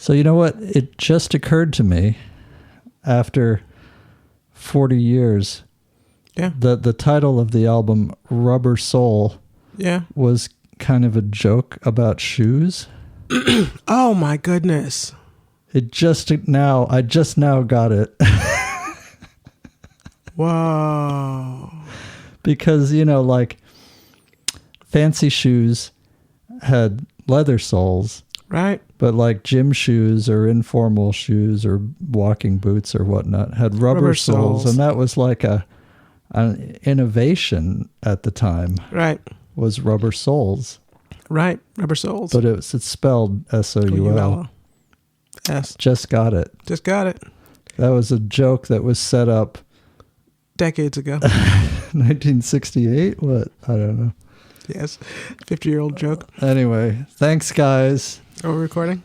So you know what? It just occurred to me after 40 years. Yeah. The title of the album, Rubber Soul, was kind of a joke about shoes. Oh my goodness. I just now got it. Whoa. Because, like fancy shoes had leather soles. Right. But like gym shoes or informal shoes or walking boots or whatnot had rubber soles. And that was like an innovation at the time. Right. Was rubber soles. Right. Rubber soles. But it's spelled S-O-U-L. S. Just got it. Just got it. That was a joke that was set up decades ago. 1968? What? I don't know. Yes. 50-year-old joke. Anyway, thanks, guys. Are we recording?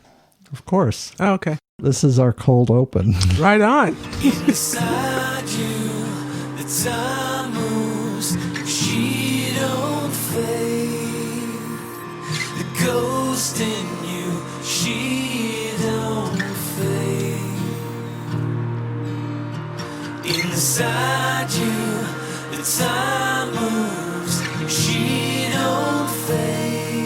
Of course. Oh, okay. This is our cold open. Right on. Inside you, the time moves, she don't fade. The ghost in you, she don't fade. Inside you, the time moves, she don't fade.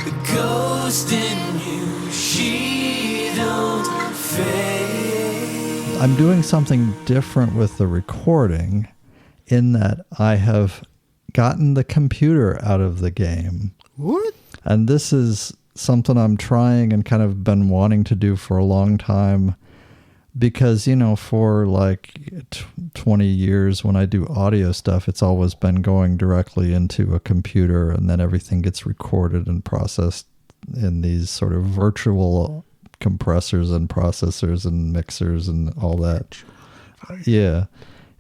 The ghost in you, she don't fade. I'm doing something different with the recording in that I have gotten the computer out of the game. What? And this is something I'm trying and kind of been wanting to do for a long time because, for like 20 years when I do audio stuff, it's always been going directly into a computer and then everything gets recorded and processed in these sort of virtual compressors and processors and mixers and all that. Yeah.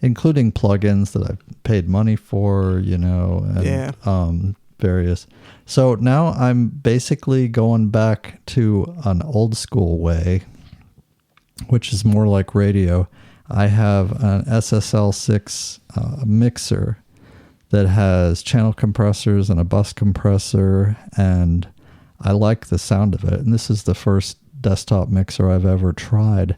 Including plugins that I've paid money for, and various. So now I'm basically going back to an old school way, which is more like radio. I have an SSL6 mixer that has channel compressors and a bus compressor, and I like the sound of it. And this is the first desktop mixer I've ever tried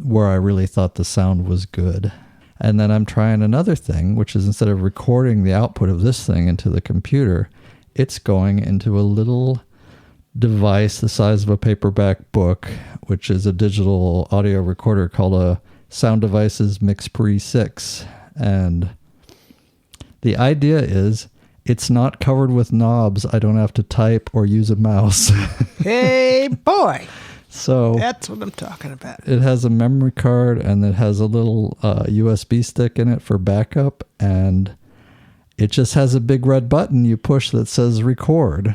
where I really thought the sound was good. And then I'm trying another thing, which is instead of recording the output of this thing into the computer, it's going into a little device the size of a paperback book, which is a digital audio recorder called a Sound Devices MixPre 6. And the idea is it's not covered with knobs. I don't have to type or use a mouse. Hey, boy. So that's what I'm talking about. It has a memory card and it has a little USB stick in it for backup. And it just has a big red button you push that says record.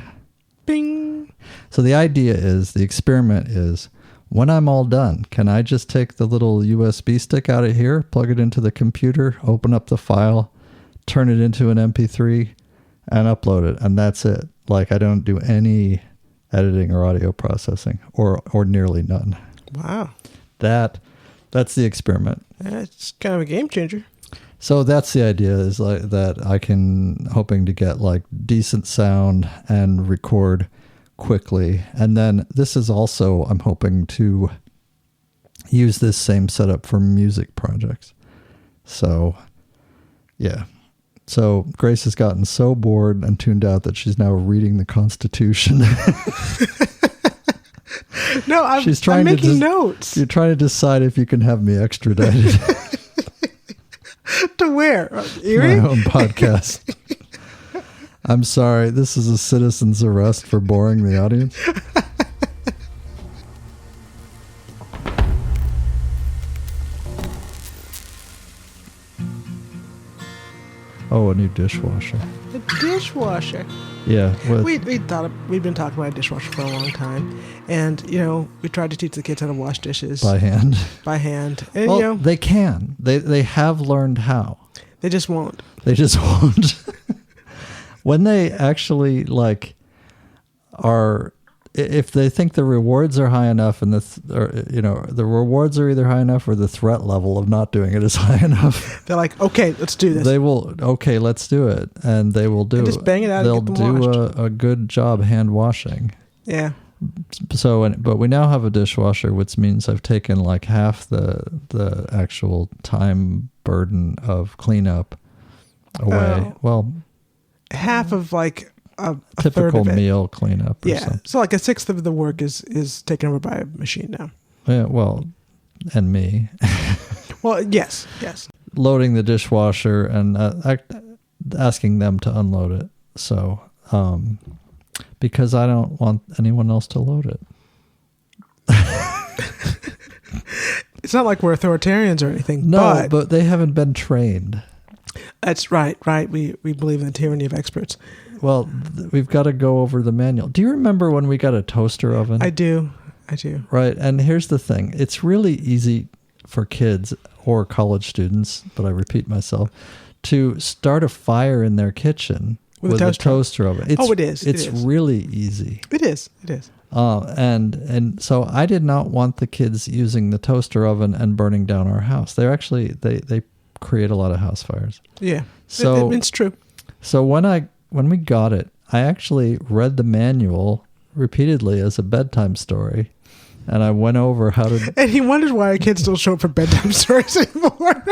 Bing. So the idea is, the experiment is, when I'm all done, can I just take the little USB stick out of here, plug it into the computer, open up the file, turn it into an MP3, and upload it, and that's it. Like, I don't do any editing or audio processing, or nearly none. Wow. That's the experiment. It's kind of a game changer. So that's the idea, is like that I can, hoping to get like decent sound and record quickly. And then this is also, I'm hoping to use this same setup for music projects. So yeah. So Grace has gotten so bored and tuned out that she's now reading the Constitution. No, I'm making notes. You're trying to decide if you can have me extradited. To where? Erie? My own podcast. I'm sorry. This is a citizen's arrest for boring the audience. Oh, a new dishwasher. A dishwasher. Yeah. We've been talking about a dishwasher for a long time, and we tried to teach the kids how to wash dishes by hand. And well, they can. They have learned how. They just won't. They just won't. When they actually are, if they think the rewards are high enough, and the rewards are either high enough or the threat level of not doing it is high enough. They're like, okay, let's do this. They will. Okay, let's do it, and they will do. And just bang it out. They'll and get them do washed. a good job hand washing. Yeah. But we now have a dishwasher, which means I've taken like half the actual time burden of cleanup away. Well, half of like a typical third of it. meal cleanup. Or Yeah, something. so like a sixth of the work is taken over by a machine now. Yeah, well, and me. Well, yes. Loading the dishwasher and asking them to unload it. So, because I don't want anyone else to load it. It's not like we're authoritarians or anything. No, but they haven't been trained. That's right. We believe in the tyranny of experts. Well, we've got to go over the manual. Do you remember when we got a toaster oven? I do. Right. And here's the thing. It's really easy for kids or college students, but I repeat myself, to start a fire in their kitchen with a toaster oven. It is. It's really easy. It is. And so I did not want the kids using the toaster oven and burning down our house. They create a lot of house fires. Yeah. So it's true. So when we got it, I actually read the manual repeatedly as a bedtime story, and I went over how to. And he wonders why our kids don't show up for bedtime stories anymore.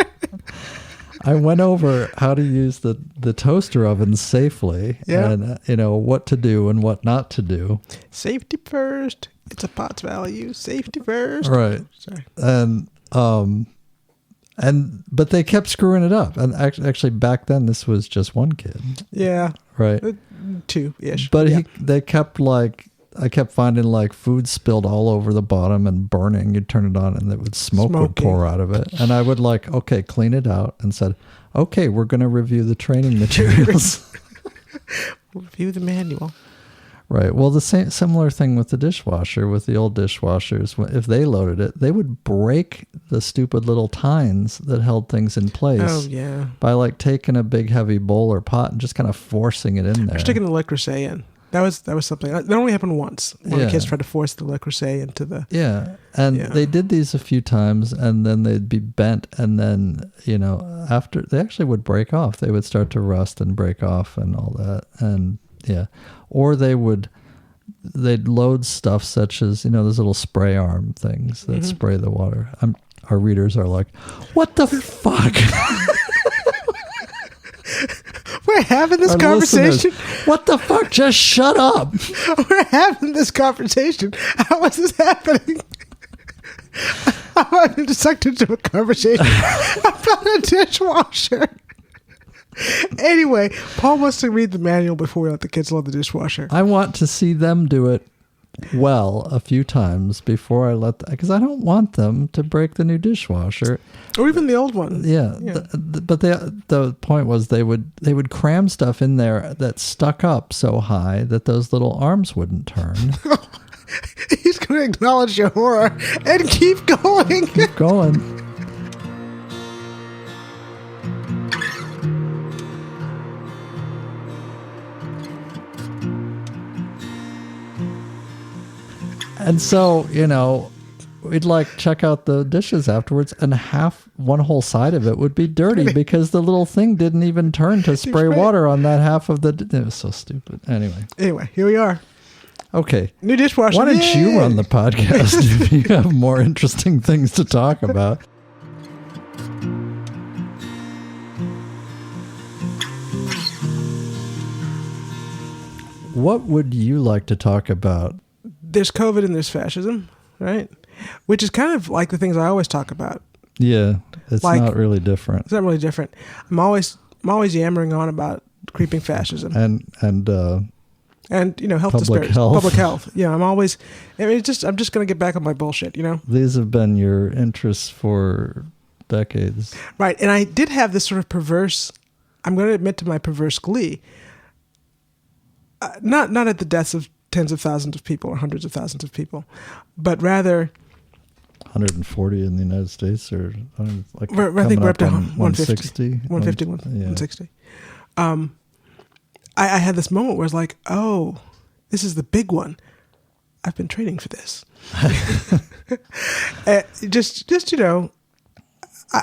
I went over how to use the toaster oven safely, and what to do and what not to do. Safety first. It's a Potts value. Safety first. Right. Sorry. But they kept screwing it up. And actually back then this was just one kid. Yeah. Right. 2-ish. But I kept finding like food spilled all over the bottom and burning. You'd turn it on and it would smoke would pour out of it. And I would clean it out and said, okay, we're going to review the training materials. Review the manual. Right. Well, the similar thing with the dishwasher, with the old dishwashers, if they loaded it, they would break the stupid little tines that held things in place. Oh, yeah. By taking a big heavy bowl or pot and just kind of forcing it in there. Or sticking the Le Creuset in. That was something. That only happened once when the kids tried to force the Le Creuset into the... Yeah. And they did these a few times and then they'd be bent and then, after they actually would break off. They would start to rust and break off and all that. And yeah. Or they'd load stuff such as, those little spray arm things that spray the water. Our readers are like, what the fuck? We're having this conversation. What the fuck? Just shut up. We're having this conversation. How is this happening? I'm been sucked into a conversation about a dishwasher. Anyway, Paul wants to read the manual before we let the kids load the dishwasher. I want to see them do it well a few times before I because I don't want them to break the new dishwasher or even the old one. Yeah. But the point was they would cram stuff in there that stuck up so high that those little arms wouldn't turn. He's going to acknowledge your horror and keep going. Keep going. And so, we'd check out the dishes afterwards and one whole side of it would be dirty because the little thing didn't even turn to spray water on that half of it was so stupid. Anyway, here we are. Okay. New dishwasher. Why don't you run the podcast if you have more interesting things to talk about? What would you like to talk about? There's COVID and there's fascism, right? Which is kind of like the things I always talk about. Yeah, it's not really different. It's not really different. I'm always yammering on about creeping fascism and health disparities, public health. Yeah, I'm just going to get back on my bullshit. These have been your interests for decades, right? And I did have this sort of perverse. I'm going to admit to my perverse glee. Not at the deaths of tens of thousands of people or hundreds of thousands of people, but rather 140 in the United States, or I think we're up to 150, 160. I had this moment where I was like, oh, this is the big one. I've been training for this.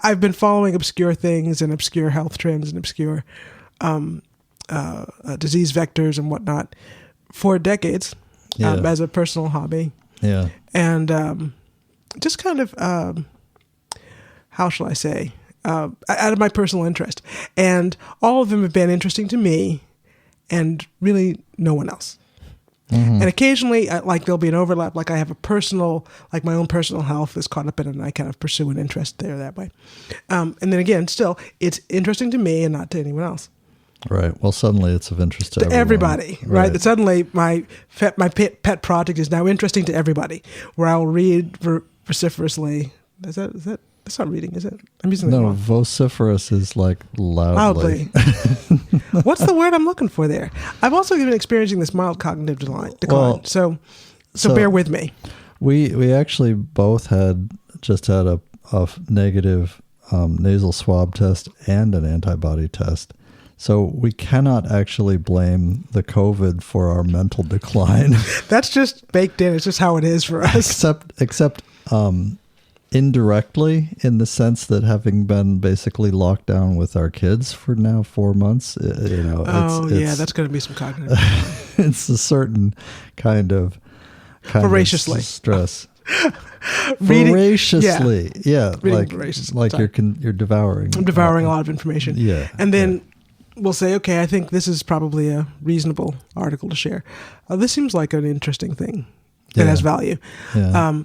I've been following obscure things and obscure health trends and obscure disease vectors and whatnot for decades. as a personal hobby. Yeah. And just kind of, how shall I say, out of my personal interest. And all of them have been interesting to me and really no one else. And occasionally, like there'll be an overlap, like I have a personal, like my own personal health is caught up in it, and I kind of pursue an interest there that way. And then again, still, it's interesting to me and not to anyone else. Right. Well, suddenly it's of interest to everybody, right? That suddenly my pet project is now interesting to everybody, where I'll read vociferously. Is that? That's not reading, is it? I'm using the wrong. Vociferous is like loudly. What's the word I'm looking for there? I've also been experiencing this mild cognitive decline. Well, so bear with me. We actually both had a negative nasal swab test and an antibody test. So we cannot actually blame the COVID for our mental decline. That's just baked in. It's just how it is for us. Except indirectly, in the sense that having been basically locked down with our kids for now 4 months, that's going to be some cognitive. It's a certain kind of voraciously stress. Voraciously, like you're devouring. I'm devouring a lot of information. Yeah, and then we'll say, okay, I think this is probably a reasonable article to share. This seems like an interesting thing that has value. Yeah.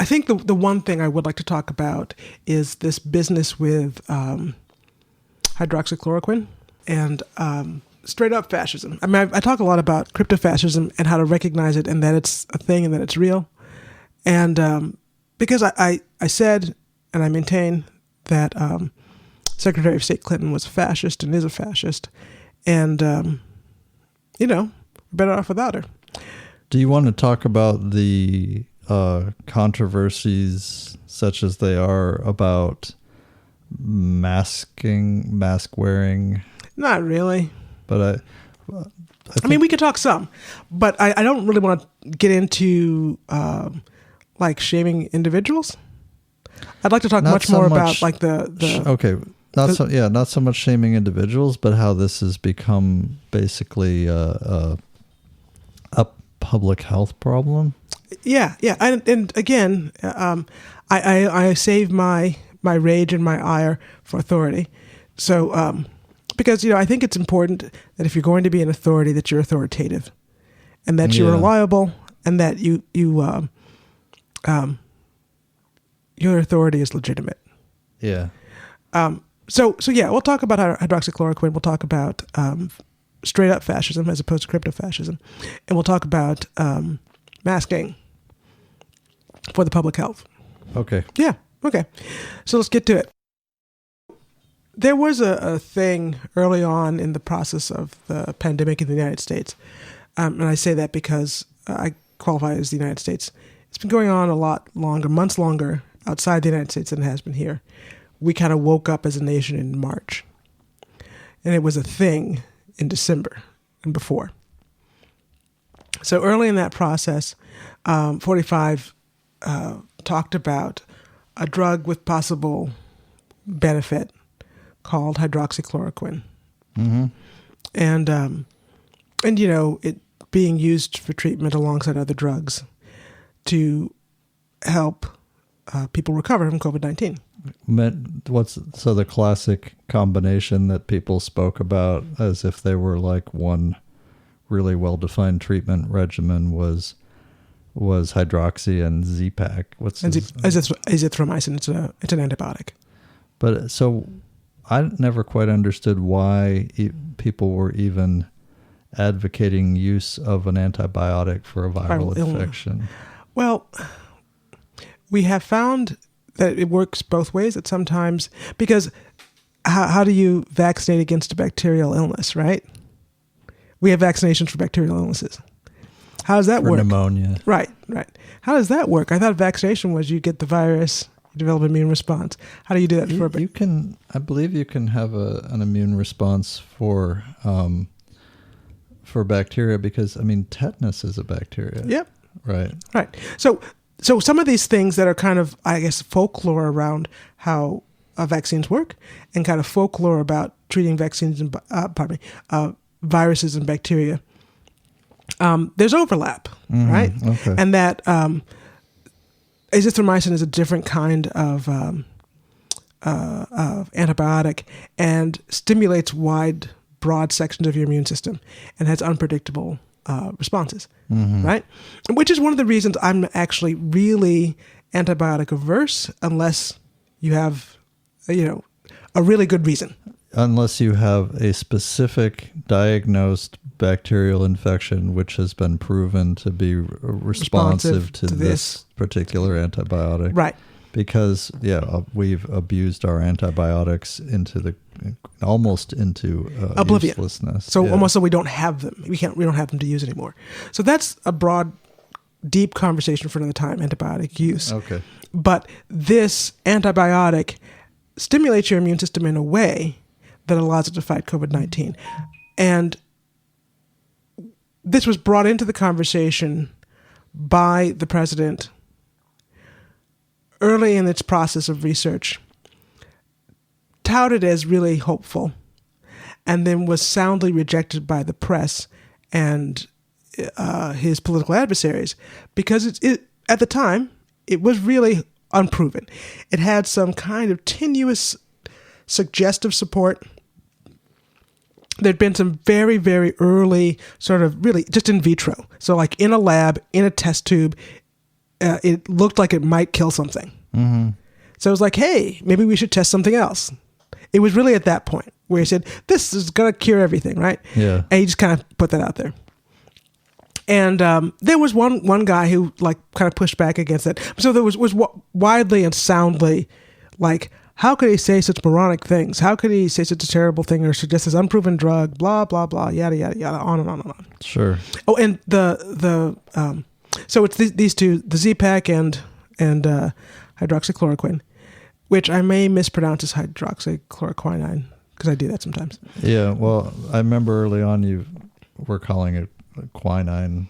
I think the one thing I would like to talk about is this business with hydroxychloroquine and straight up fascism. I mean, I talk a lot about crypto-fascism and how to recognize it and that it's a thing and that it's real. And because I said and I maintain that Secretary of State Clinton was a fascist and is a fascist. And, we're better off without her. Do you want to talk about the controversies such as they are about mask wearing? Not really. But I mean, we could talk some, but I don't really want to get into like shaming individuals. I'd like to talk much more about like the okay. Not so much shaming individuals, but how this has become basically a public health problem. Yeah, and again, I save my rage and my ire for authority. So, because I think it's important that if you're going to be an authority, that you're authoritative, and that you're reliable, and that your authority is legitimate. Yeah. So we'll talk about hydroxychloroquine. We'll talk about straight up fascism as opposed to crypto fascism, and we'll talk about masking for the public health. Okay. Yeah. Okay. So let's get to it. There was a thing early on in the process of the pandemic in the United States, and I say that because I qualify as the United States. It's been going on a lot longer, months longer outside the United States than it has been here. We kind of woke up as a nation in March, and it was a thing in December and before. So early in that process, 45 talked about a drug with possible benefit called hydroxychloroquine. Mm-hmm. And it being used for treatment alongside other drugs to help people recover from COVID-19. So the classic combination that people spoke about as if they were like one really well-defined treatment regimen was hydroxy and Z-Pak. Azithromycin. It's an antibiotic. But so I never quite understood why people were even advocating use of an antibiotic for a viral infection. Well, we have found that it works both ways. That sometimes, because how do you vaccinate against a bacterial illness, right? We have vaccinations for bacterial illnesses. How does that work? For pneumonia. Right. How does that work? I thought vaccination was you get the virus, you develop an immune response. How do you do that I believe you can have an immune response for bacteria because, tetanus is a bacteria. Yep. Right. So some of these things that are kind of, I guess, folklore around how vaccines work and kind of folklore about treating vaccines and, viruses and bacteria there's overlap, right? Okay. And that azithromycin is a different kind of antibiotic and stimulates broad sections of your immune system and has unpredictable responses, right? Which is one of the reasons I'm actually really antibiotic averse, unless you have, a really good reason. Unless you have a specific diagnosed bacterial infection which has been proven to be responsive to this particular antibiotic. Right. Because, we've abused our antibiotics almost into oblivion. Uselessness. So almost so we don't have them. We don't have them to use anymore. So that's a broad, deep conversation for another time, antibiotic use. Okay. But this antibiotic stimulates your immune system in a way that allows it to fight COVID-19. And this was brought into the conversation by the president early in its process of research, touted as really hopeful, and then was soundly rejected by the press and his political adversaries because at the time, it was really unproven. It had some kind of tenuous, suggestive support. There'd been some very, very early sort of really just in vitro. So like in a lab, in a test tube, it looked like it might kill something. So it was like, hey, maybe we should test something else. It was really at that point where he said, this is going to cure everything, right? Yeah. And he just kind of put that out there. And there was one guy who like kind of pushed back against it. So there was widely and soundly like, how could he say such moronic things? How could he say such a terrible thing or suggest this unproven drug? Blah blah blah. Yada yada yada. On and on and on. Sure. Oh, and so it's these two, the Z-Pak and hydroxychloroquine, which I may mispronounce as hydroxychloroquine because I do that sometimes. Yeah. Well, I remember early on you were calling it quinine.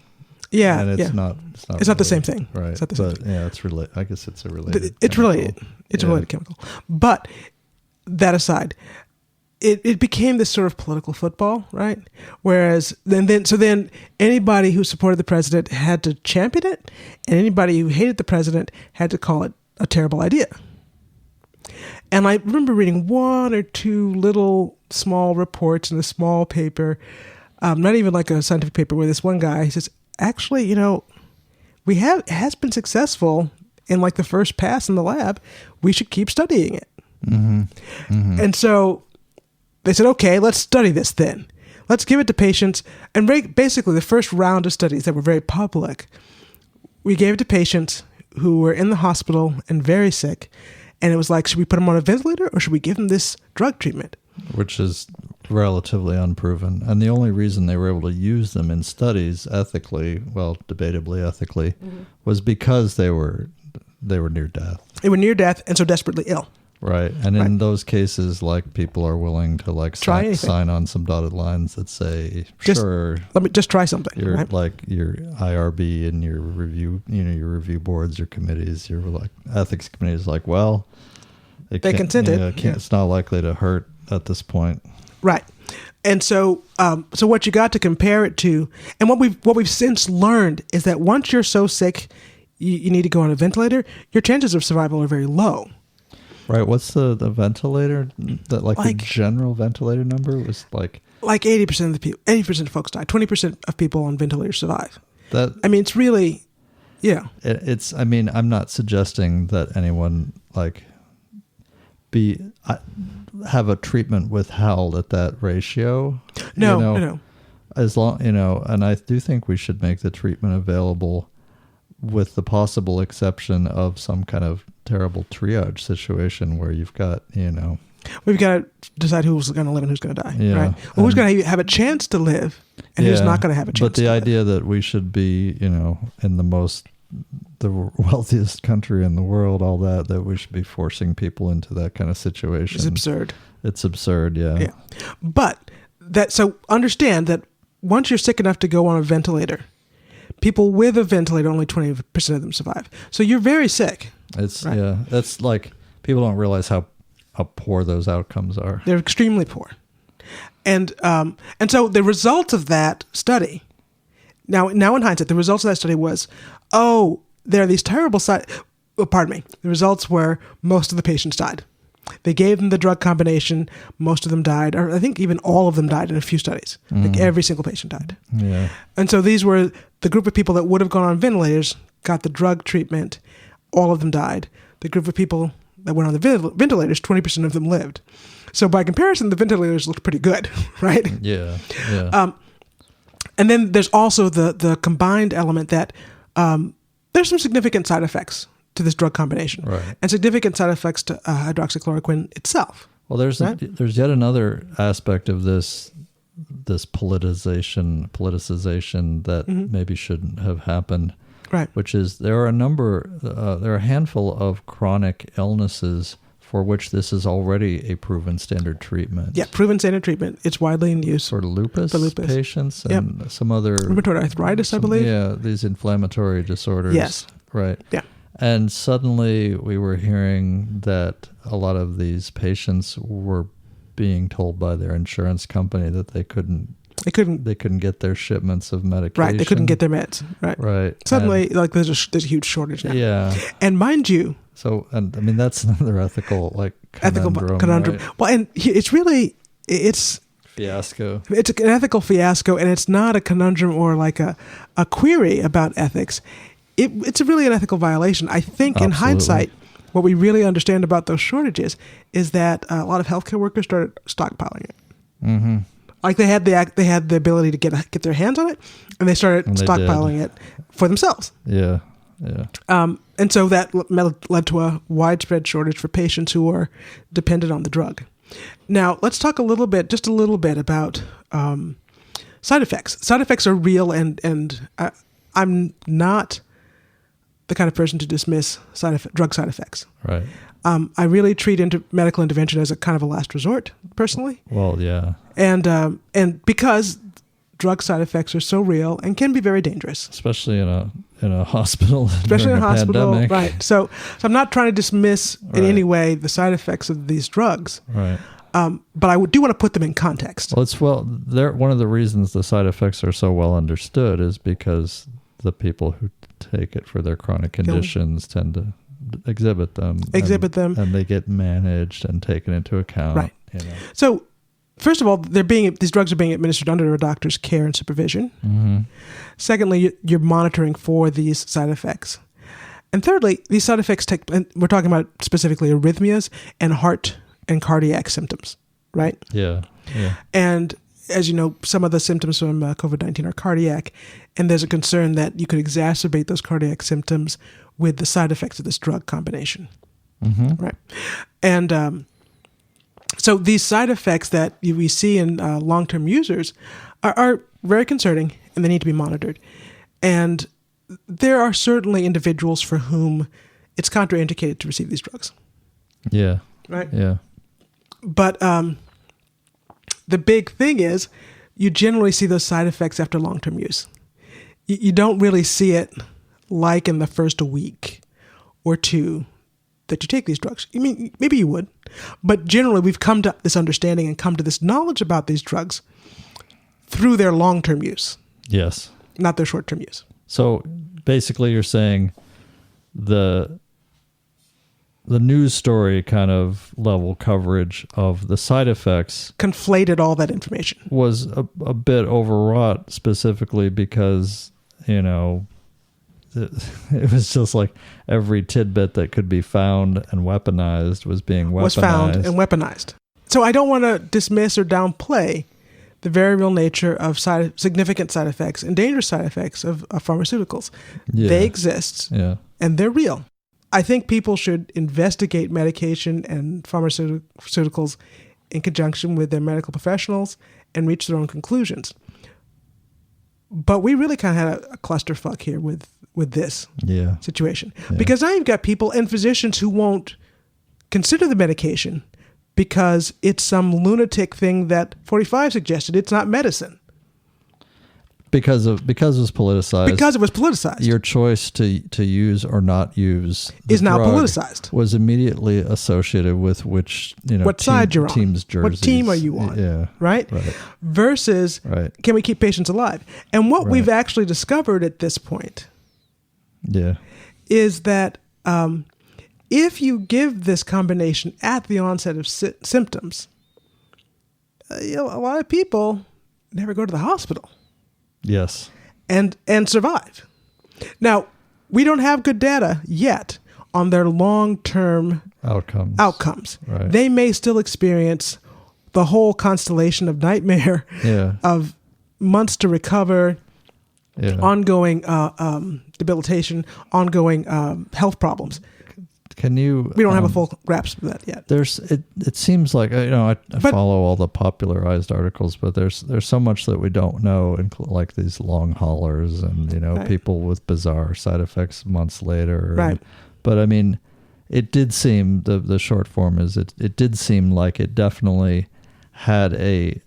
Yeah, and it's not the same thing, right? It's not the same thing. Yeah, it's related. I guess it's a related. It's chemical. related. It's a related chemical. But that aside, it became this sort of political football, right? Whereas then anybody who supported the president had to champion it, and anybody who hated the president had to call it a terrible idea. And I remember reading one or two little small reports in a small paper, not even like a scientific paper, where this one guy, he says, actually, it has been successful in like the first pass in the lab. We should keep studying it. And so they said, okay, let's study this then. Let's give it to patients. And basically the first round of studies that were very public, we gave it to patients who were in the hospital and very sick. And it was like, should we put them on a ventilator or should we give them this drug treatment? Which is relatively unproven. And the only reason they were able to use them in studies ethically, well, debatably ethically, was because they were near death. They were near death and so desperately ill. Right. And in those cases, like, people are willing to like sign on some dotted lines that say, sure, let me just try something. Your right? like your IRB and your review, your review boards, your committees, your like ethics committees, like, well, they consented. It's not likely to hurt at this point. Right. And so what you got to compare it to, and what we've since learned is that once you're so sick, you need to go on a ventilator, your chances of survival are very low. Right. What's the ventilator? The general ventilator number was like 80% of the people, 80% of folks die. 20% of people on ventilators survive. It's really, yeah. It's. I mean, I'm not suggesting that anyone have a treatment withheld at that ratio. No. As long and I do think we should make the treatment available, with the possible exception of some kind of terrible triage situation where you've got, we've got to decide who's going to live and who's going to die, yeah, right? Well, who's going to have a chance to live and who's not going to have a chance. But the idea that we should be, in the wealthiest country in the world, all that we should be forcing people into that kind of situation. It's absurd. It's absurd, yeah. But so understand that once you're sick enough to go on a ventilator, people with a ventilator, only 20% of them survive. So you're very sick. It's that's like, people don't realize how poor those outcomes are. They're extremely poor. And so the results of that study Now in hindsight, the results of that study was, there are these terrible the results were most of the patients died. They gave them the drug combination. Most of them died, or I think even all of them died in a few studies. Like every single patient died. Yeah. And so these were the group of people that would have gone on ventilators, got the drug treatment. All of them died. The group of people that went on the ventilators, 20% of them lived. So by comparison, the ventilators looked pretty good, right? Yeah. Yeah. And then there's also the combined element that there's some significant side effects to this drug combination, Right. and significant side effects to hydroxychloroquine itself. Well, there's yet another aspect of this politicization that maybe shouldn't have happened, Right. which is there are a handful of chronic illnesses for which this is already a proven standard treatment. Yeah, proven standard treatment. It's widely in use For lupus patients and some other... rheumatoid arthritis, I believe. Yeah, these inflammatory disorders. Yes. Right. Yeah. And suddenly we were hearing that a lot of these patients were being told by their insurance company that they couldn't get their shipments of medication. Right, they couldn't get their meds. Right. Suddenly, there's a huge shortage now. Yeah. And mind you... So, and I mean, that's another ethical conundrum. Right? Well, and it's really... It's... Fiasco. It's an ethical fiasco, and it's not a conundrum or like a query about ethics. It's really an ethical violation. I think Absolutely. In hindsight, what we really understand about those shortages is that a lot of healthcare workers started stockpiling it. Mm-hmm. Like they had the ability to get their hands on it, and they started stockpiling it for themselves. Yeah, yeah. And so that led to a widespread shortage for patients who are dependent on the drug. Now, let's talk just a little bit about side effects. Side effects are real, and I'm not the kind of person to dismiss drug side effects. Right. I really treat medical intervention as a kind of a last resort, personally. Well, yeah. And because drug side effects are so real and can be very dangerous, especially in a hospital, especially in a hospital, pandemic. Right? So I'm not trying to dismiss in any way the side effects of these drugs. Right. But I do want to put them in context. One of the reasons the side effects are so well understood is because the people who take it for their chronic conditions tend to exhibit them, and they get managed and taken into account. Right. So, first of all, these drugs are being administered under a doctor's care and supervision. Mm-hmm. Secondly, you're monitoring for these side effects, and thirdly, these side effects and we're talking about specifically arrhythmias and heart and cardiac symptoms, right? Yeah. Yeah. And as you know, some of the symptoms from COVID-19 are cardiac, and there's a concern that you could exacerbate those cardiac symptoms with the side effects of this drug combination. Mm-hmm. Right. And so these side effects that we see in long-term users are very concerning, and they need to be monitored. And there are certainly individuals for whom it's contraindicated to receive these drugs. Yeah. Right? Yeah. But the big thing is you generally see those side effects after long-term use. You don't really see it like in the first week or two that you take these drugs. I mean, maybe you would, but generally we've come to this understanding and come to this knowledge about these drugs through their long-term use. Yes. Not their short-term use. So basically you're saying the news story kind of level coverage of the side effects conflated all that information, was a bit overwrought, specifically because, it was just like every tidbit that could be found and weaponized was being weaponized. Was found and weaponized. So I don't want to dismiss or downplay the very real nature of significant side effects and dangerous side effects of pharmaceuticals. Yeah. They exist, and they're real. I think people should investigate medication and pharmaceuticals in conjunction with their medical professionals and reach their own conclusions. But we really kind of had a clusterfuck here with this situation. Yeah. Because now you've got people and physicians who won't consider the medication because it's some lunatic thing that 45 suggested. It's not medicine. Because it was politicized. Because it was politicized. Your choice to use or not use the is now drug politicized. Was immediately associated with which, what side you're on. Team's jerseys. What team are you on? Yeah. Right? Versus, can we keep patients alive? And what we've actually discovered at this point is that if you give this combination at the onset of symptoms, a lot of people never go to the hospital. Yes. And survive. Now, we don't have good data yet on their long-term outcomes. Right. They may still experience the whole constellation of nightmare of months to recover, ongoing debilitation, ongoing health problems. We don't have a full grasp of that yet. It seems like I follow all the popularized articles, but there's so much that we don't know, like these long haulers and people with bizarre side effects months later. Right. But I mean, it did seem the short form is it did seem like it definitely had a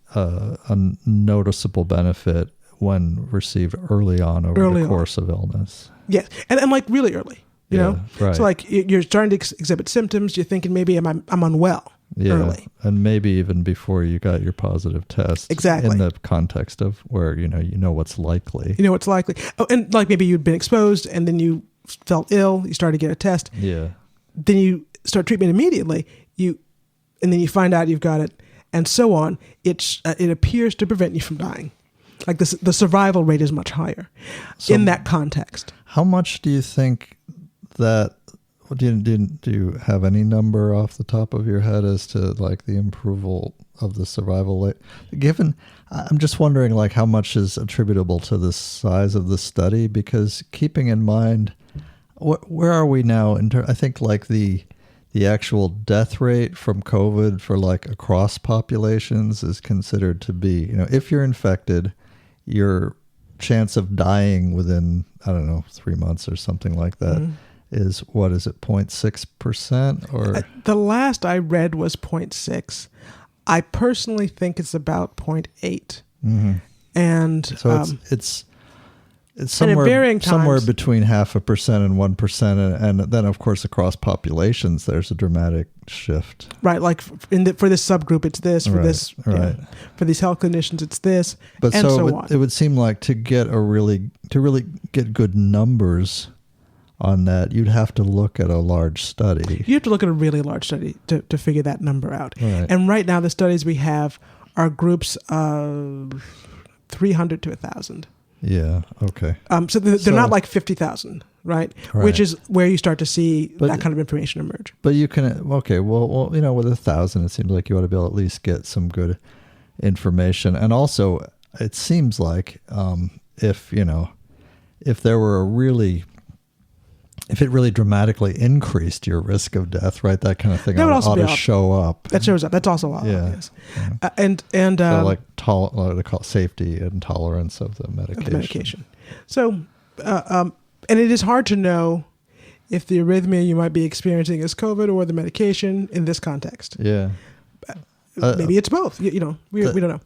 noticeable benefit when received early on over the course of illness. Yes, and like really early. You know, right. So like you're starting to exhibit symptoms. You're thinking maybe I'm unwell early, and maybe even before you got your positive test. Exactly. In the context of where you know what's likely. You know what's likely. Oh, and like maybe you'd been exposed, and then you felt ill. You started to get a test. Yeah. Then you start treatment immediately. And then you find out you've got it, and so on. It appears to prevent you from dying. Like the survival rate is much higher in that context. How much do you think that do you have any number off the top of your head as to like the improval of the survival rate? Given, I'm just wondering like how much is attributable to the size of the study, because keeping in mind where are we now I think like the actual death rate from COVID for like across populations is considered to be, if you're infected, your chance of dying within 3 months or something like that is what is it, 0.6% or the last I read was 0.6. I personally think it's about 0.8. Mm-hmm. And so it's somewhere between 0.5% and 1%, and then of course across populations there's a dramatic shift. Right, like for this subgroup it's this, for this for these health conditions it's this, but and so on. It would seem like to really get good numbers on that, you'd have to look at a large study. You have to look at a really large study to figure that number out. Right. And right now the studies we have are groups of 300 to 1,000. Yeah. Okay. So they're not like 50,000, right? Which is where you start to see that kind of information emerge. But you can with 1,000, it seems like you ought to be able to at least get some good information. And also, it seems like if there were if it really dramatically increased your risk of death, right? That kind of thing ought to show up. That shows up. That's also obvious. Yeah. And so like they call it safety and tolerance of the medication. So, and it is hard to know if the arrhythmia you might be experiencing is COVID or the medication in this context. Yeah. Maybe it's both. We don't know.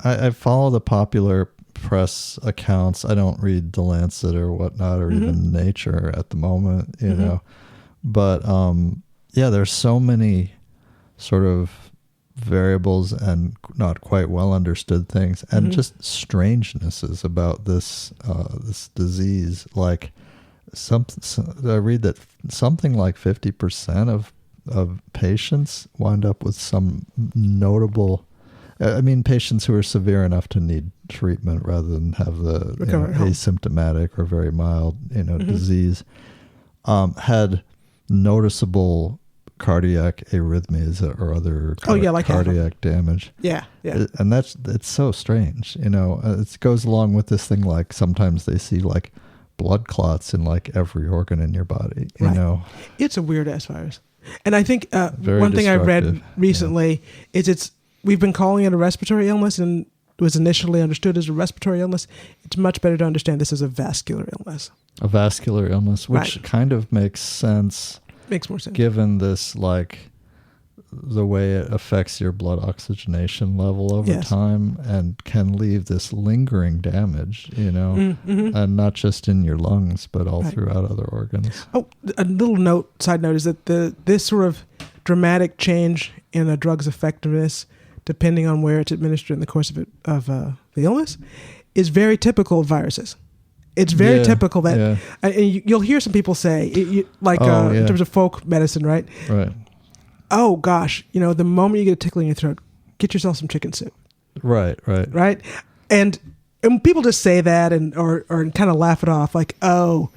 I follow the popular press accounts. I don't read The Lancet or whatnot, or even Nature at the moment, you know. But there's so many sort of variables and not quite well understood things, and just strangenesses about this disease. Like I read that something like 50% of patients wind up with some notable. Patients who are severe enough to need treatment rather than have the asymptomatic or very mild, disease, had noticeable cardiac arrhythmias or other cardiac damage. Yeah. And it's so strange. It goes along with this thing like sometimes they see like blood clots in like every organ in your body. You know, it's a weird ass virus. And I think one thing I read recently is we've been calling it a respiratory illness, and it was initially understood as a respiratory illness. It's much better to understand this as a vascular illness. A vascular illness, which kind of makes sense. Makes more sense. Given this, like, the way it affects your blood oxygenation level over Yes. time and can leave this lingering damage, and not just in your lungs, but all Right. throughout other organs. Oh, a little side note is that this sort of dramatic change in a drug's effectiveness, depending on where it's administered in the course of the illness, is very typical of viruses. It's very typical that, and you'll hear some people say, in terms of folk medicine, right? Right. Oh gosh, the moment you get a tickle in your throat, get yourself some chicken soup. Right. And people just say that or kind of laugh it off, like, oh,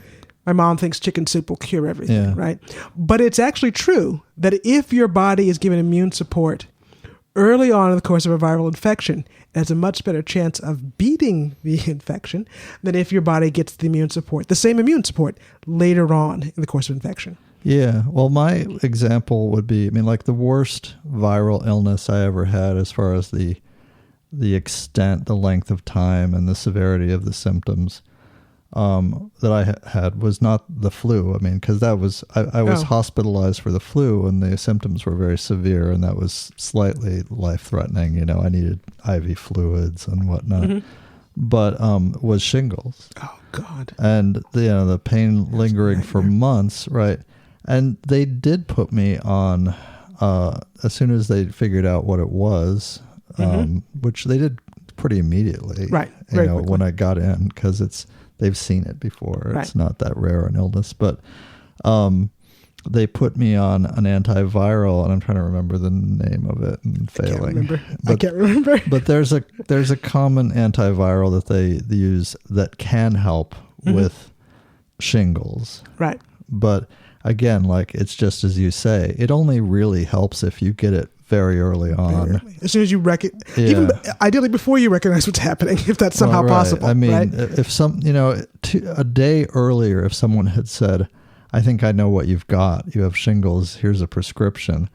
my mom thinks chicken soup will cure everything, right? But it's actually true that if your body is given immune support early on in the course of a viral infection, it has a much better chance of beating the infection than if your body gets the same immune support later on in the course of infection. Yeah. Well, my example would be, the worst viral illness I ever had as far as the extent, the length of time, and the severity of the symptoms that I had was not the flu. Because that was, I was hospitalized for the flu and the symptoms were very severe, and that was slightly life-threatening. I needed IV fluids and whatnot. But was shingles. Oh, God. And the pain lingering for months, right? And they did put me on, as soon as they figured out what it was, which they did pretty immediately. Right. Very quickly. When I got in, because they've seen it before. Right. It's not that rare an illness, but they put me on an antiviral, and I'm trying to remember the name of it and failing. I can't remember. But there's a common antiviral that they use that can help with shingles. Right. But again, it's just as you say, it only really helps if you get it very early on. As soon as you even ideally before you recognize what's happening, if that's somehow possible. Right? If a day earlier, if someone had said, I think I know what you've got, you have shingles, here's a prescription,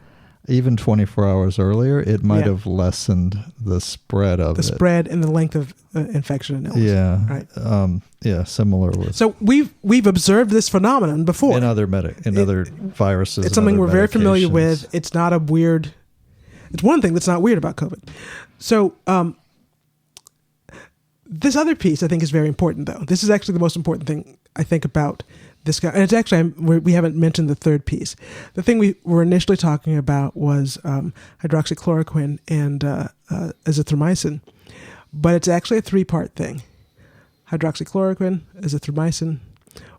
even 24 hours earlier, it might have lessened the spread of it. The spread and the length of infection and illness. Yeah. Right. Similar with. So we've observed this phenomenon before. In other viruses. It's something we're very familiar with. It's not it's one thing that's not weird about COVID. So this other piece I think is very important, though. This is actually the most important thing I think about this guy. And it's actually, we haven't mentioned the third piece. The thing we were initially talking about was hydroxychloroquine and azithromycin. But it's actually a three-part thing. Hydroxychloroquine, azithromycin,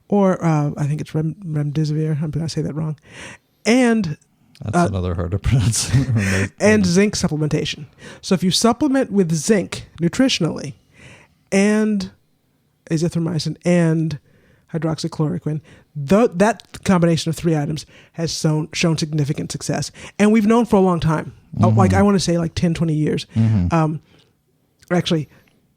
or I think it's remdesivir. I'm going to say that wrong. And that's another hard to pronounce. And zinc supplementation. So if you supplement with zinc nutritionally and azithromycin and hydroxychloroquine, that combination of three items has shown significant success. And we've known for a long time, I want to say 10, 20 years. Actually,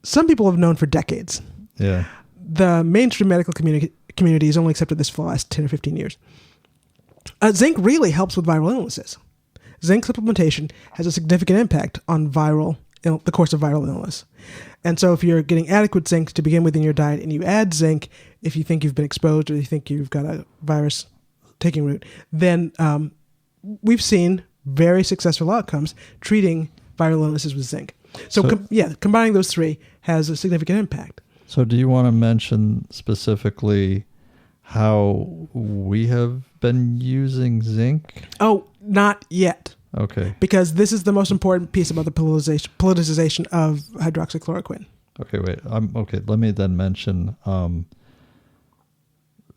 some people have known for decades. Yeah. The mainstream medical community has only accepted this for the last 10 or 15 years. Zinc really helps with viral illnesses. Zinc supplementation has a significant impact on the course of viral illness. And so if you're getting adequate zinc to begin with in your diet and you add zinc, if you think you've been exposed or you think you've got a virus taking root, then we've seen very successful outcomes treating viral illnesses with zinc. So combining those three has a significant impact. So do you want to mention specifically how we have been using zinc? Oh, not yet. Okay. Because this is the most important piece about the politicization of hydroxychloroquine. Okay, wait. Okay, let me then mention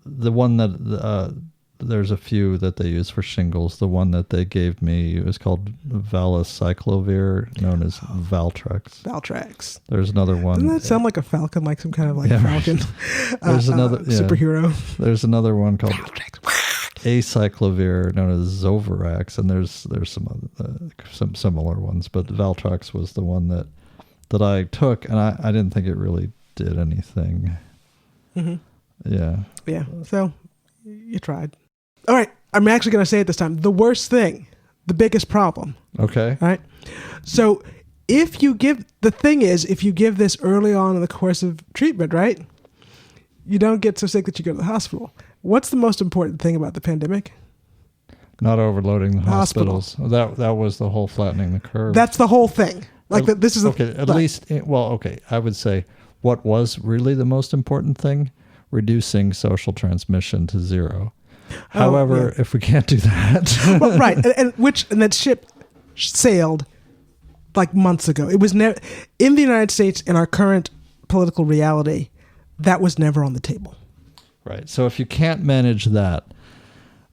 the one that there's a few that they use for shingles. The one that they gave me was called valacyclovir, known as Valtrex. Valtrex. There's another one. Doesn't that sound like a falcon, like some kind of falcon? There's another superhero. There's another one called acyclovir, known as Zovirax, and there's some similar ones, but Valtrex was the one that I took, and I didn't think it really did anything. Yeah. So you tried. All right, I'm actually going to say it this time. The worst thing, the biggest problem. Okay. All right. So if you give this early on in the course of treatment, right, you don't get so sick that you go to the hospital. What's the most important thing about the pandemic? Not overloading the hospitals. That was the whole flattening the curve. That's the whole thing. Like this is okay. At least, okay. I would say what was really the most important thing: reducing social transmission to zero. However, if we can't do that, well, right, and that ship sailed like months ago. It was never in the United States in our current political reality. That was never on the table. Right. So if you can't manage that,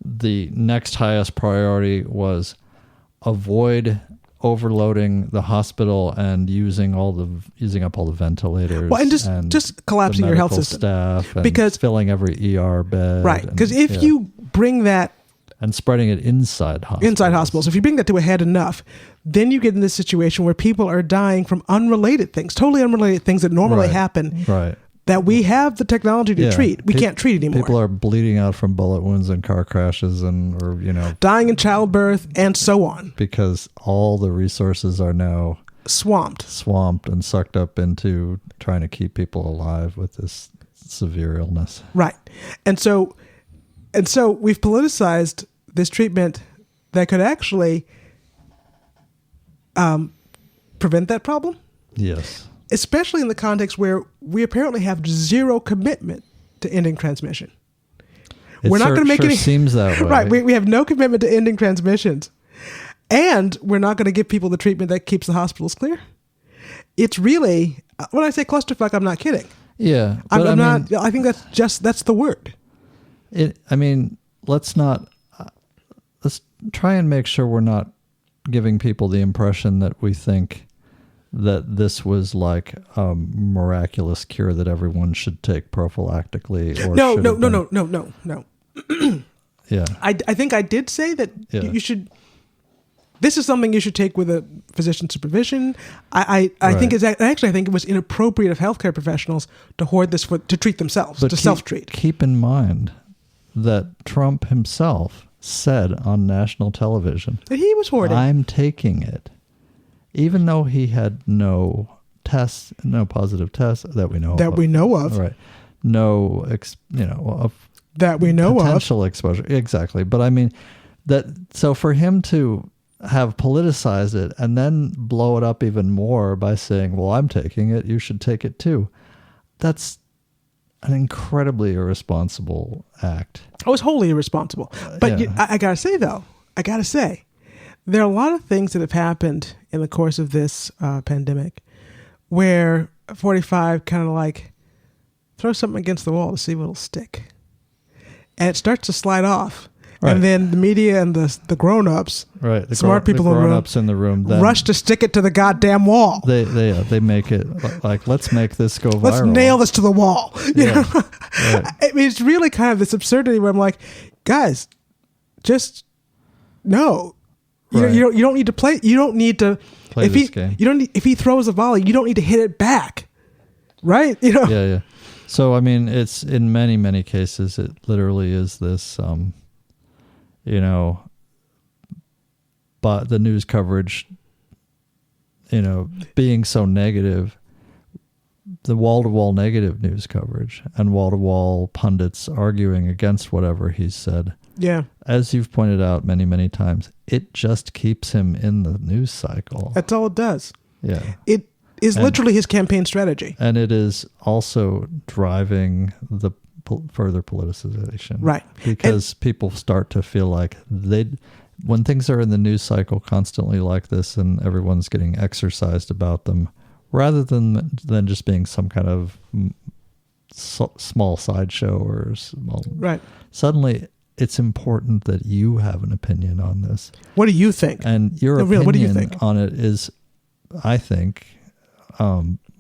the next highest priority was avoid overloading the hospital and using up all the ventilators. Well, and just collapsing your health system staff and because filling every ER bed. Right. Because if you bring that and spreading it inside hospitals. If you bring that to a head enough, then you get in this situation where people are dying from unrelated things, totally unrelated things that normally happen. Right. That we have the technology to treat. We can't treat anymore. People are bleeding out from bullet wounds and car crashes or dying in childbirth and so on. Because all the resources are now swamped and sucked up into trying to keep people alive with this severe illness. Right. And so we've politicized this treatment that could actually prevent that problem. Yes. Especially in the context where we apparently have zero commitment to ending transmission. We're not going to make any. Seems that way. Right. We have no commitment to ending transmissions. And we're not going to give people the treatment that keeps the hospitals clear. It's really, when I say clusterfuck, I'm not kidding. Yeah. I think that's the word. Let's try and make sure we're not giving people the impression that we think that this was like a miraculous cure that everyone should take prophylactically. Or No. Yeah. I think I did say that you should. This is something you should take with a physician supervision. I think it was inappropriate of healthcare professionals to hoard this to treat themselves, to self-treat. Keep in mind that Trump himself said on national television that he was hoarding. I'm taking it. Even though he had no positive tests that we know of. That we know of. Right. No, that we know potential exposure. Exactly. But so for him to have politicized it and then blow it up even more by saying, well, I'm taking it, you should take it too. That's an incredibly irresponsible act. It was wholly irresponsible. But I got to say, though, there are a lot of things that have happened in the course of this pandemic where 45 kind of like throw something against the wall to see what'll stick. And it starts to slide off. Right. And then the media and the grown-ups, right, smart people in the room rush to stick it to the goddamn wall. They make it like, let's make this go viral. Let's nail this to the wall. You know? Right. It's really kind of this absurdity where I'm like, guys, just no. You don't need to play. You don't need to play this game. You don't need, if he throws a volley, you don't need to hit it back, right? Yeah. So it's in many, many cases it literally is this, but the news coverage, being so negative, the wall-to-wall negative news coverage and wall-to-wall pundits arguing against whatever he said. Yeah. As you've pointed out many, many times, it just keeps him in the news cycle. That's all it does. Yeah. It is literally his campaign strategy. And it is also driving the further politicization. Right. Because people start to feel like when things are in the news cycle constantly like this and everyone's getting exercised about them, rather than just being some kind of small sideshow or small... Right. Suddenly... it's important that you have an opinion on this. What do you think? And your opinion on it is, I think,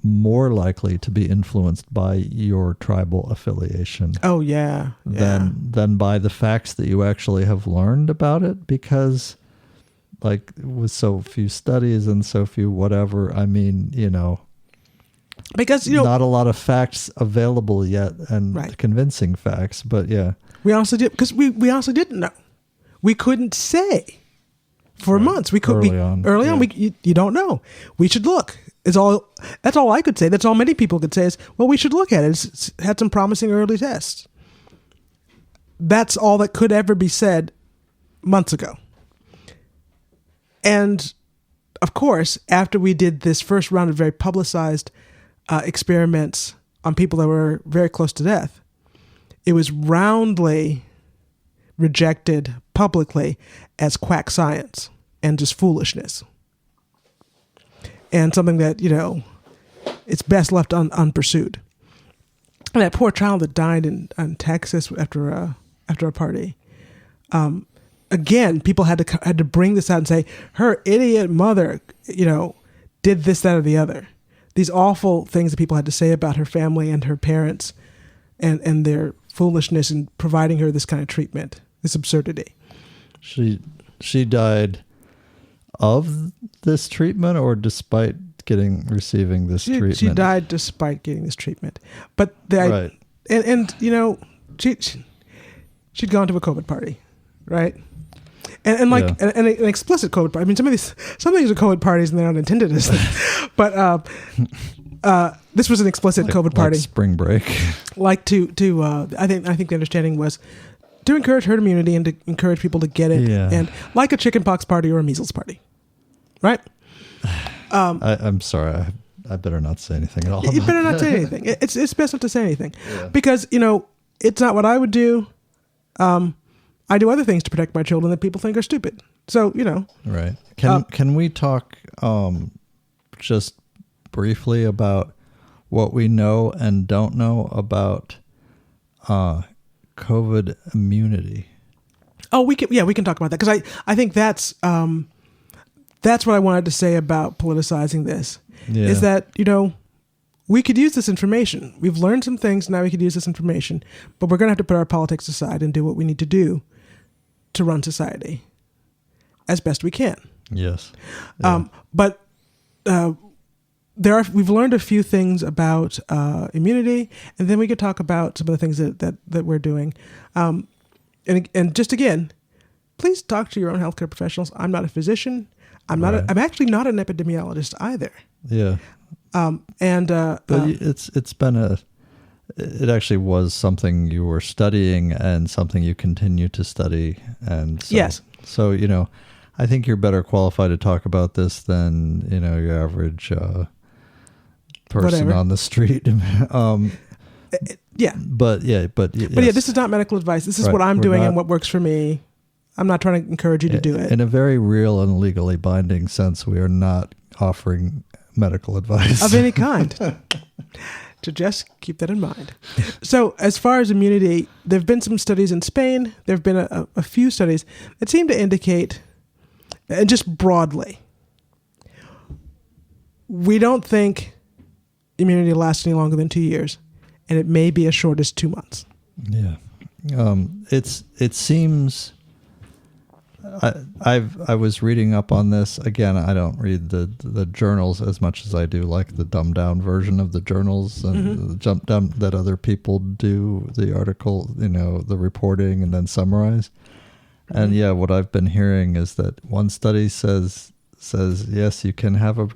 more likely to be influenced by your tribal affiliation. Oh, yeah. Than by the facts that you actually have learned about it. Because, with so few studies and so few whatever, because, not a lot of facts available yet and convincing facts, but yeah. We also did, because we also didn't know. We couldn't say for months. We could early on. You don't know. We should look. That's all I could say. That's all many people could say is, well, we should look at it. It's had some promising early tests. That's all that could ever be said months ago. And of course, after we did this first round of very publicized experiments on people that were very close to death, it was roundly rejected publicly as quack science and just foolishness. And something that, it's best left unpursued. And that poor child that died in Texas after a party. Again, people had to bring this out and say her idiot mother, did this, that, or the other. These awful things that people had to say about her family and her parents, and their foolishness in providing her this kind of treatment, this absurdity. She died of this treatment, or despite receiving this treatment? She died despite getting this treatment, but right. She'd gone to a COVID party, right? And an explicit COVID party. I mean, some things are COVID parties and they're not intended as them. But this was an explicit COVID party. Like spring break. I think the understanding was to encourage herd immunity and to encourage people to get it, and like a chickenpox party or a measles party, right? I'm sorry. I better not say anything at all. You better not say anything. It's best not to say anything, because it's not what I would do. I do other things to protect my children that people think are stupid. So right. Can we talk just briefly about what we know and don't know about COVID immunity? Oh, we can talk about that, because I think that's what I wanted to say about politicizing this. Is that we could use this information. We've learned some things, now we could use this information, but we're going to have to put our politics aside and do what we need to do to run society as best we can. Yes. But we've learned a few things about immunity, and then we could talk about some of the things that we're doing. And just again, please talk to your own healthcare professionals. I'm not a physician. I'm actually not an epidemiologist either. Yeah. But it actually was something you were studying and something you continue to study. And so, yes. So, I think you're better qualified to talk about this than, your average person on the street. But this is not medical advice. This is what I'm doing and what works for me. I'm not trying to encourage you to do it. In a very real and legally binding sense, we are not offering medical advice of any kind. To just keep that in mind. So as far as immunity, there have been some studies in Spain. There have been a few studies that seem to indicate, and just broadly, we don't think immunity lasts any longer than 2 years, and it may be as short as 2 months. Yeah. It seems... I was reading up on this. Again, I don't read the journals as much as I do like the dumbed down version of the journals and the jump down that other people do the article, the reporting and then summarize. And what I've been hearing is that one study says yes, you can have a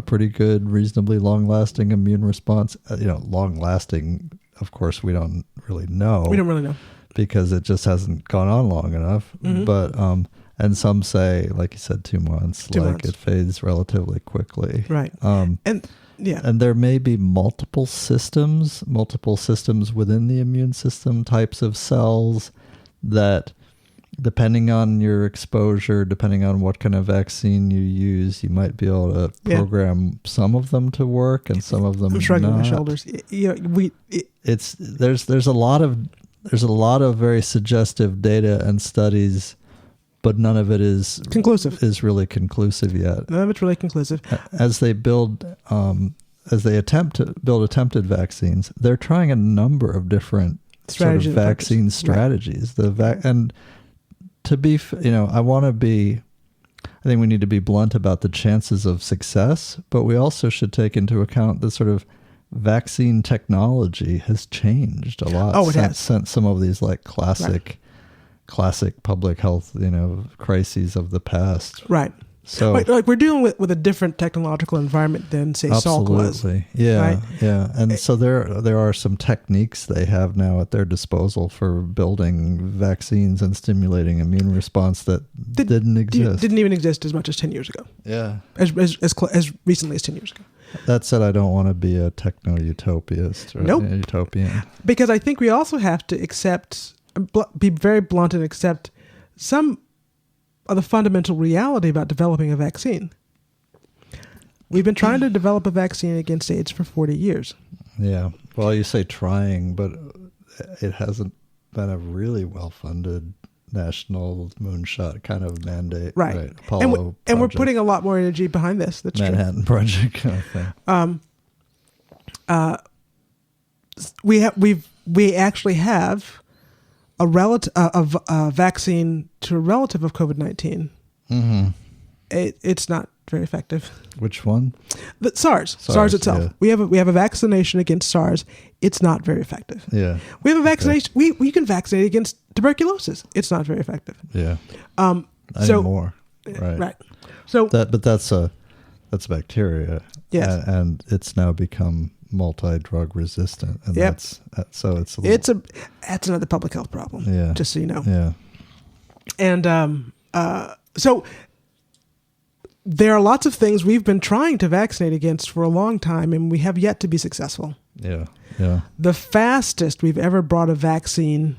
pretty good, reasonably long lasting immune response. Long lasting, of course, we don't really know. We don't really know. Because it just hasn't gone on long enough. Mm-hmm. But and some say, like you said, 2 months. It fades relatively quickly. Right. And there may be multiple systems within the immune system, types of cells that, depending on your exposure, depending on what kind of vaccine you use, you might be able to program some of them to work and some of them I'm shrugging not. my shoulders. There's a lot of very suggestive data and studies, but none of it is conclusive. Is really conclusive yet. None of it's really conclusive. As they attempt to build attempted vaccines, they're trying a number of different vaccine strategies. Right. And to be, I think we need to be blunt about the chances of success, but we also should take into account the sort of vaccine technology has changed a lot. Oh, it has. Since some of these classic public health, crises of the past. Right. So like we're dealing with a different technological environment than say Salk was. absolutely, yeah, right? yeah. And so there are some techniques they have now at their disposal for building vaccines and stimulating immune response that didn't exist. Didn't even exist as much as 10 years ago. Yeah, as recently as 10 years ago. That said, I don't want to be a techno-utopiast or Nope. a utopian. Because I think we also have to be very blunt and accept some of the fundamental reality about developing a vaccine. We've been trying to develop a vaccine against AIDS for 40 years. Yeah. Well, you say trying, but it hasn't been a really well-funded national moonshot kind of mandate. Right. Apollo and we're putting a lot more energy behind this. That's Manhattan true. Project kind of thing. We actually have a vaccine to a relative of COVID-19. Mm-hmm. It's not very effective. Which one? The SARS itself. Yeah. We have a vaccination against SARS. It's not very effective. Yeah. We have a vaccination. We can vaccinate against tuberculosis. It's not very effective. Yeah. So Right. So that's bacteria. Yes. And it's now become multi-drug resistant, and Yep. that's another public health problem. Yeah. Just so you know. Yeah. And so there are lots of things we've been trying to vaccinate against for a long time, and we have yet to be successful. Yeah. Yeah. The fastest we've ever brought a vaccine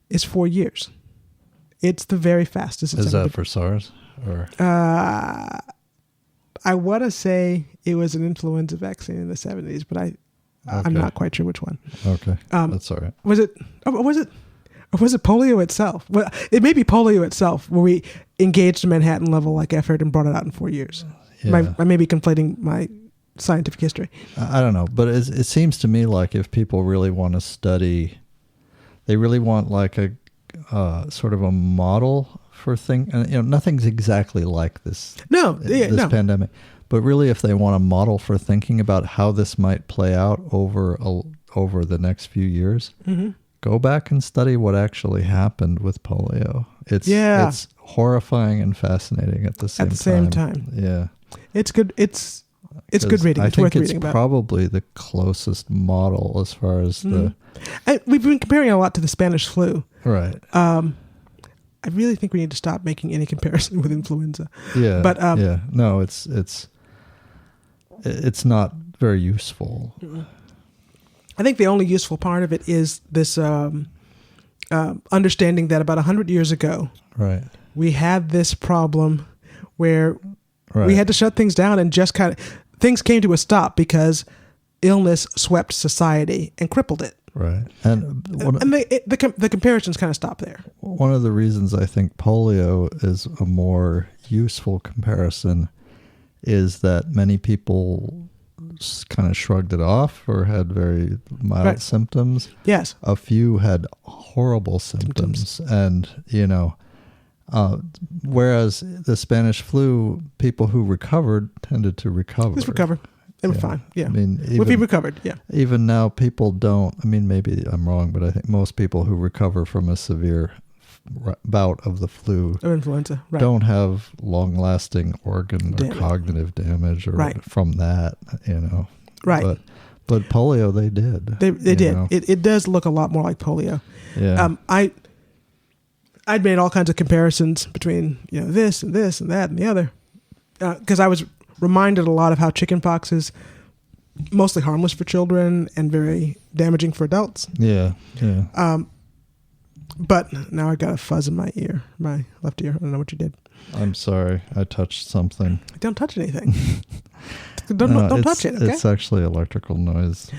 is 4 years. It's the very fastest. Is that for SARS or? I want to say it was an influenza vaccine in the 70s, but I'm not quite sure which one. Okay. That's all right. Was it polio itself? Well, it may be polio itself, where we engaged a Manhattan level like effort and brought it out in 4 years. Yeah. I may be conflating my scientific history. I don't know, but it seems to me like if people really want to study, they really want like a sort of a model for thing. And nothing's exactly like this. This pandemic, but really, if they want a model for thinking about how this might play out over the next few years. Mm-hmm. Go back and study what actually happened with polio. It's horrifying and fascinating at the same time. Yeah. It's good. It's good reading. It's worth reading about. It's probably the closest model as far as we've been comparing a lot to the Spanish flu. Right. I really think we need to stop making any comparison with influenza. Yeah. But no, it's not very useful. I think the only useful part of it is this understanding that about 100 years ago, right, we had this problem where right. we had to shut things down and just kind of things came to a stop because illness swept society and crippled it. Right, and the comparisons kind of stop there. One of the reasons I think polio is a more useful comparison is that many people kind of shrugged it off or had very mild symptoms. Yes. A few had horrible symptoms. And, whereas the Spanish flu, people who recovered tended to recover. Just recover. They were fine. Yeah. I mean, we recovered. Yeah. Even now, people don't, maybe I'm wrong, but I think most people who recover from a severe bout of the flu or influenza don't have long-lasting organ or cognitive damage or from that, Right. But polio, they did. They did. It does look a lot more like polio. Yeah. I'd made all kinds of comparisons between this and this and that and the other because I was reminded a lot of how chickenpox is mostly harmless for children and very damaging for adults. Yeah. Yeah. But now I got a fuzz in my ear, my left ear. I don't know what you did. I'm sorry. I touched something. Don't touch anything. don't touch it. Okay? It's actually electrical noise.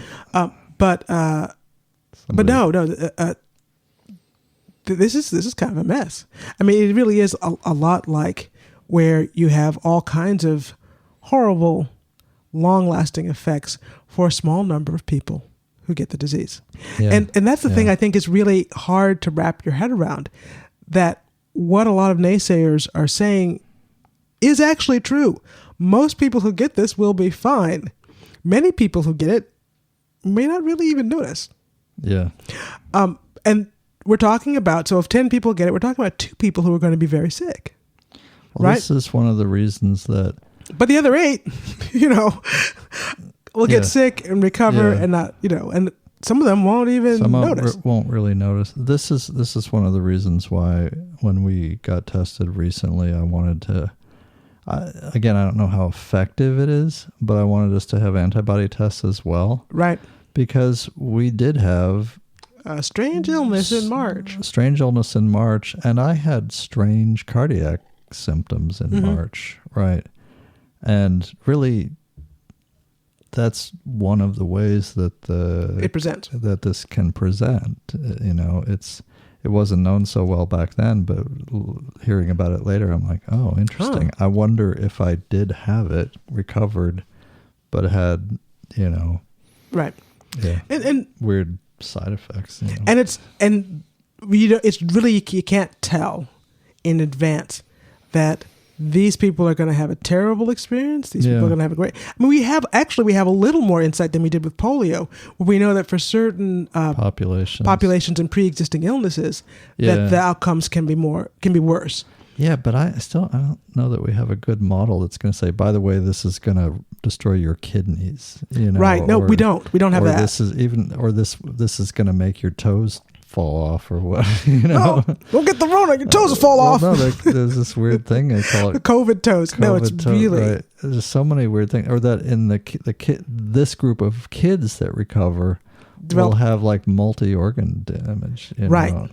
But no. This is kind of a mess. It really is a lot like where you have all kinds of horrible, long-lasting effects for a small number of people who get the disease. Yeah. And that's the thing I think is really hard to wrap your head around, that what a lot of naysayers are saying is actually true. Most people who get this will be fine. Many people who get it may not really even notice. Yeah. And we're talking about, so if 10 people get it, we're talking about 2 people who are going to be very sick. Well, right? this is one of the reasons that. But the other 8, will get sick and recover and not, and some of them won't even notice. Won't really notice. This is one of the reasons why when we got tested recently, I wanted to. Again, I don't know how effective it is, but I wanted us to have antibody tests as well. Right. Because we did have a strange illness in March. And I had strange cardiac symptoms in March, right? And really, that's one of the ways that it presents. That this can present. It wasn't known so well back then, but hearing about it later, I'm like, oh, interesting. I wonder if I did have it, recovered, but had, right. Yeah. And weird side effects. And it's really, you can't tell in advance that these people are going to have a terrible experience. These people are going to have a great. I mean, we have a little more insight than we did with polio, where we know that for certain populations and pre-existing illnesses, that the outcomes can be worse. Yeah, but I don't know that we have a good model that's going to say, by the way, this is going to destroy your kidneys. Right? No, we don't. We don't have that. This is going to make your toes fall off or what, No, don't get the Rona, your toes will fall off. No, there's this weird thing they call it. The COVID toes. Really. Right. There's so many weird things. Or that in this group of kids that recover will have like multi-organ damage. Right.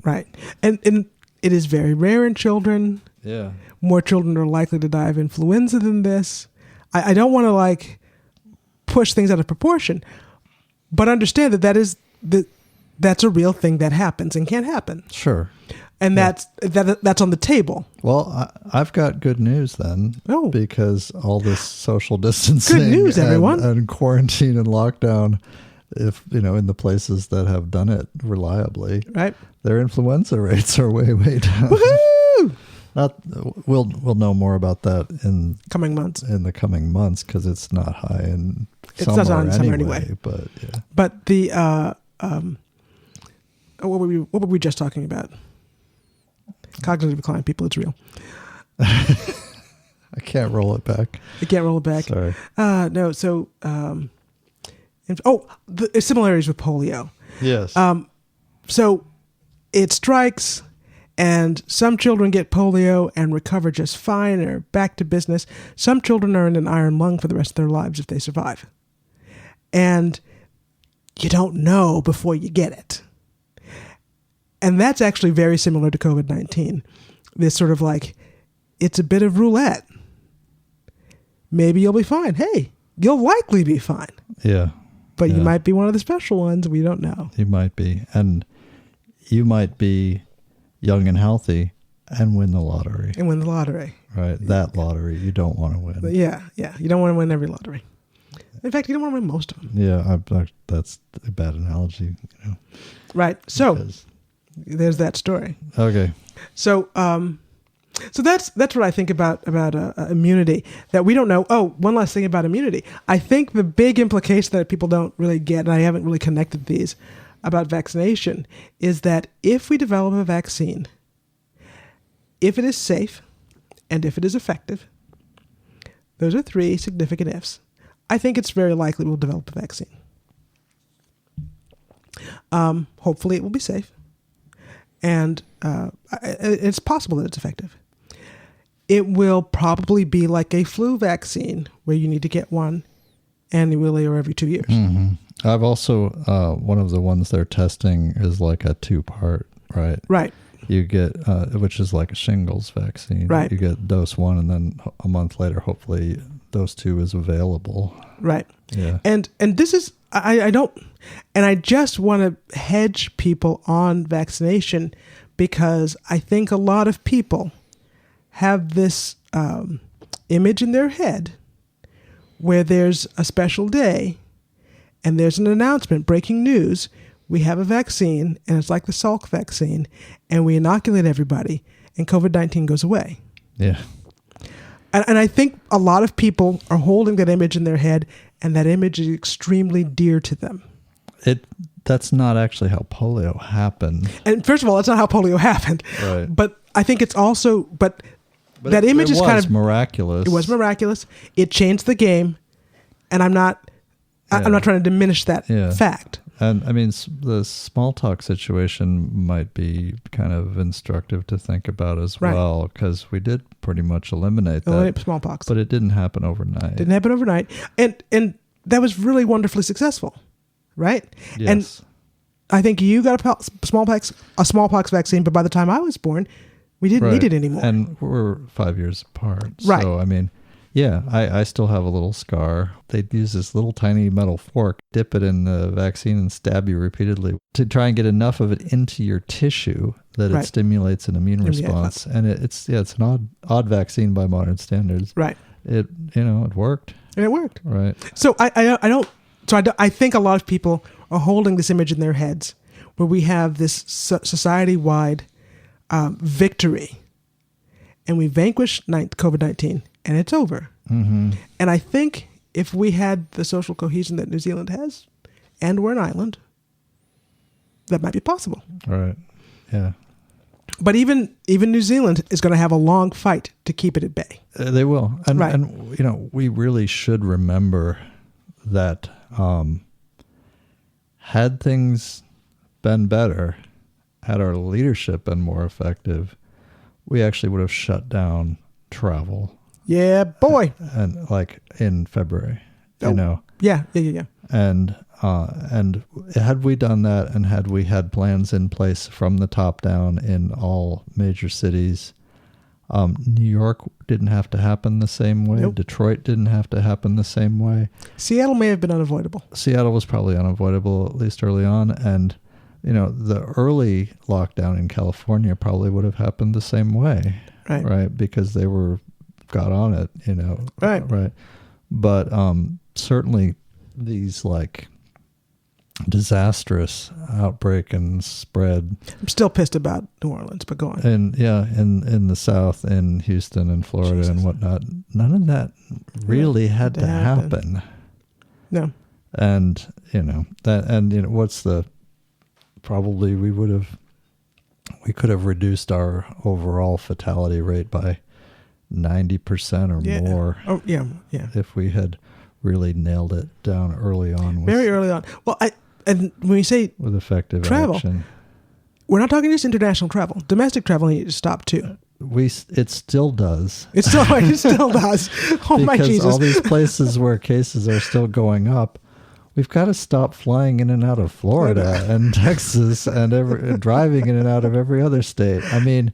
Right. And it is very rare in children. Yeah. More children are likely to die of influenza than this. I don't want to push things out of proportion, but understand that's a real thing that happens and can happen. Sure. And that's on the table. Well, I've got good news then. Oh. Because all this social distancing good news, everyone. And quarantine and lockdown, if in the places that have done it reliably, right, their influenza rates are way, way down. Woohoo! We'll know more about that in the coming months because it's not high in summer anyway. But yeah. But the what were we just talking about? Cognitive decline, people, it's real. I can't roll it back. Sorry. No. So, the similarities with polio. Yes. So it strikes, and some children get polio and recover just fine and are back to business. Some children are in an iron lung for the rest of their lives if they survive. And you don't know before you get it. And that's actually very similar to COVID-19. This sort of it's a bit of roulette. Maybe you'll be fine. Hey, you'll likely be fine. Yeah. But you might be one of the special ones. We don't know. You might be. And you might be young and healthy and win the lottery. Right. That lottery you don't want to win. But yeah. You don't want to win every lottery. In fact, you don't want to win most of them. Yeah. That's a bad analogy. Right. So there's that story. Okay. So that's what I think about immunity, that we don't know. Oh, one last thing about immunity. I think the big implication that people don't really get, and I haven't really connected these about vaccination, is that if we develop a vaccine, if it is safe and if it is effective, those are 3 significant ifs. I think it's very likely we'll develop a vaccine. Hopefully it will be safe. And it's possible that it's effective. It will probably be like a flu vaccine where you need to get one annually or every 2 years. Mm-hmm. I've also, one of the ones they're testing is like a 2-part, right? Right. You get, which is like a shingles vaccine. Right. You get dose 1 and then a month later, hopefully dose 2 is available. Right. Yeah. And this is, I just want to hedge people on vaccination because I think a lot of people have this image in their head where there's a special day and there's an announcement, breaking news, we have a vaccine and it's like the Salk vaccine and we inoculate everybody and COVID-19 goes away. Yeah. And I think a lot of people are holding that image in their head and that image is extremely dear to them. That's not actually how polio happened. And first of all, that's not how polio happened. Right. But I think it's also, but But that image is kind of miraculous. It was miraculous. It changed the game, and I'm not trying to diminish that fact. And I mean, the small talk situation might be kind of instructive to think about as well, because we did pretty much eliminate smallpox, but it didn't happen overnight. Didn't happen overnight, and that was really wonderfully successful, right? Yes. And I think you got a smallpox vaccine, but by the time I was born, we didn't need it anymore. And we're 5 years apart, right? So I mean. Yeah, I still have a little scar. They'd use this little tiny metal fork, dip it in the vaccine and stab you repeatedly to try and get enough of it into your tissue that it stimulates an immune response. And it's an odd vaccine by modern standards. Right. It worked. And it worked. Right. So I think a lot of people are holding this image in their heads where we have this society-wide victory, and we vanquish COVID-19. And it's over. Mm-hmm. And I think if we had the social cohesion that New Zealand has, and we're an island, that might be possible. Right. Yeah. But even New Zealand is going to have a long fight to keep it at bay. They will. And we really should remember that had things been better, had our leadership been more effective, we actually would have shut down travel. Yeah, boy. And like in February, Yeah. And had we done that, and had we had plans in place from the top down in all major cities, New York didn't have to happen the same way. Nope. Detroit didn't have to happen the same way. Seattle may have been unavoidable. Seattle was probably unavoidable, at least early on. And, the early lockdown in California probably would have happened the same way. Right. Because they got on it, Right. But certainly these like disastrous outbreak and spread. I'm still pissed about New Orleans, but go on. And in the South, in Houston and Florida and whatnot, none of that really had to happen. No. And what's the probably we could have reduced our overall fatality rate by 90% or more. Oh, yeah. If we had really nailed it down early on. Very early on. Well, and when you say with effective travel, action, we're not talking just international travel. Domestic travel needs to stop too. It still does. It still does. Oh my Jesus! Because all these places where cases are still going up, we've got to stop flying in and out of Florida and Texas and driving in and out of every other state. I mean,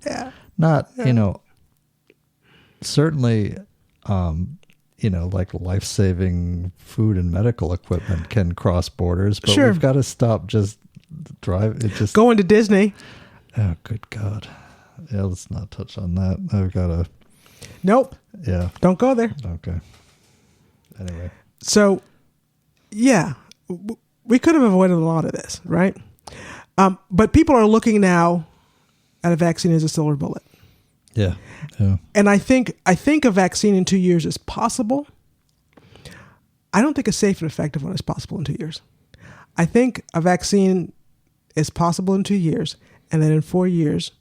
certainly, like life-saving food and medical equipment can cross borders, but we've got to stop just going to Disney. Oh, good God. Yeah, let's not touch on that. I've got to. Nope. Yeah. Don't go there. Okay. Anyway. So, yeah, we could have avoided a lot of this, right? But people are looking now at a vaccine as a silver bullet. Yeah. Yeah. And I think a vaccine in 2 years is possible. I don't think a safe and effective one is possible in 2 years. I think a vaccine is possible in 2 years, and then in 4 years,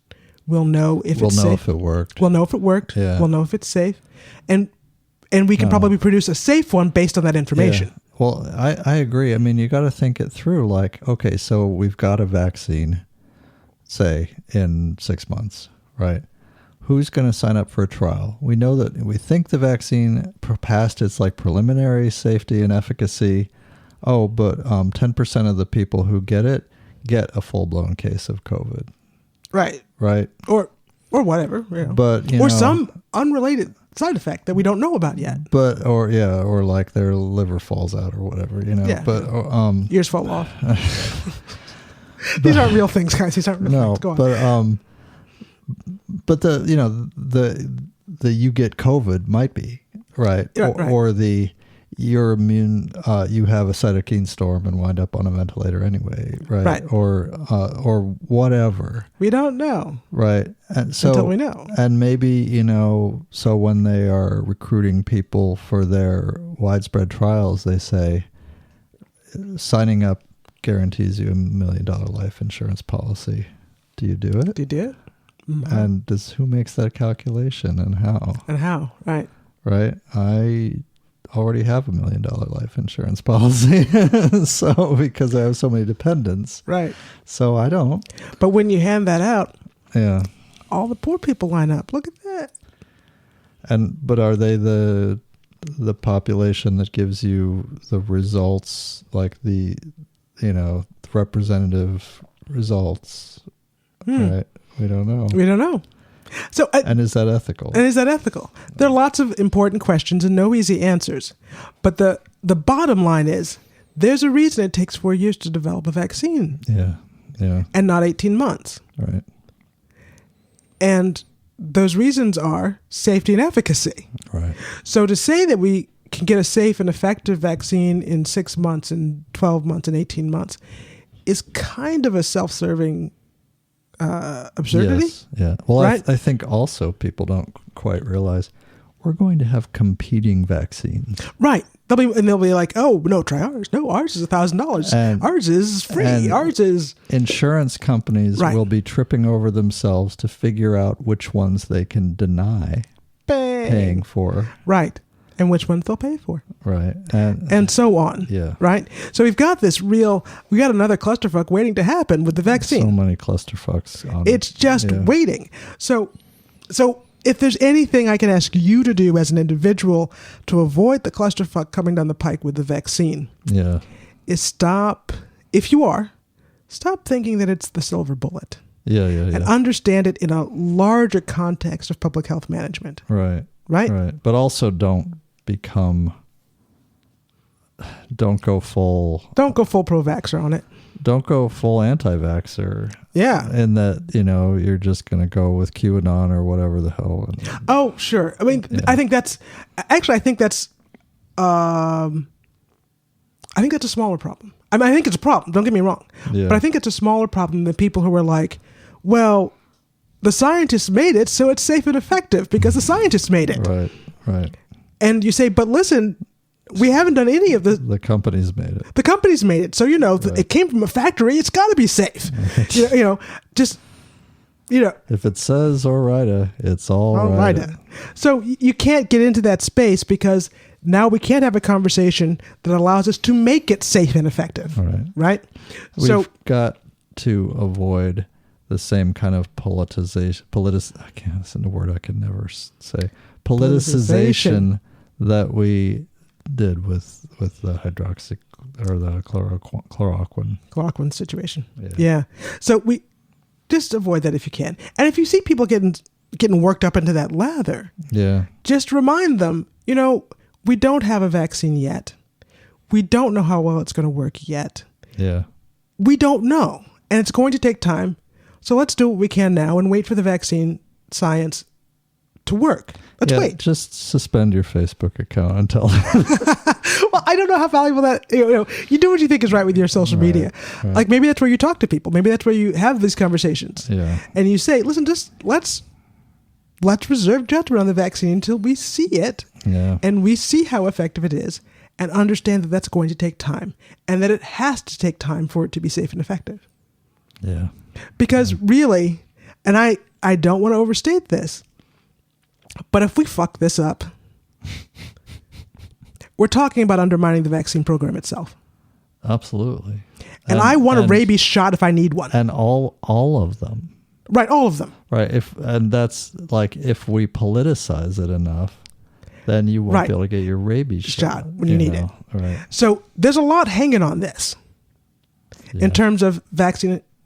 we'll know if it's safe. We'll know if it worked. We'll know if it worked. Yeah. We'll know if it's safe. And we can probably produce a safe one based on that information. Yeah. Well, I agree. I mean, you got to think it through. Like, okay, so we've got a vaccine, say, in 6 months, right? Who's going to sign up for a trial? We know that we think the vaccine passed its like preliminary safety and efficacy. Oh, but 10% of the people who get it get a full-blown case of COVID. Right. Right. Or whatever. But some unrelated side effect that we don't know about yet. But or like their liver falls out or whatever. Yeah. But ears fall off. These aren't real things, guys. These aren't real things. Go on. But the you get COVID might be right, right. Or you're immune. You have a cytokine storm and wind up on a ventilator anyway, right? Right. Or whatever. We don't know, right? And so until we know. And maybe so when they are recruiting people for their widespread trials, they say signing up guarantees you $1 million life insurance policy. Do you do it? Do you do it? And who makes that calculation and how? And how, right? Right? I already have $1 million life insurance policy. So, because I have so many dependents. Right. So I don't. But when you hand that out, yeah, all the poor people line up. Look at that. But are they the population that gives you the results, like the representative results? Right? We don't know. We don't know. So, and is that ethical? There are lots of important questions and no easy answers. But the bottom line is, there's a reason it takes 4 years to develop a vaccine. Yeah. Yeah. And not 18 months. Right. And those reasons are safety and efficacy. Right. So to say that we can get a safe and effective vaccine in 6 months and 12 months and 18 months is kind of a self-serving absurdity. Yes. Yeah. Well, right? I think also people don't quite realize we're going to have competing vaccines. Right. They'll be like, oh, no, try ours. No, ours is $1,000. Ours is free. Ours is... Insurance companies will be tripping over themselves to figure out which ones they can deny paying for. Right. And which ones they'll pay for. Right. And so on. Yeah. Right? So we got another clusterfuck waiting to happen with the vaccine. So many clusterfucks. It's just waiting. So if there's anything I can ask you to do as an individual to avoid the clusterfuck coming down the pike with the vaccine, is stop thinking that it's the silver bullet. And understand it in a larger context of public health management. Right. Right. But also don't go full pro-vaxxer on it. Don't go full anti-vaxxer. Yeah. And that, you're just going to go with QAnon or whatever the hell. Oh, sure. I mean, I think that's a smaller problem. I mean, I think it's a problem. Don't get me wrong. Yeah. But I think it's a smaller problem than people who are like, well, the scientists made it, so it's safe and effective because the scientists made it. Right. And you say, but listen, we haven't done any of the... The companies made it. The companies made it. So, it came from a factory. It's got to be safe. If it says Orida, it's all Orida. So you can't get into that space because now we can't have a conversation that allows us to make it safe and effective. Right? We've got to avoid the same kind of politicization. I can't listen to a word I can never say. Politicization that we did with the hydroxy or the chloroquine situation. Yeah. So we just avoid that if you can. And if you see people getting worked up into that lather, just remind them, we don't have a vaccine yet. We don't know how well it's going to work yet. Yeah. We don't know. And it's going to take time. So let's do what we can now and wait for the vaccine science to work. Let's wait. Just suspend your Facebook account until... Well, I don't know how valuable that... you do what you think is right with your social media. Right. Like maybe that's where you talk to people. Maybe that's where you have these conversations. Yeah. And you say, listen, just let's reserve judgment on the vaccine until we see it. Yeah. And we see how effective it is and understand that that's going to take time and that it has to take time for it to be safe and effective. Yeah. Because really, and I don't want to overstate this, but if we fuck this up, we're talking about undermining the vaccine program itself. Absolutely. And I want a rabies shot if I need one. And all of them. Right, all of them. Right. And that's like if we politicize it enough, then you won't be able to get your rabies shot when you need it. Right. So there's a lot hanging on this in terms of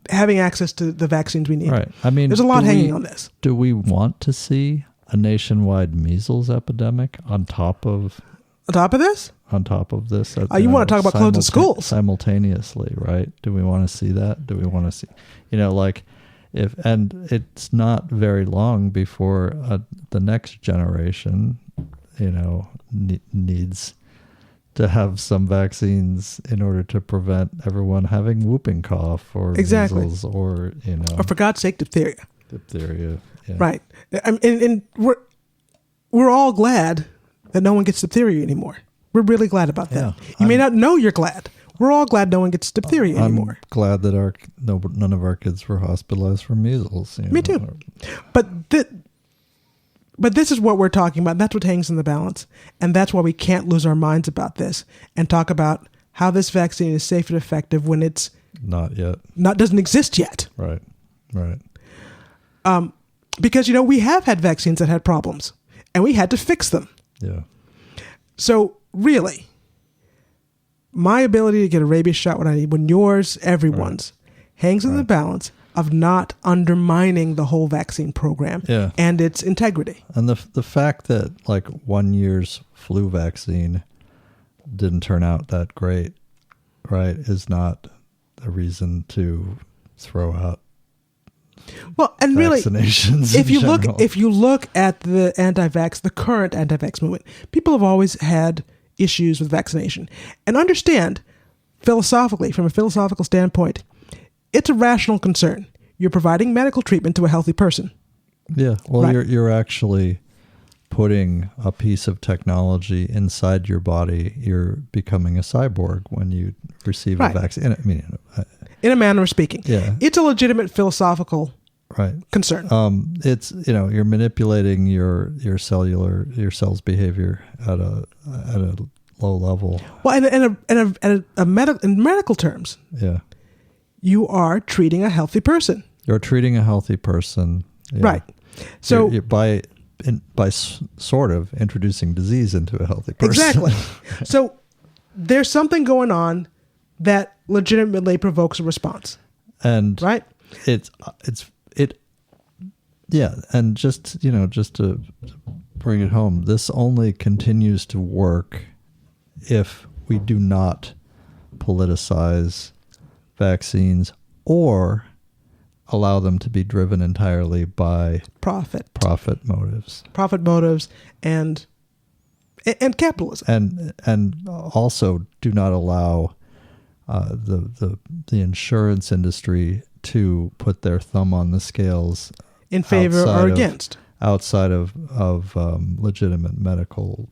having access to the vaccines we need. Right. I mean, there's a lot hanging on this. Do we want to see a nationwide measles epidemic on top of this? On top of this. You want to talk about closing schools. Simultaneously, right? Do we want to see that? Do we want to see, and it's not very long before the next generation, needs to have some vaccines in order to prevent everyone having whooping cough or measles or, or for God's sake, diphtheria. Yeah. Right. And we're all glad that no one gets diphtheria anymore. We're really glad about that. Yeah, you may not know you're glad. We're all glad no one gets diphtheria anymore. I'm glad that none of our kids were hospitalized for measles. Me too. But this is what we're talking about. That's what hangs in the balance. And that's why we can't lose our minds about this and talk about how this vaccine is safe and effective when it's not yet. Doesn't exist yet. Right. Because, we have had vaccines that had problems and we had to fix them. Yeah. So really, my ability to get a rabies shot when I need, when yours, everyone's, hangs in the balance of not undermining the whole vaccine program and its integrity. And the fact that like 1 year's flu vaccine didn't turn out that great, right, is not a reason to throw out vaccinations. Really, if you look at the current anti-vax movement, people have always had issues with vaccination. And understand, philosophically, from a philosophical standpoint, it's a rational concern. You're providing medical treatment to a healthy person. Yeah, well, you're actually putting a piece of technology inside your body. You're becoming a cyborg when you receive a vaccine. I mean, in a manner of speaking, it's a legitimate philosophical concern. It's you're manipulating your cells' behavior at a low level. Well, in medical terms, you are treating a healthy person. You're treating a healthy person, right? So you're by sort of introducing disease into a healthy person. Exactly. So there's something going on that legitimately provokes a response. And right? And just to bring it home, this only continues to work if we do not politicize vaccines or allow them to be driven entirely by profit motives and capitalism, and also do not allow the insurance industry to put their thumb on the scales in favor or against outside of legitimate medical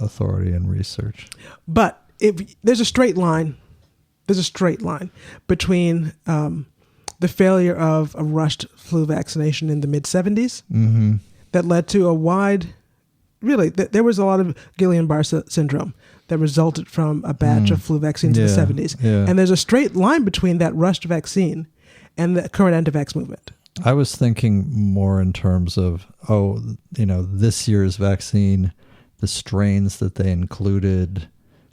authority and research. But if there's a straight line between the failure of a rushed flu vaccination in the mid-'70s that led to a wide, there was a lot of Guillain-Barré syndrome that resulted from a batch of flu vaccines in the 70s. Yeah. And there's a straight line between that rushed vaccine and the current anti-vax movement. I was thinking more in terms of, this year's vaccine, the strains that they included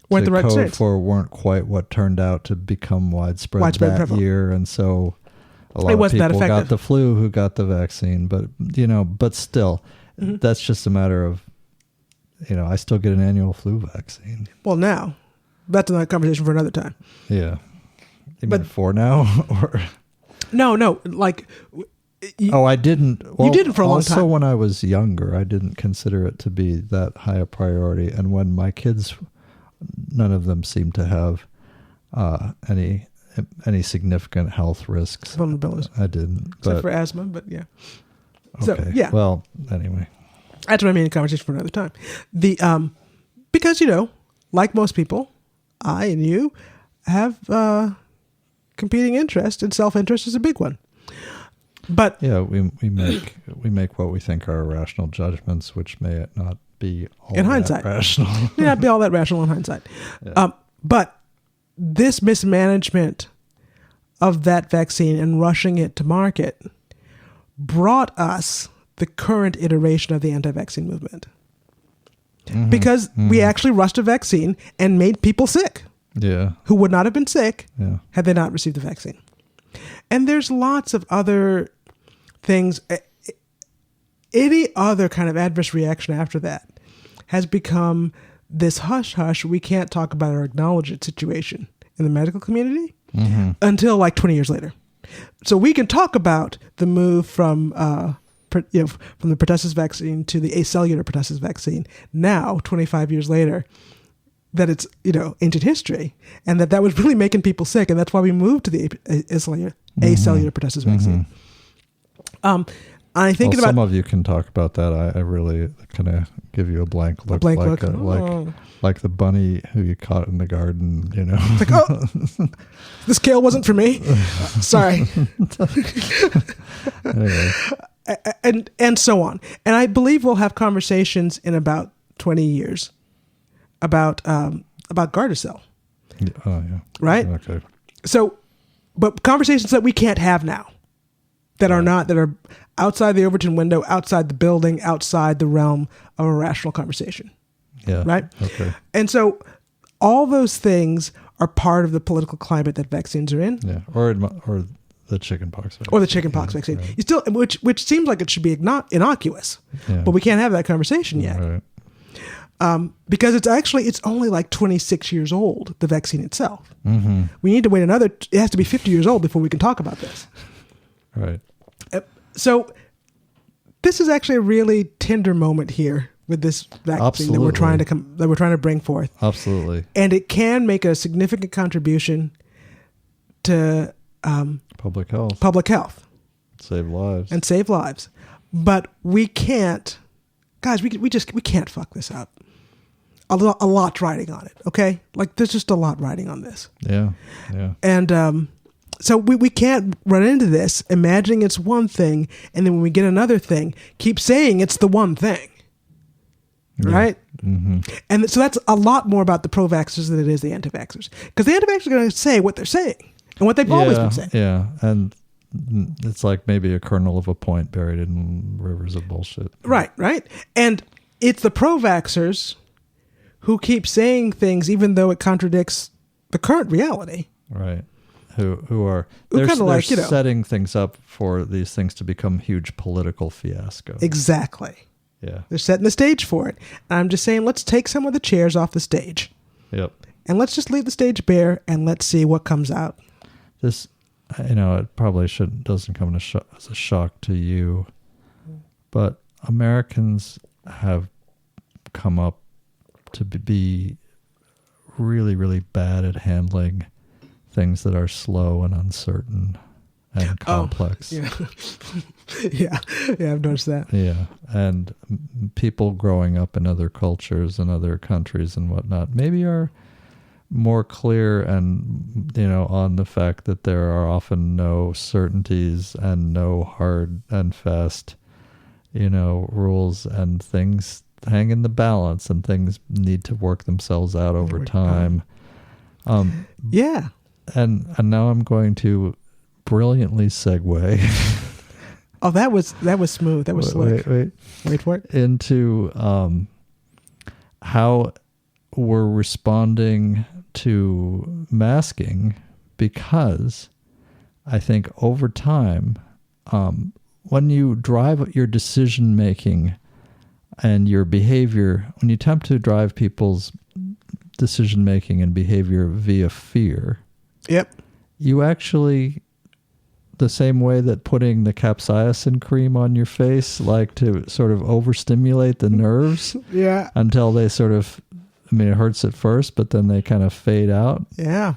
weren't the right code strains. For weren't quite what turned out to become widespread that prevalent. Year. And so a lot of people got the flu who got the vaccine. But, but still, that's just a matter of, I still get an annual flu vaccine. Well, now, that's another conversation for another time. Yeah. You mean for now? Or No, like... I didn't. Well, you didn't for a long time. Also, when I was younger, I didn't consider it to be that high a priority. And when my kids, none of them seemed to have any significant health risks. Vulnerabilities. I didn't. Except for asthma, but yeah. Okay. So, yeah. Well, anyway. That's what I mean, a conversation for another time. Because, like most people, I and you have competing interest, and self-interest is a big one. But yeah, we make what we think are rational judgments, which may not be all in hindsight rational. May not be all that rational in hindsight. Yeah. But this mismanagement of that vaccine and rushing it to market brought us the current iteration of the anti-vaccine movement. Because we actually rushed a vaccine and made people sick. Yeah. Who would not have been sick had they not received the vaccine. And there's lots of other things. Any other kind of adverse reaction after that has become this hush-hush, we can't talk about or acknowledge it situation in the medical community until like 20 years later. So we can talk about the move from the pertussis vaccine to the acellular pertussis vaccine now, 25 years later, that it's, ancient history, and that was really making people sick, and that's why we moved to the acellular pertussis vaccine. I'm thinking some about of you can talk about that. I really kind of give you a blank look, like the bunny who you caught in the garden. You know, it's like, oh, this kale wasn't for me. Sorry. Anyway. And so on. And I believe we'll have conversations in about 20 years about Gardasil. Oh yeah. Right. Okay. So, but conversations that we can't have now, that are outside the Overton window, outside the building, outside the realm of a rational conversation. Yeah. Right. Okay. And so, all those things are part of the political climate that vaccines are in. Yeah. Or the chickenpox vaccine. Or the chickenpox vaccine. Right. You still, which seems like it should be innocuous, but we can't have that conversation yet. Right. Because it's only like 26 years old, the vaccine itself. Mm-hmm. We need to wait it has to be 50 years old before we can talk about this. Right. So this is actually a really tender moment here with this vaccine that we're trying to bring forth. Absolutely. And it can make a significant contribution to public health. Save lives. But we can't, guys, we can't fuck this up. A lot riding on it, okay? Like, there's just a lot riding on this. Yeah. And so we can't run into this imagining it's one thing, and then when we get another thing, keep saying it's the one thing. Right? Mm-hmm. And so that's a lot more about the pro-vaxxers than it is the anti-vaxxers. Because the anti-vaxxers are going to say what they're saying and what they've always been saying. Yeah, and it's like maybe a kernel of a point buried in rivers of bullshit. Right. And it's the pro-vaxxers who keep saying things even though it contradicts the current reality. Right. Who are they're setting things up for these things to become huge political fiascos. Exactly. Yeah. They're setting the stage for it. And I'm just saying, let's take some of the chairs off the stage. Yep. And let's just leave the stage bare and let's see what comes out. This, it probably doesn't come as a shock to you, but Americans have come up to be really, really bad at handling things that are slow and uncertain and complex. Yeah. yeah, I've noticed that. Yeah, and people growing up in other cultures and other countries and whatnot maybe are more clear and, on the fact that there are often no certainties and no hard and fast, rules, and things hang in the balance and things need to work themselves out over time. Yeah. And now I'm going to brilliantly segue. Oh, that was smooth. That was slick. Wait for it. Into how we're responding to masking, because I think over time, when you drive your decision making and your behavior, when you attempt to drive people's decision making and behavior via fear, yep, you actually, the same way that putting the capsaicin cream on your face, like to sort of overstimulate the nerves, yeah, until they sort of, it hurts at first, but then they kind of fade out. Yeah.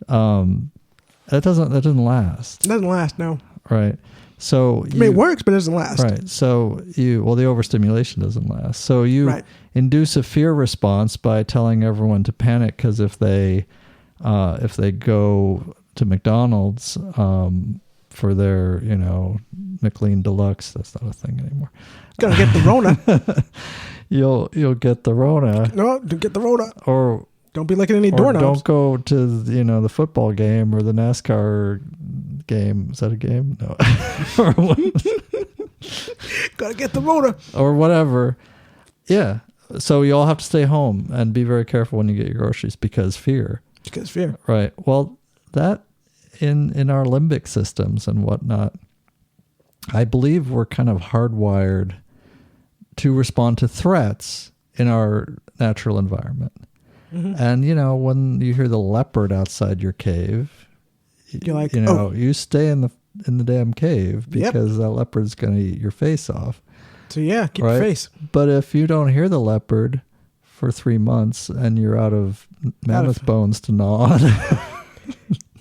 That doesn't last. It doesn't last, no. Right. So it works, but it doesn't last. Right. So the overstimulation doesn't last. So you induce a fear response by telling everyone to panic, because if they go to McDonald's for their, McLean Deluxe, that's not a thing anymore. Gonna get the Rona. You'll get the Rona. No, don't get the Rona. Or don't be licking any doorknobs. Don't go to the football game or the NASCAR game. Is that a game? No. Gotta get the Rona. Or whatever. Yeah. So you all have to stay home and be very careful when you get your groceries because fear. Because fear. Right. Well, that in our limbic systems and whatnot, I believe we're kind of hardwired to respond to threats in our natural environment. Mm-hmm. And, when you hear the leopard outside your cave, you're like, you stay in the damn cave because that leopard's going to eat your face off. So yeah, keep your face. But if you don't hear the leopard for 3 months and you're out of mammoth bones to gnaw on,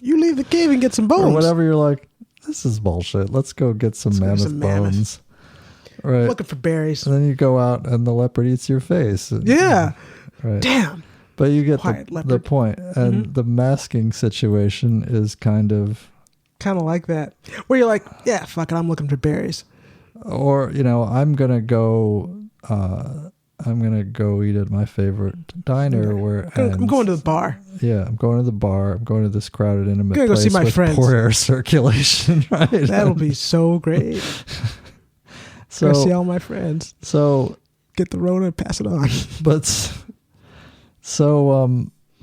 you leave the cave and get some bones. Or whatever, you're like, this is bullshit. Let's go get some Let's go get mammoth some mammoth. bones. Right. Looking for berries. And then you go out and the leopard eats your face. Yeah. Right. Damn. But you get Quiet the leopard. point. And the masking situation is kind of, like that. Where you're like, yeah, fuck it, I'm looking for berries. or, I'm going to go eat at my favorite diner where I'm going to the bar. Yeah, I'm going to the bar. I'm going to this crowded, intimate I'm gonna go place see my with friends. poor air circulation, right? That'll be so great. Go see all my friends. So, Get the Rona and pass it on.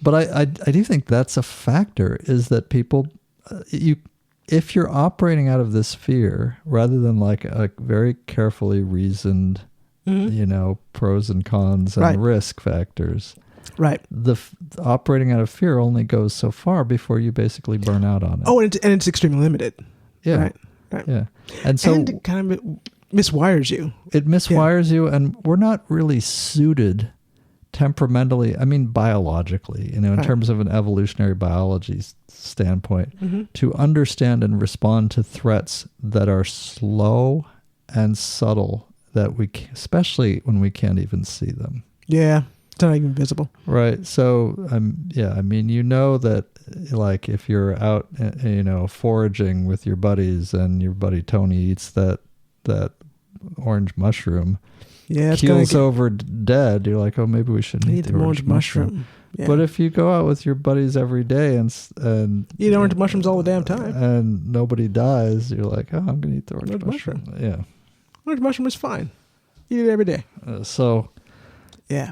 but I do think that's a factor, is that people, if you're operating out of this fear rather than like a very carefully reasoned, pros and cons and Right. risk factors, Right. Operating out of fear only goes so far before you basically burn out on it. Oh, and it's extremely limited. yeah, Right. yeah, and so And it kind of miswires you. it miswires you, and we're not really suited temperamentally, I mean biologically, in Right. terms of an evolutionary biology standpoint, to understand and respond to threats that are slow and subtle, that especially when we can't even see them. Yeah. It's not even visible. Right. So, that like if you're out, foraging with your buddies and your buddy Tony eats that orange mushroom, Yeah. It's keels gonna over dead, you're like, oh, maybe we shouldn't eat eat the orange mushroom. Yeah. But if you go out with your buddies every day and eat orange mushrooms all the damn time. and nobody dies, you're like, oh, I'm going to eat the orange mushroom. Yeah. Orange mushroom is fine. Eat it every day. So Yeah.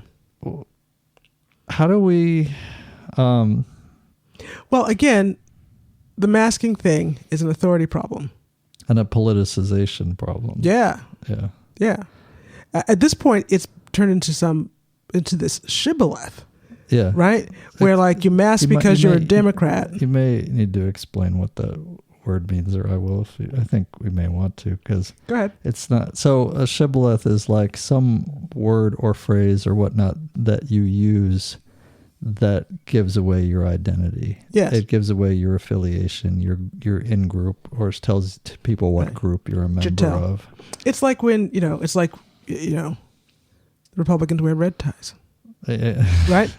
how do we... Well, again, the masking thing is an authority problem. and a politicization problem. Yeah. Yeah. Yeah. At this point, it's turned into this shibboleth, Yeah. right? Where like you mask because you're a Democrat. You may need to explain what that word means, or I will. I think we may want to, because Go ahead. it's not. So a shibboleth is like some word or phrase or whatnot that you use that gives away your identity. Yes. It gives away your affiliation, your in group, or it tells people what Right. group you're a member tell. of. It's like when, Republicans wear red ties, right?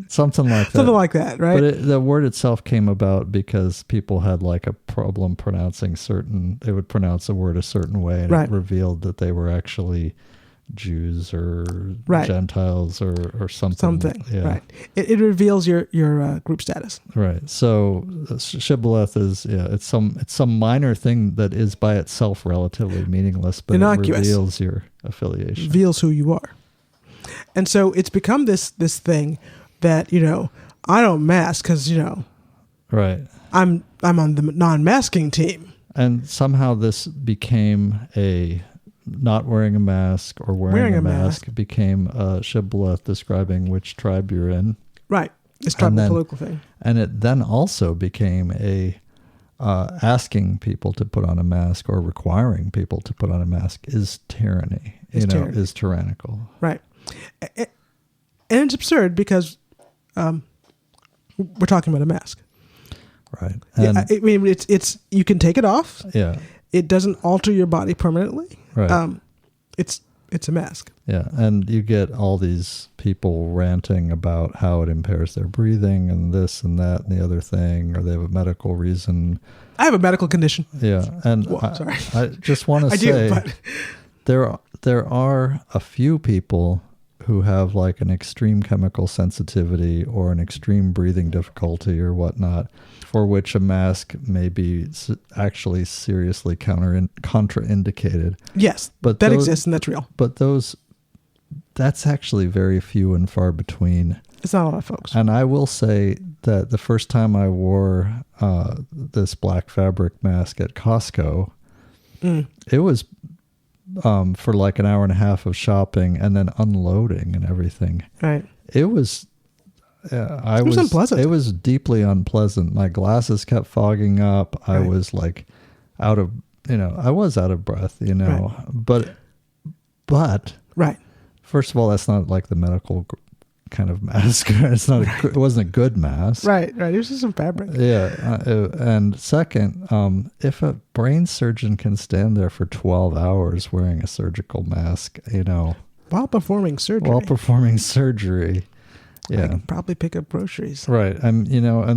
Something like that. Something like that, right? But the word itself came about because people had like a problem pronouncing they would pronounce a word a certain way, and Right. it revealed that they were actually Jews or Right. Gentiles or something. Something, Yeah. right? It reveals your group status. Right. So shibboleth is it's some minor thing that is by itself relatively meaningless, but Innocuous. it reveals your affiliation. Reveals who you are. And so it's become this thing that, I don't mask because, Right. I'm on the non-masking team. And somehow this became not wearing a mask or wearing a mask became a shibboleth describing which tribe you're in. Right. It's tribal political thing. And it then also became asking people to put on a mask or requiring people to put on a mask is tyranny, Tyranny. is tyrannical. Right. And it's absurd because we're talking about a mask. Right. Yeah, And I mean, it's you can take it off. yeah. It doesn't alter your body permanently. Right. It's a mask. Yeah, and you get all these people ranting about how it impairs their breathing and this and that and the other thing, or they have a medical reason. I have a medical condition. Yeah, and Well, sorry. I just want to I say do, but there are a few people who have like an extreme chemical sensitivity or an extreme breathing difficulty or whatnot, for which a mask may be actually seriously contraindicated. yes, But that those- exists and that's real. But that's actually very few and far between. It's not a lot of folks. And I will say that the first time I wore this black fabric mask at Costco, it was for like an hour and a half of shopping and then unloading and everything. Right. It was... it was unpleasant. It was deeply unpleasant. My glasses kept fogging up. I Right. was like I was out of breath, Right. but Right. first of all, that's not like the medical kind of mask. It's not. It wasn't a good mask. Right. It was just some fabric. Yeah. And second, if a brain surgeon can stand there for 12 hours wearing a surgical mask, while performing surgery. Yeah. I can probably pick up groceries. Right. And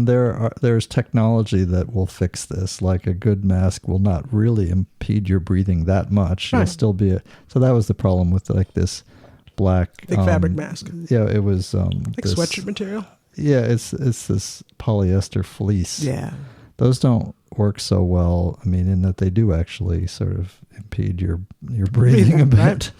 there's technology that will fix this. Like a good mask will not really impede your breathing that much. Right. You'll still be so that was the problem with like this black thick fabric mask. Yeah, it was like sweatshirt material. Yeah, it's this polyester fleece. Yeah. Those don't work so well. I mean, in that they do actually sort of impede your breathing a bit. Right.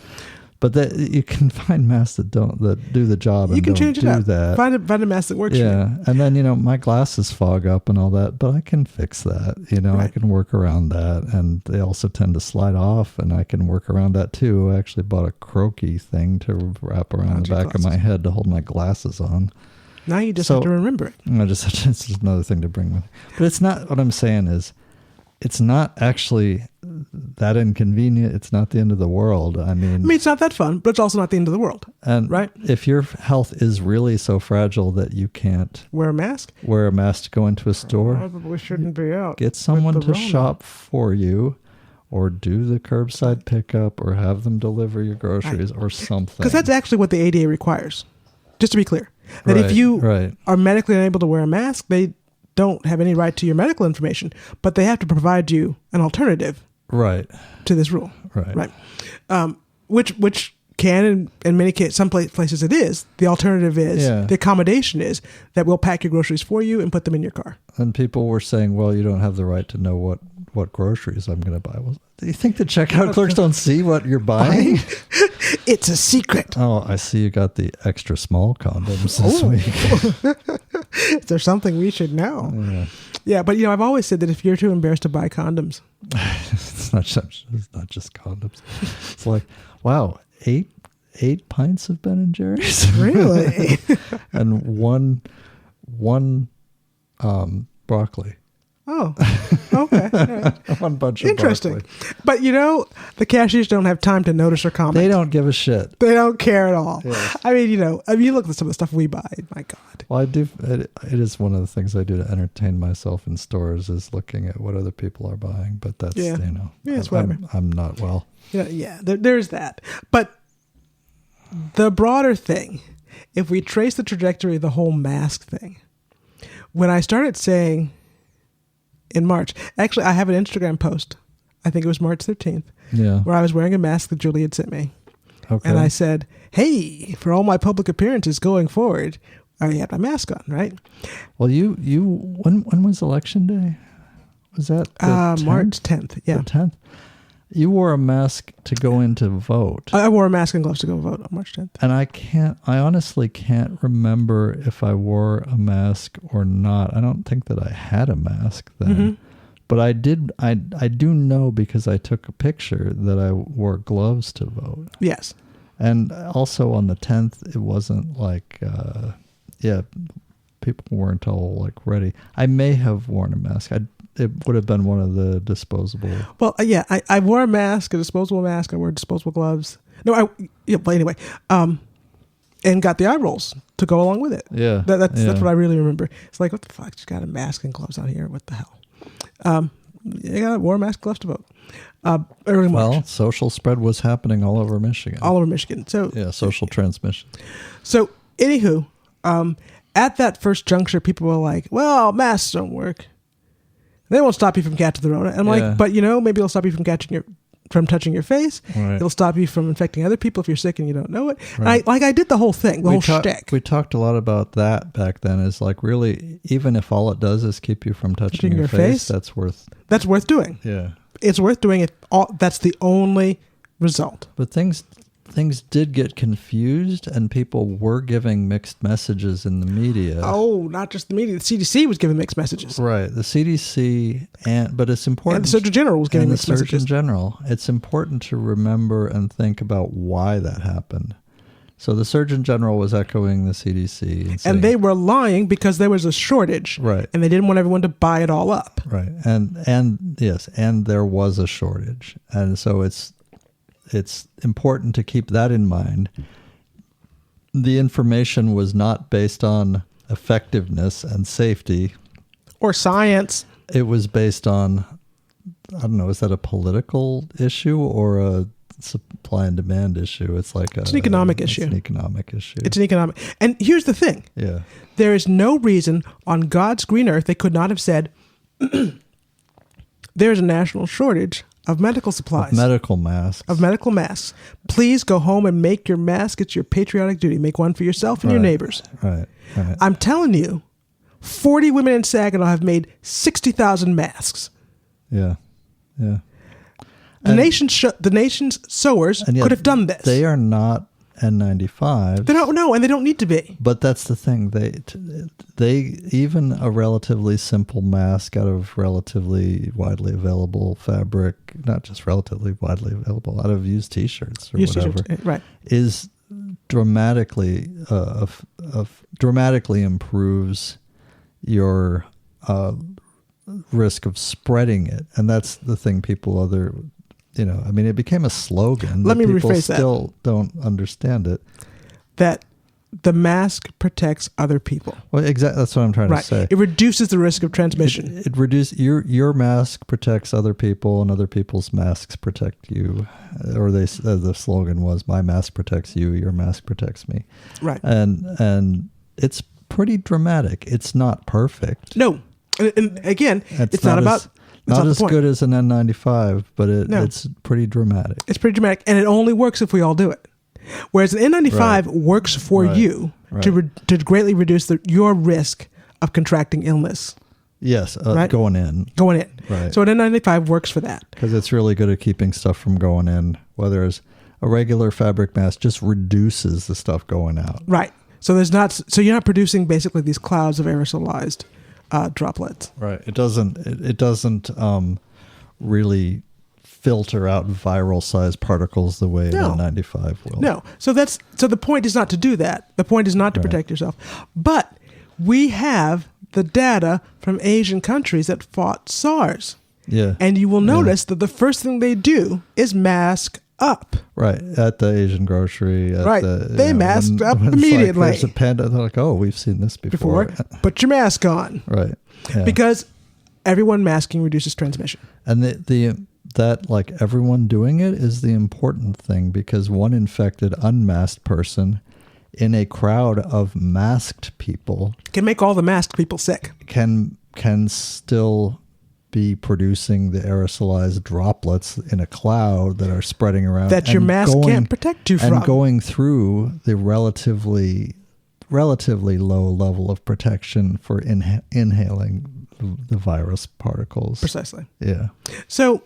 But you can find masks that do the job. You can don't change it do up. That. Find a mask that works. Yeah, and then my glasses fog up and all that, but I can fix that. Right. I can work around that, and they also tend to slide off, and I can work around that too. I actually bought a croaky thing to wrap around the back of my head to hold my glasses on. Now you just have to remember it. It's just another thing to bring with. But it's not. What I'm saying is, it's not actually that inconvenient. It's not the end of the world. I mean, it's not that fun, but it's also not the end of the world. And right? If your health is really so fragile that you can't wear a mask to go into a store, probably shouldn't be out. Get someone to shop for you, or do the curbside pickup, or have them deliver your groceries, or something. Because that's actually what the ADA requires. Just to be clear, that if you are medically unable to wear a mask, they don't have any right to your medical information, but they have to provide you an alternative to this rule. Right. Which can, in many cases, some places it is. The alternative is, the accommodation is that we'll pack your groceries for you and put them in your car. And people were saying, well, you don't have the right to know what groceries I'm going to buy. Well, do you think the checkout clerks don't see what you're buying? It's a secret. Oh, I see you got the extra small condoms this week. Is there something we should know? Yeah, but I've always said that if you're too embarrassed to buy condoms, it's not just condoms. It's like, wow, eight pints of Ben and Jerry's, really, and one broccoli. Oh, okay. Right. One bunch of interesting. broccoli. But the cashiers don't have time to notice or comment. They don't give a shit. They don't care at all. Yes. I mean, you look at some of the stuff we buy. My God. Well, I do. It is one of the things I do to entertain myself in stores is looking at what other people are buying. But that's it's whatever. I'm not well. Yeah. There's that. But the broader thing, if we trace the trajectory of the whole mask thing, when I started saying in March, actually, I have an Instagram post. I think it was March 13th. Yeah. Where I was wearing a mask that Julie had sent me. Okay. And I said, hey, for all my public appearances going forward, I had my mask on, right? Well, when was election day? Was that March 10th? Yeah. The 10th? You wore a mask to go in to vote. I wore a mask and gloves to go vote on March 10th. And I honestly can't remember if I wore a mask or not. I don't think that I had a mask then. Mm-hmm. But I do know because I took a picture that I wore gloves to vote. Yes. And also on the 10th, it wasn't like, people weren't all like ready. I may have worn a mask. It would have been one of the disposable. Well, I wore a mask, a disposable mask. I wore disposable gloves. But anyway, and got the eye rolls to go along with it. Yeah. That's what I really remember. It's like, what the fuck? You got a mask and gloves on here. What the hell? I wore a mask, gloves to vote. Early March. Well, social spread was happening all over Michigan. So social transmission. So, anywho, at that first juncture, people were like, well, masks don't work. They won't stop you from catching the Rona. And I'm like, but maybe it'll stop you from touching your face. Right. It'll stop you from infecting other people if you're sick and you don't know it. Right. I did the whole thing, whole shtick. We talked a lot about that back then. Is like really, even if all it does is keep you from touching your face, that's worth doing. Yeah, it's worth doing if that's the only result. But things did get confused, and people were giving mixed messages in the media. Oh, not just the media. The CDC was giving mixed messages. Right. The CDC, but it's important. And the Surgeon General was giving mixed messages. The Surgeon General. It's important to remember and think about why that happened. So the Surgeon General was echoing the CDC. And they were lying because there was a shortage. Right. And they didn't want everyone to buy it all up. Right. And yes, and there was a shortage. And so it's important to keep that in mind. the information was not based on effectiveness and safety. Or science. It was based on, I don't know, is that a political issue or a supply and demand issue? It's like it's an economic issue. It's an economic issue. It's an economic. And here's the thing. Yeah. There is no reason on God's green earth they could not have said, there's a national shortage of medical supplies. Of medical masks. Please go home and make your mask. It's your patriotic duty. Make one for yourself and your neighbors. Right. I'm telling you, 40 women in Saginaw have made 60,000 masks. Yeah. The nation's sewers could have done this. They are not N95s. They don't know, and they don't need to be. But that's the thing. They even a relatively simple mask out of relatively widely available fabric, not just relatively widely available, out of used T-shirts or whatever, right, is dramatically dramatically improves your risk of spreading it, and that's the thing. It became a slogan. Let me people rephrase that. Still don't understand it. That the mask protects other people. Well, exactly. That's what I'm trying to say. It reduces the risk of transmission. It reduces your mask protects other people, and other people's masks protect you. Or the slogan was, "My mask protects you. Your mask protects me." Right. And it's pretty dramatic. It's not perfect. No. And again, it's not about. Not as good as an N95, but it's pretty dramatic. It's pretty dramatic, and it only works if we all do it. Whereas an N95 works for you to greatly reduce your risk of contracting illness. Yes, going in. Right. So an N95 works for that. Because it's really good at keeping stuff from going in, whereas a regular fabric mask just reduces the stuff going out. Right. So you're not producing basically these clouds of aerosolized droplets. Right. It doesn't really filter out viral sized particles the way the 95 will. No. So the point is not to do that. The point is not to protect yourself. But we have the data from Asian countries that fought SARS. Yeah. And you will notice that the first thing they do is mask up. Right. At the Asian grocery. They masked up immediately. There's a panda. They're like, oh, we've seen this before. Put your mask on. Right. Yeah. Because everyone masking reduces transmission. And that like everyone doing it is the important thing, because one infected unmasked person in a crowd of masked people can make all the masked people sick. Can still be producing the aerosolized droplets in a cloud that are spreading around that your mask can't protect you from, and going through the relatively low level of protection for inhaling the virus particles. Precisely. Yeah. So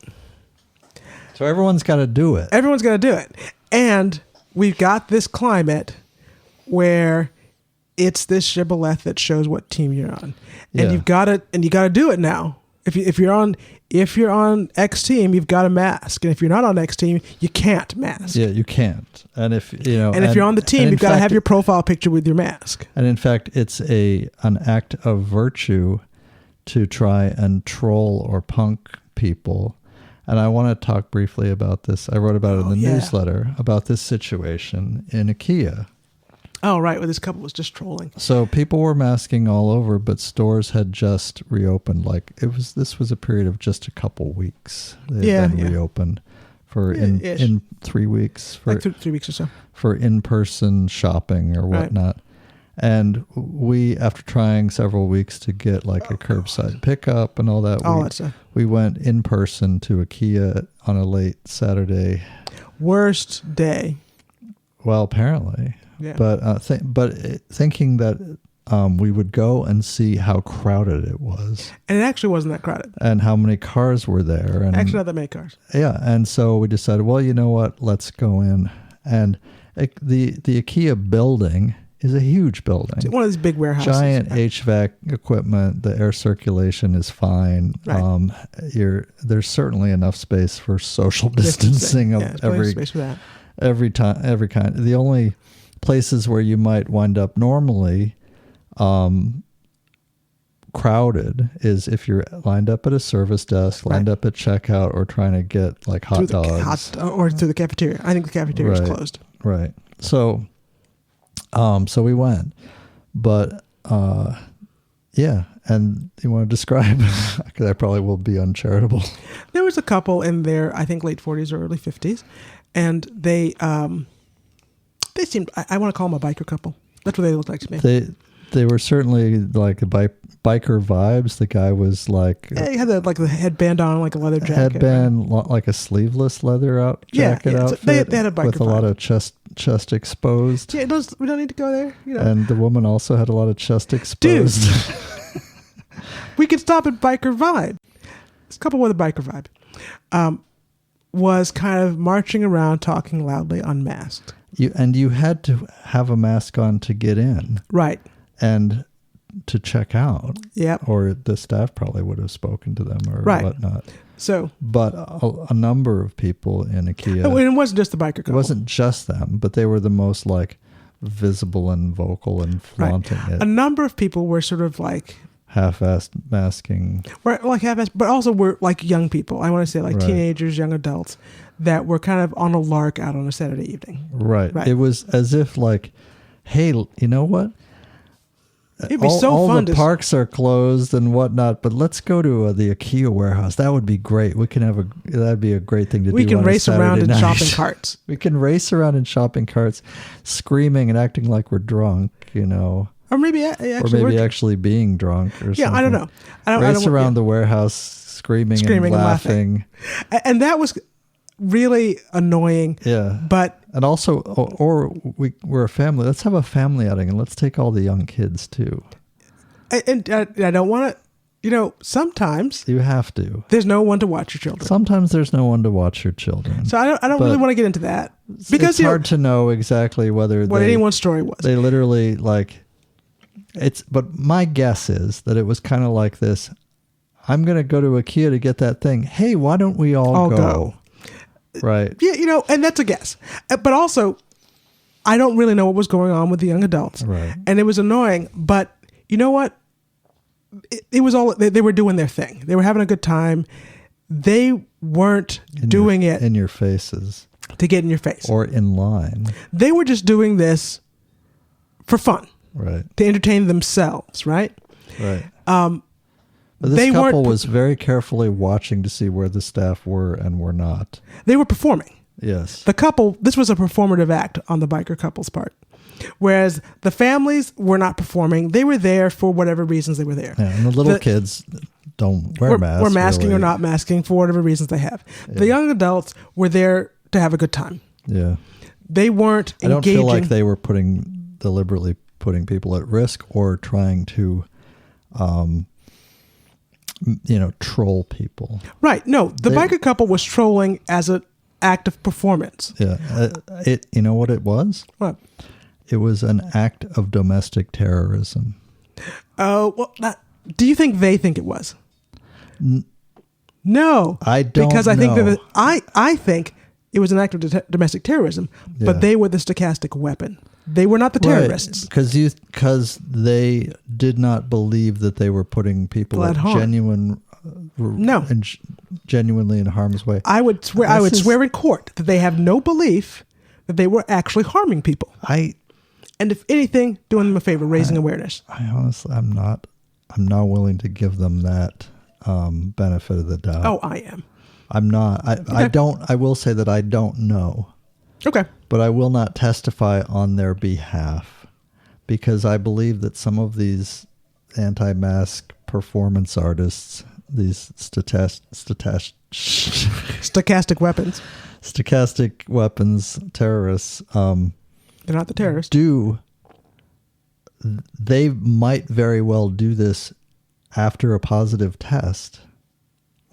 everyone's got to do it. Everyone's got to do it. And we've got this climate where it's this shibboleth that shows what team you're on. And you got to do it now. If you're on X team, you've got a mask. And if you're not on X team, you can't mask. Yeah, you can't. And if you're on the team, you've got to have your profile picture with your mask. And in fact, it's an act of virtue to try and troll or punk people. And I want to talk briefly about this. I wrote about it in the newsletter about this situation in IKEA. Oh, right. Well, this couple was just trolling. So people were masking all over, but stores had just reopened. This was a period of just a couple weeks. They had been reopened for in 3 weeks. For 3 weeks or so. For in-person shopping or whatnot. Right. And we, after trying several weeks to get a curbside pickup and all that, we went in person to IKEA on a late Saturday. Worst day. Well, apparently. Yeah. But thinking that we would go and see how crowded it was. And it actually wasn't that crowded. And how many cars were there. And actually not that many cars. Yeah. And so we decided, well, you know what? Let's go in. And the IKEA building is a huge building. It's one of these big warehouses. Giant HVAC equipment. The air circusation is fine. Right. There's certainly enough space for social distancing of every kind. The only places where you might wind up normally crowded is if you're lined up at a service desk, lined up at checkout, or trying to get hot dogs. Or through the cafeteria. I think the cafeteria is closed. Right. So So we went, but yeah. And you want to describe? Because I probably will be uncharitable. There was a couple in their, I think, late 40s or early 50s, and they seemed, I want to call them a biker couple. That's what they looked like to me. They were certainly like biker vibes. The guy was like... Yeah, he had the headband on, like a leather jacket. Headband, right? Like a sleeveless leather jacket outfit. So they had a biker with a lot of chest exposed. Yeah, we don't need to go there. And the woman also had a lot of chest exposed. Dude. We could stop at biker vibe. This couple with a biker vibe was kind of marching around talking loudly unmasked. You had to have a mask on to get in. Right. And to check out. Yep. Or the staff probably would have spoken to them or whatnot. So, but a number of people in IKEA. And it wasn't just the biker couple. It wasn't just them, but they were the most like visible and vocal and flaunting it. A number of people were sort of like half-assed masking. Right, like half-assed, but also were like young people. I want to say like teenagers, young adults that were kind of on a lark out on a Saturday evening. Right. It was as if like, hey, you know what? It'd be so all fun. The parks are closed and whatnot, but let's go to the IKEA warehouse. That would be great. That'd be a great thing to do. We can race around in shopping carts. We can race around in shopping carts, screaming and acting like we're drunk, Or maybe actually being drunk or something. Yeah, I don't know. Race around the warehouse screaming and laughing. And that was really annoying. Yeah. And also, we're a family. Let's have a family outing and let's take all the young kids too. And I don't want to, sometimes. You have to. There's no one to watch your children. Sometimes there's no one to watch your children. So I don't really want to get into that. Because it's hard to know exactly what anyone's story was. They literally but my guess is that it was kind of like this. I'm going to go to IKEA to get that thing. Hey, why don't we all go? Right. Yeah, and that's a guess. But also, I don't really know what was going on with the young adults. Right. And it was annoying. But you know what? It was all, they were doing their thing. They were having a good time. They weren't doing it. In your faces. To get in your face. Or in line. They were just doing this for fun. Right. To entertain themselves, right? Right. But this couple was very carefully watching to see where the staff were and were not. They were performing. Yes. The couple, this was a performative act on the biker couple's part. Whereas the families were not performing. They were there for whatever reasons they were there. Yeah, and the little kids don't wear masks. Were masking or not masking for whatever reasons they have. Yeah. The young adults were there to have a good time. Yeah. They weren't engaging. I don't feel like they were deliberately putting people at risk or trying to troll people. Right. No, the biker couple was trolling as an act of performance. Yeah. You know what it was? What? It was an act of domestic terrorism. Oh, well, do you think they think it was? No. I don't because I think know. I think it was an act of domestic terrorism, but they were the stochastic weapon. They were not the terrorists. Right. Because they did not believe that they were putting people at genuinely in harm's way. I would swear in court that they have no belief that they were actually harming people. And if anything, doing them a favor, raising awareness. I honestly, I'm not willing to give them that benefit of the doubt. Oh, I am. I'm not. I will say that I don't know. Okay. But I will not testify on their behalf because I believe that some of these anti-mask performance artists, these stochastic weapons terrorists, they're not the terrorists. They might very well do this after a positive test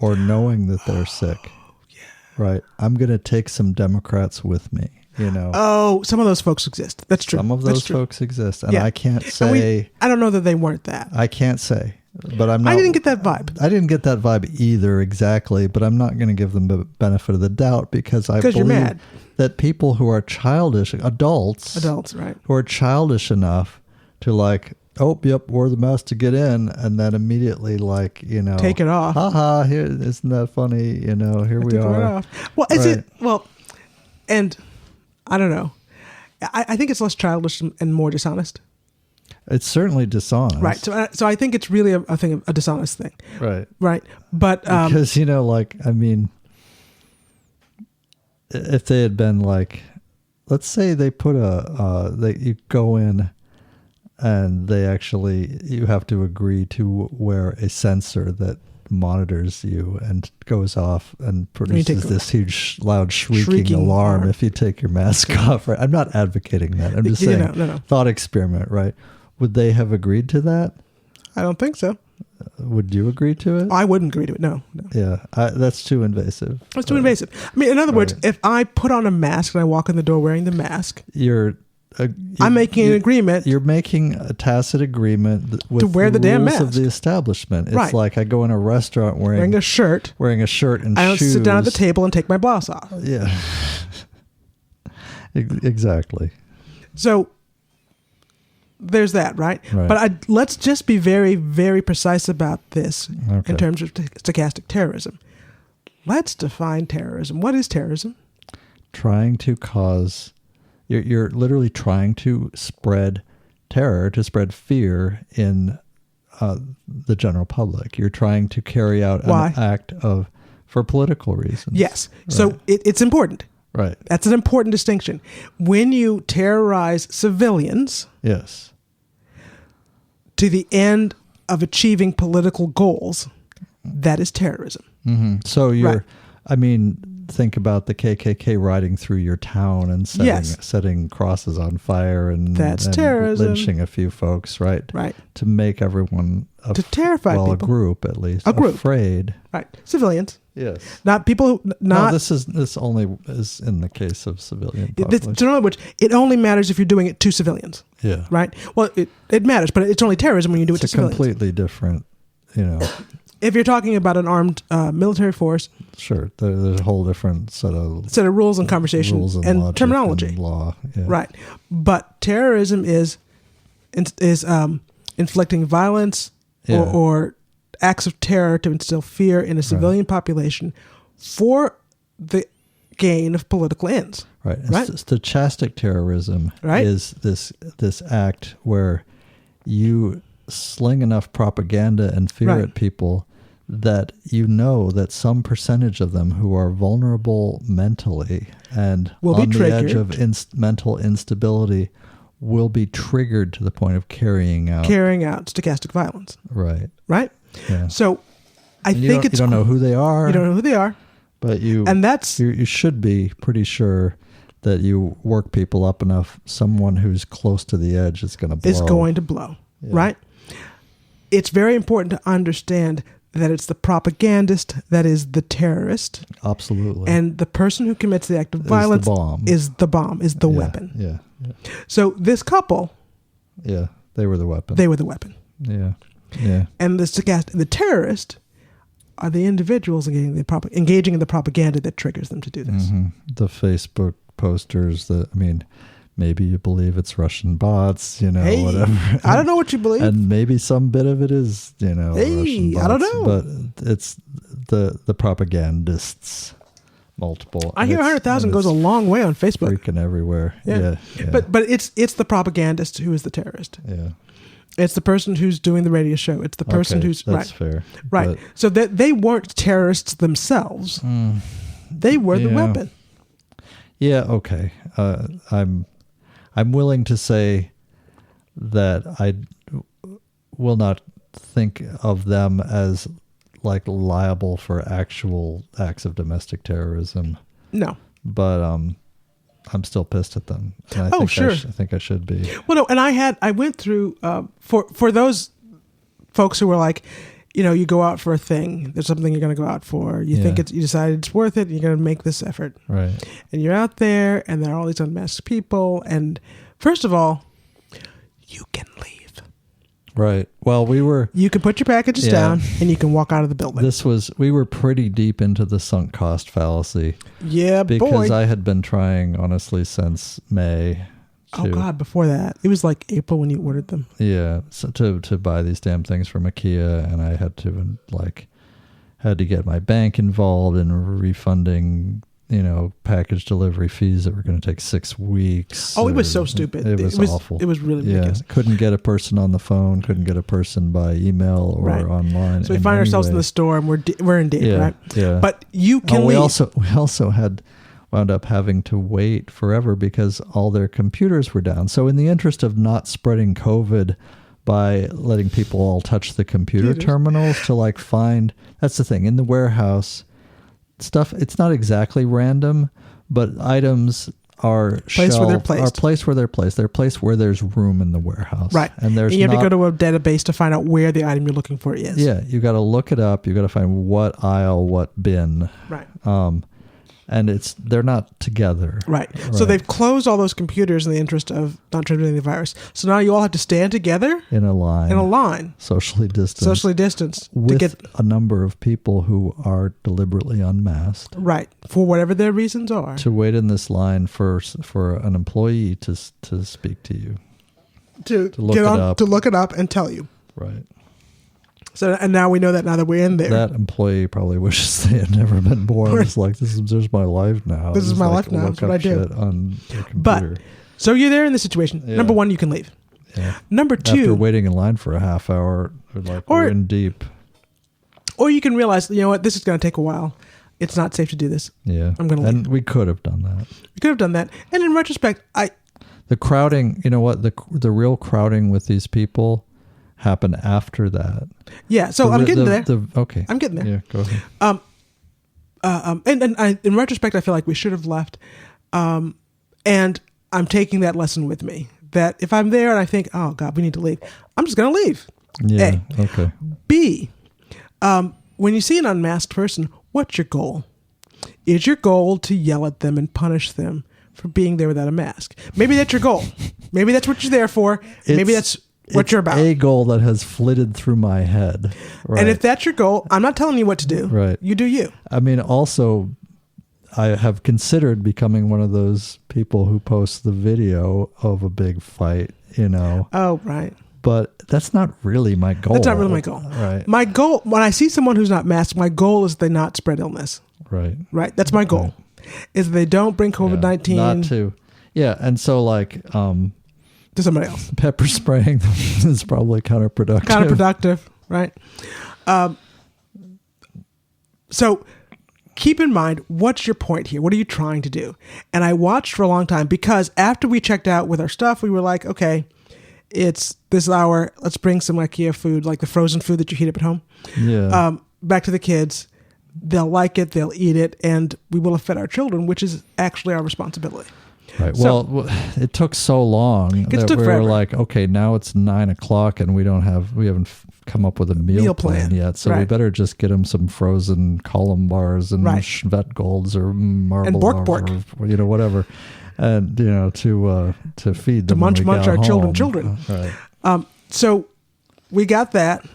or knowing that they're sick. Yeah. Right. I'm going to take some Democrats with me, Oh, some of those folks exist. That's true. Some of those folks exist. And I can't say... I don't know that they weren't that. I can't say. But I'm not... I didn't get that vibe. I didn't get that vibe either exactly, but I'm not going to give them the benefit of the doubt because I believe you're mad. That people who are childish, adults, right, who are childish enough to wore the mask to get in, and then immediately take it off. Haha, here, isn't that funny? Here we are. Well, is it? Well, and I don't know. I think it's less childish and more dishonest. It's certainly dishonest. Right. So I think it's really a dishonest thing. Right. Right. But because if they had been like, let's say they put you go in and you have to agree to wear a sensor that monitors you and goes off and produces this huge loud shrieking alarm if you take your mask off. Right? I'm not advocating that. I'm just saying thought experiment, right? Would they have agreed to that? I don't think so. Would you agree to it? I wouldn't agree to it. No. Yeah, that's too invasive. That's too invasive. I mean, in other words, if I put on a mask and I walk in the door wearing the mask, I'm making an agreement. You're making a tacit agreement with to wear the damn mask of the establishment. It's right. like I go in a restaurant wearing a shirt, and I don't shoes. sit down at the table and take my blouse off. Yeah, exactly. So there's that, right? But let's just be very, very precise about this in terms of stochastic terrorism. Let's define terrorism. What is terrorism? Trying to cause... You're literally trying to spread terror, to spread fear in the general public. You're trying to carry out an act for political reasons. Yes. Right. So it's important. Right. That's an important distinction. When you terrorize civilians... Yes. To the end of achieving political goals, that is terrorism. Mm-hmm. So think about the KKK riding through your town and setting crosses on fire and terrorism. Lynching a few folks, right? Right. To make everyone to terrify people. A group at least. Afraid. Right. Civilians. Yes. Not people. No, this only is in the case of civilian population. So in other words, it only matters if you're doing it to civilians. Yeah. Right. Well, it matters, but it's only terrorism when you do it to civilians. It's a completely different, If you're talking about an armed military force, sure, there's a whole different set of rules and conversation and terminology, and law, right? But terrorism is inflicting violence or acts of terror to instill fear in a civilian population for the gain of political ends. Right. Stochastic terrorism is this act where you sling enough propaganda and fear at people that that some percentage of them who are vulnerable mentally and will on be the edge of mental instability will be triggered to the point of carrying out stochastic violence. Right. Right? Yeah. So I think you don't know who they are. You don't know who they are. But you should be pretty sure that you work people up enough. Someone who's close to the edge is going to blow. Right? It's very important to understand that it's the propagandist that is the terrorist. Absolutely. And the person who commits the act of violence is the weapon. Yeah. So this couple... Yeah, they were the weapon. Yeah. Yeah. And the terrorist are the individuals engaging in the propaganda that triggers them to do this. Mm-hmm. The Facebook posters maybe you believe it's Russian bots, whatever. I don't know what you believe. And maybe some bit of it is, Russian bots. I don't know. But it's the propagandists, multiple. I hear 100,000 goes a long way on Facebook. Freaking everywhere. Yeah. But it's the propagandist who is the terrorist. Yeah. It's the person who's doing the radio show. It's the person who's... That's fair. Right. But, so that they weren't terrorists themselves. They were the weapon. Yeah, okay. I'm willing to say that I will not think of them as liable for actual acts of domestic terrorism. No. But I'm still pissed at them. And sure. I think I should be. Well, no, and I went through for those folks who were like, you go out for a thing. There's something you're going to go out for. You think you decide it's worth it. And you're going to make this effort. Right. And you're out there, and there are all these unmasked people. And first of all, you can leave. Right. Well, you can put your packages down, and you can walk out of the building. We were pretty deep into the sunk cost fallacy. Yeah, because I had been trying, honestly, since May. Oh God! Before that, it was like April when you ordered them. Yeah, so to buy these damn things from IKEA, and I had to get my bank involved in refunding package delivery fees that were going to take 6 weeks. Oh, it was so stupid. It was awful. It was really ridiculous. Couldn't get a person on the phone, couldn't get a person by email or online. So we find ourselves in the store and we're in deep, right? Yeah. But you can we leave. We also had wound up having to wait forever because all their computers were down. So in the interest of not spreading COVID by letting people all touch the computer terminals to find, that's the thing, in the warehouse, stuff, it's not exactly random, but items are placed where they're placed. They're placed where there's room in the warehouse. Right. And you have to go to a database to find out where the item you're looking for is. Yeah. You got to look it up. You got to find what aisle, what bin. Right. And they're not together. Right. So they've closed all those computers in the interest of not transmitting the virus. So now you all have to stand together in a line. Socially distanced. With a number of people who are deliberately unmasked. Right. For whatever their reasons are. To wait in this line for an employee to speak to you. To look it up and tell you. Right. So, and now we know that now that we're in there. That employee probably wishes they had never been born. It's like, this is my life now. This is my life now. That's what I do. On your computer. But, so you're there in the situation. Yeah. Number one, you can leave. Yeah. Number two. After waiting in line for a half hour, we're in deep. Or you can realize, you know what, this is going to take a while. It's not safe to do this. Yeah. I'm going to leave. And we could have done that. We could have done that. And in retrospect, the crowding, you know what, the real crowding with these people happen after that. Yeah, so I'm getting there. Okay. I'm getting there. Yeah, go ahead. And in retrospect, I feel like we should have left. And I'm taking that lesson with me. That if I'm there and I think, oh God, we need to leave, I'm just going to leave. Yeah, A. Okay. B, when you see an unmasked person, what's your goal? Is your goal to yell at them and punish them for being there without a mask? Maybe that's your goal. Maybe that's what you're there for. Maybe that's what you're about. A goal that has flitted through my head. Right. And if that's your goal, I'm not telling you what to do. Right. You do you. I mean, also, I have considered becoming one of those people who post the video of a big fight, Oh, right. But that's not really my goal. That's not really my goal. Right. My goal, when I see someone who's not masked, my goal is they not spread illness. Right. Right. That's my goal. Right. Is they don't bring COVID-19. Not to. Yeah. And so to somebody else. Pepper spraying is probably counterproductive, right? So keep in mind, what's your point here? What are you trying to do? And I watched for a long time because after we checked out with our stuff, we were like, okay, it's this hour. Let's bring some IKEA food, like the frozen food that you heat up at home. Yeah. Back to the kids. They'll like it. They'll eat it. And we will have fed our children, which is actually our responsibility. Right. Well, it took so long that we were like, okay, now it's 9:00 and we haven't come up with a meal plan yet. So we better just get them some frozen column bars and Schvetgolds or marble and Bork. Or whatever. And, to feed them. To munch our children. Right. So we got that.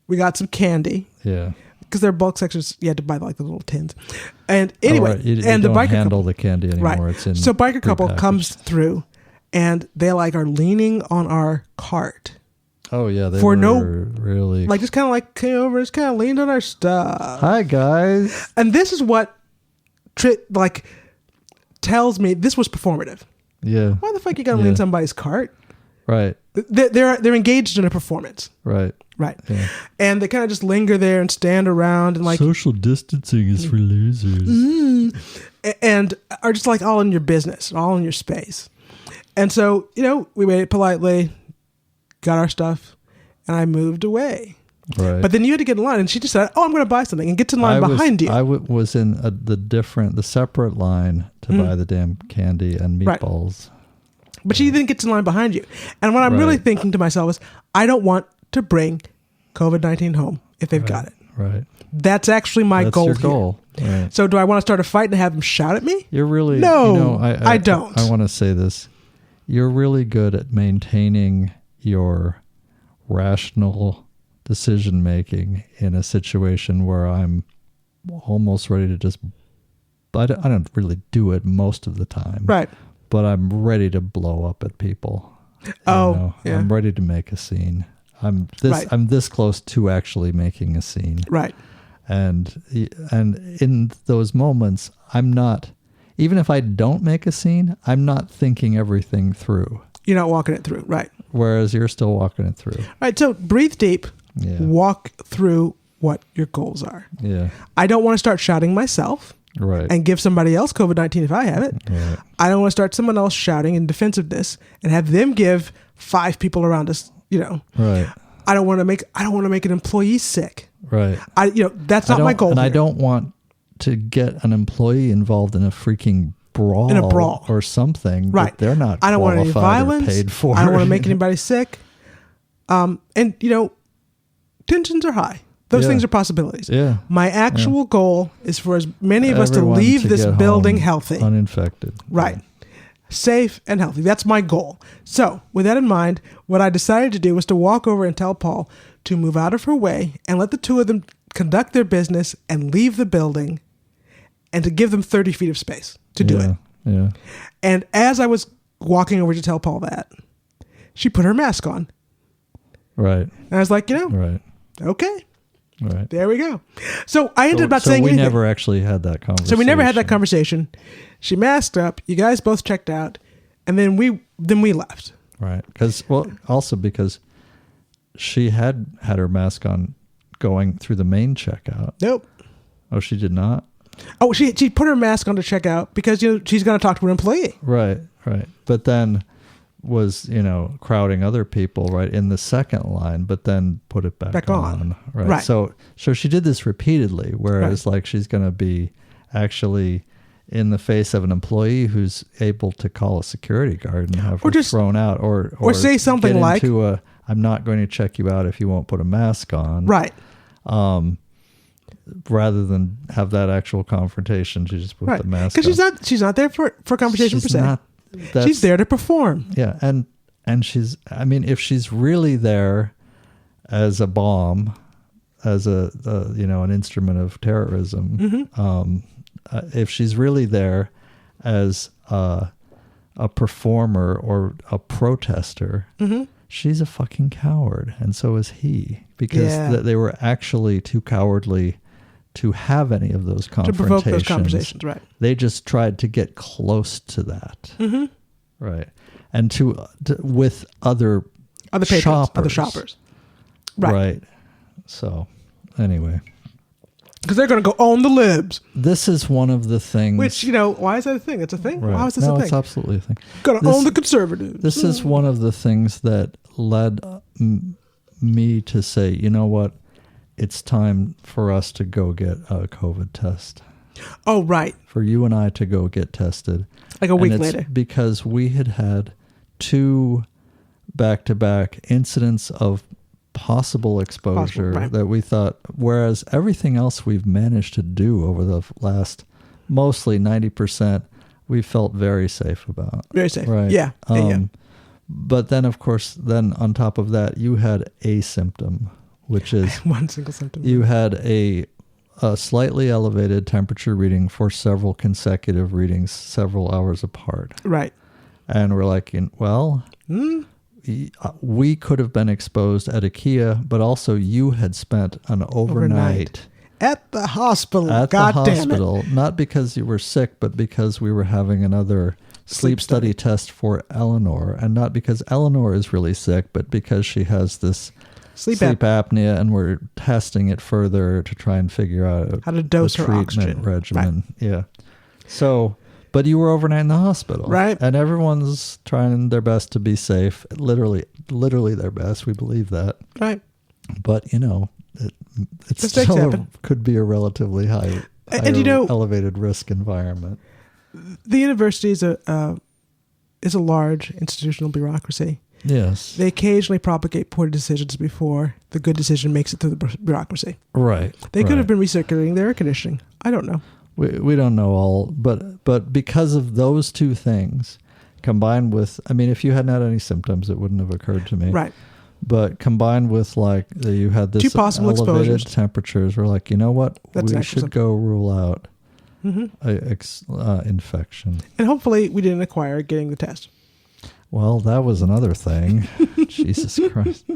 We got some candy. Yeah. Because they're bulk sections, you had to buy the little tins. And anyway, you and the don't biker handle couple, the candy anymore. Right. It's in so biker couple prepackaged. comes through, and they are leaning on our cart. Oh yeah, they for were really just kind of came over, just kind of leaned on our stuff. Hi guys. And this is what tells me this was performative. Yeah. Why the fuck you gotta lean somebody's cart? Right. They're engaged in a performance. Right. Right. Yeah. And they kind of just linger there and stand around and social distancing is for losers. And are just all in your business, all in your space. And so, we waited politely, got our stuff, and I moved away. Right. But then you had to get in line, and she just said, "Oh, I'm going to buy something," and gets in line behind you. I was in the separate line to buy the damn candy and meatballs. Right. But she then gets in line behind you. And what I'm really thinking to myself is, I don't want to bring COVID-19 home if they've got it. Right. That's actually my goal. That's your goal. Right. So do I want to start a fight and have them shout at me? You're really... No, I don't. I want to say this. You're really good at maintaining your rational decision-making in a situation where I'm almost ready to just... I don't really do it most of the time. Right. But I'm ready to blow up at people. Yeah. I'm ready to make a scene. I'm this close to actually making a scene. Right. And in those moments, I'm not even if I don't make a scene, I'm not thinking everything through. You're not walking it through, right? Whereas you're still walking it through. All right, so breathe deep, Yeah. walk through what your goals are. Yeah. I don't want to start shouting myself Right. and give somebody else COVID-19 if I have it. Right. I don't want to start someone else shouting in defensiveness and have them give 5 people around us, Right. I don't want to make an employee sick. Right. That's not my goal. And I here. don't want to get an employee involved in a freaking brawl. Or something. Right. That they're not I don't want any qualified or violence. paid for. I don't want to make anybody sick. And tensions are high. Those things are possibilities. Yeah. My actual goal is for as many of us to Everyone leave this get building home healthy. uninfected. Right. Yeah. Safe and healthy. That's my goal. So, with that in mind, what I decided to do was to walk over and tell Paul to move out of her way and let the two of them conduct their business and leave the building, and to give them 30 feet of space to do it. Yeah. And as I was walking over to tell Paul that, she put her mask on. Right. And I was like, Right. okay, Right. there we go. So I ended up not saying we anything. never actually had that conversation. So we never had that conversation. She masked up. You guys both checked out, and then we left. Right. Because she had her mask on going through the main checkout. Nope. Oh, she did not? Oh, she put her mask on to check out because she's going to talk to an employee. Right. But then was, crowding other people right in the second line, but then put it back on. Right. So she did this repeatedly, whereas like she's going to be actually in the face of an employee who's able to call a security guard and have her thrown out or say something get like, into I'm not going to check you out if you won't put a mask on. Right. Rather than have that actual confrontation, she just put the mask on. Because she's not there for conversation per se. She's there to perform. Yeah, and she's, if she's really there as a bomb, as an instrument of terrorism, if she's really there as a performer or a protester, she's a fucking coward, and so is he, because they were actually too cowardly to have any of those confrontations. To provoke those conversations, right. They just tried to get close to that. Right. And to with other patrons, shoppers. other shoppers. Right. So, anyway. Because they're going to go own the libs. This is one of the things. Which, why is that a thing? It's a thing? Right. Why is this a thing? No, it's absolutely a thing. Going to own the conservatives. This is one of the things that led me to say, you know what? It's time for us to go get a COVID test. Oh, right. For you and I to go get tested. Like a week later. Because we had 2 back-to-back incidents of possible exposure that we thought, whereas everything else we've managed to do over the last mostly 90%, we felt very safe about. Very safe. Right. Yeah. But then, of course, on top of that, you had a symptom, which is one single symptom. You had a slightly elevated temperature reading for several consecutive readings, several hours apart. Right. And we're like, we could have been exposed at IKEA, but also you had spent an overnight at the hospital. Damn it. Not because you were sick, but because we were having another sleep study test for Eleanor, and not because Eleanor is really sick, but because she has this sleep apnea, and we're testing it further to try and figure out how to dose her oxygen regimen. Right. Yeah. So, but you were overnight in the hospital, right? And everyone's trying their best to be safe. Literally their best. We believe that, right? But it still could be a relatively high elevated risk environment. The university is a large institutional bureaucracy. Yes. They occasionally propagate poor decisions before the good decision makes it through the bureaucracy. Right. They could have been recirculating their air conditioning. I don't know. We don't know all, but because of those 2 things, combined with, if you hadn't had any symptoms, it wouldn't have occurred to me. Right. But combined with you had this 2 possible elevated exposures. temperatures, we're like, you know what? We should go rule out infection. And hopefully we didn't acquire getting the test. Well, that was another thing. Jesus Christ.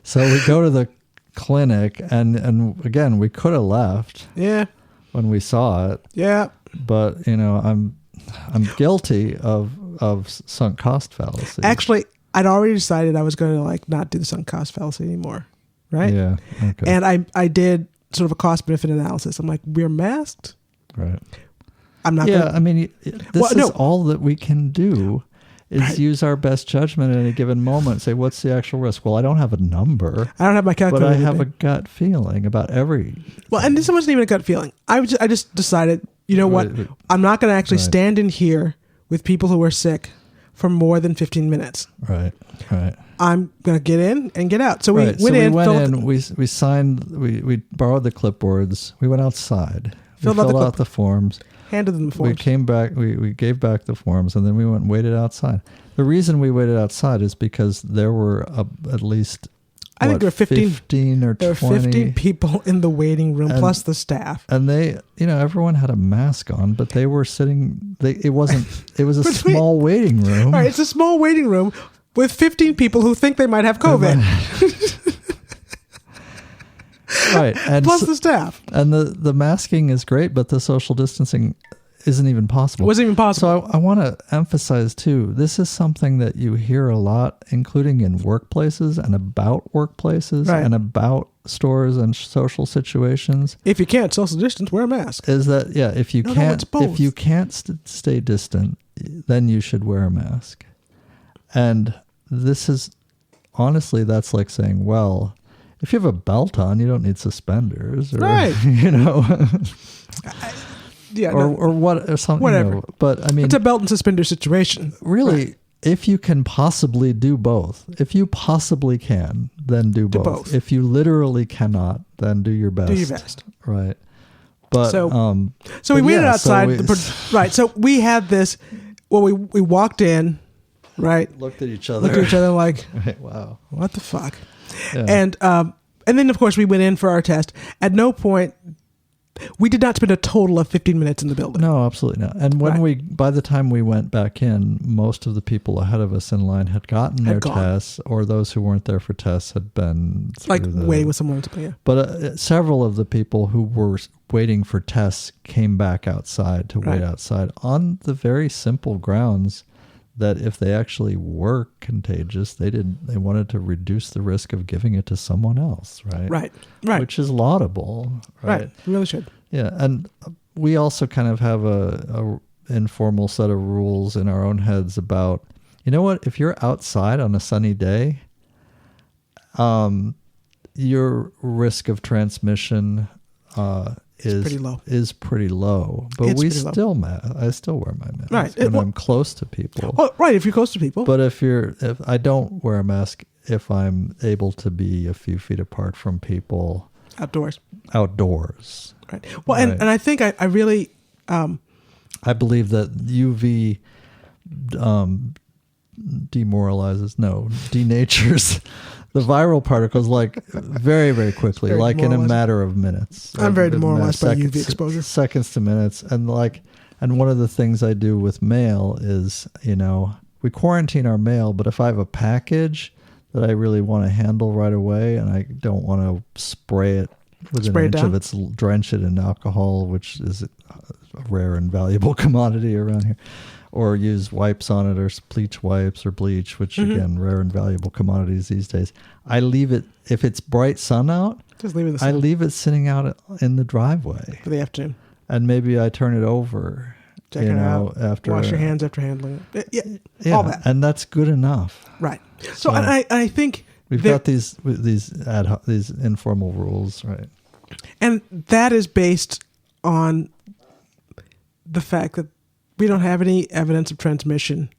So we go to the clinic, and again, we could have left. Yeah. When we saw it. Yeah. But, I'm I'm guilty of sunk cost fallacy. Actually, I'd already decided I was going to like not do the sunk cost fallacy anymore, right? Yeah. Okay. And I did sort of a cost benefit analysis. I'm like, we're masked. Right. I'm not. Yeah. I mean, this is all that we can do. Is use our best judgment at any given moment. Say, what's the actual risk? Well, I don't have a number. I don't have my calculator. But I have a gut feeling about every. Well, and this wasn't even a gut feeling. I just decided, you know what? I'm not going to actually stand in here with people who are sick for more than 15 minutes. Right. I'm going to get in and get out. So we went in. We signed. We borrowed the clipboards. We went outside. Filled out the forms. Handed them the forms. We came back, we gave back the forms, and then we went and waited outside. The reason we waited outside is because there were at least, I think there were 15 or 20. There were 15 people in the waiting room, plus the staff. And they, everyone had a mask on, but they were sitting, it was a small waiting room. All right, it's a small waiting room with 15 people who think they might have COVID. Right, and plus the staff, and the masking is great, but the social distancing isn't even possible. Wasn't even possible. So I want to emphasize too. This is something that you hear a lot, including in workplaces and about workplaces and about stores and social situations. If you can't social distance, wear a mask. Is that if you can't stay distant, then you should wear a mask. And this is honestly, that's like saying, well, if you have a belt on, you don't need suspenders, or, right? or something. Whatever. But I mean, it's a belt and suspender situation. Really, if you can possibly do both, if you possibly can, then do both. If you literally cannot, then do your best. Do your best. Right. But so we waited outside. Right. So we had this. Well, we walked in. Right. Looked at each other like, wow, what the fuck. Yeah. And then, of course, we went in for our test. At no point, we did not spend a total of 15 minutes in the building. No, absolutely not. And by the time we went back in, most of the people ahead of us in line had gotten their tests, or those who weren't there for tests had been waiting with someone. Yeah. But several of the people who were waiting for tests came back outside to wait outside on the very simple grounds that if they actually were contagious, they wanted to reduce the risk of giving it to someone else, right? Right. Which is laudable, right? We really should. Yeah, and we also kind of have a informal set of rules in our own heads about, if you're outside on a sunny day, your risk of transmission is pretty low, but I still wear my mask when I'm close to people. Oh, right, if you're close to people. But if I don't wear a mask if I'm able to be a few feet apart from people. Outdoors. Right. Well, and I think I really. I believe that UV denatures the viral particles very, very quickly, in a matter of minutes. I'm very demoralized by UV exposure. Seconds to minutes. And one of the things I do with mail is, we quarantine our mail, but if I have a package that I really want to handle right away and I don't want to spray it within an inch of its, drench it in alcohol, which is a rare and valuable commodity around here, or use wipes on it, or bleach wipes or bleach, which again, rare and valuable commodities these days. I leave it, if it's bright sun out, just leave it in the sun. I leave it sitting out in the driveway for the afternoon. And maybe I turn it over, check it out, after wash your hands after handling it. Yeah, all that. And that's good enough. Right. So I think we've got these informal rules, right? And that is based on the fact that we don't have any evidence of transmission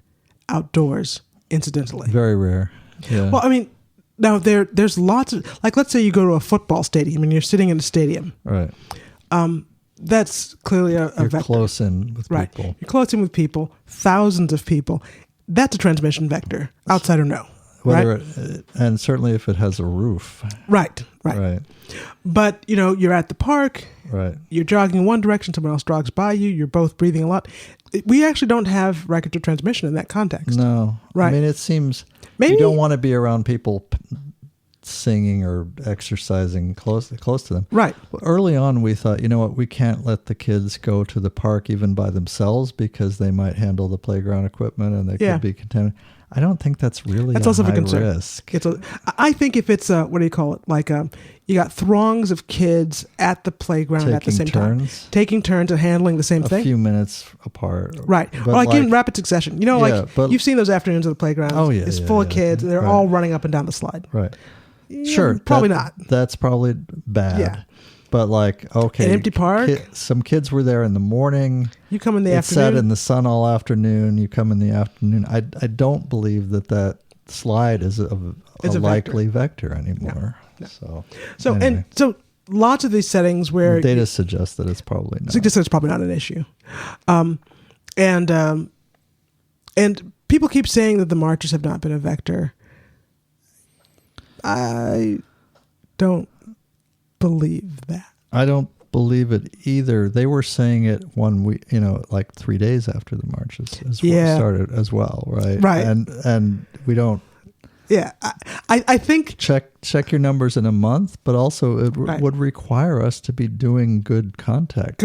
outdoors, incidentally. Very rare. Yeah. Well, I mean, now there's lots of, let's say you go to a football stadium and you're sitting in a stadium. Right. That's clearly a You're vector. Close in with people. You're close in with people, thousands of people. That's a transmission vector, outside or no. And certainly if it has a roof. Right. But, you're at the park. Right. You're jogging in one direction, someone else jogs by you. You're both breathing a lot. We actually don't have records of transmission in that context. No. Right. I mean, it seems you don't want to be around people singing or exercising close to them. Right. Early on, we thought, you know what, we can't let the kids go to the park even by themselves because they might handle the playground equipment and they could be contaminated. I don't think that's really also high a concern. risk. I think if it's what do you call it? Like you got throngs of kids at the playground at the same time, taking turns and handling the same thing. A few minutes apart. Right. Or like in rapid succession. You know, you've seen those afternoons at the playground. Oh, yeah. It's full of kids. They're all running up and down the slide. Right. Sure. Probably not. That's probably bad. Yeah. But like, okay. An empty park. Some kids were there in the morning. You come in the afternoon. It sat in the sun all afternoon. You come in the afternoon. I don't believe that slide is a likely vector anymore. No. So anyway. And lots of these settings where data suggests that it's probably not. Suggests it's probably not an issue. And people keep saying that the marches have not been a vector. I don't believe that. I don't believe it either. They were saying it 1 week, like 3 days after the marches started as well, right? Right. And we don't. Yeah, I think check your numbers in a month, but also it would require us to be doing good contact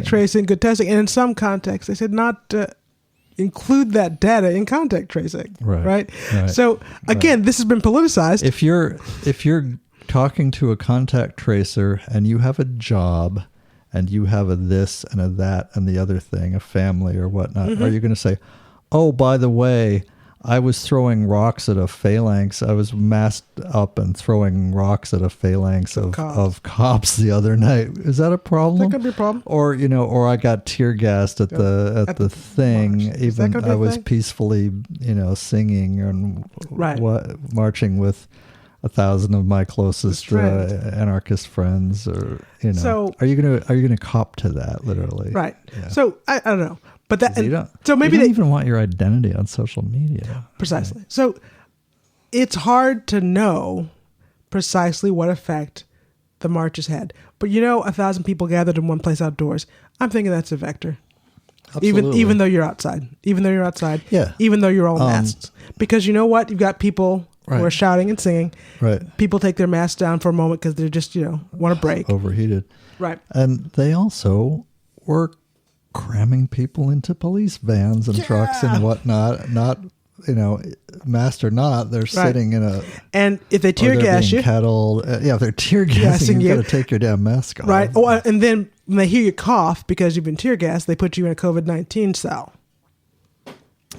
tracing, good testing, and in some contexts, they said not to include that data in contact tracing. Right. So again, this has been politicized. If you're talking to a contact tracer and you have a job and you have a this and a that and the other thing, a family or whatnot, are you going to say, oh, by the way, I was throwing rocks at a phalanx. I was masked up and throwing rocks at a phalanx of cops the other night. Is that a problem? That could be a problem. Or or I got tear gassed at the thing. March. Even I was peacefully singing and marching with 1,000 of my closest anarchist friends. Or So, are you gonna cop to that literally? Right. Yeah. So I don't know. But so maybe they don't even want your identity on social media. Precisely. Right. So it's hard to know precisely what effect the marches had. But 1,000 people gathered in one place outdoors. I'm thinking that's a vector. Absolutely. Even though you're outside. Yeah. Even though you're all masked. Because you know what? You've got people who are shouting and singing. Right. People take their masks down for a moment because they're just want to break. Overheated. Right. And they also were cramming people into police vans and trucks and whatnot, not, masked or not, they're sitting in a... And if they tear gas you... Kettled, if they're tear gassing, you've got to take your damn mask off. Right. Oh, and then when they hear you cough because you've been tear gassed, they put you in a COVID-19 cell.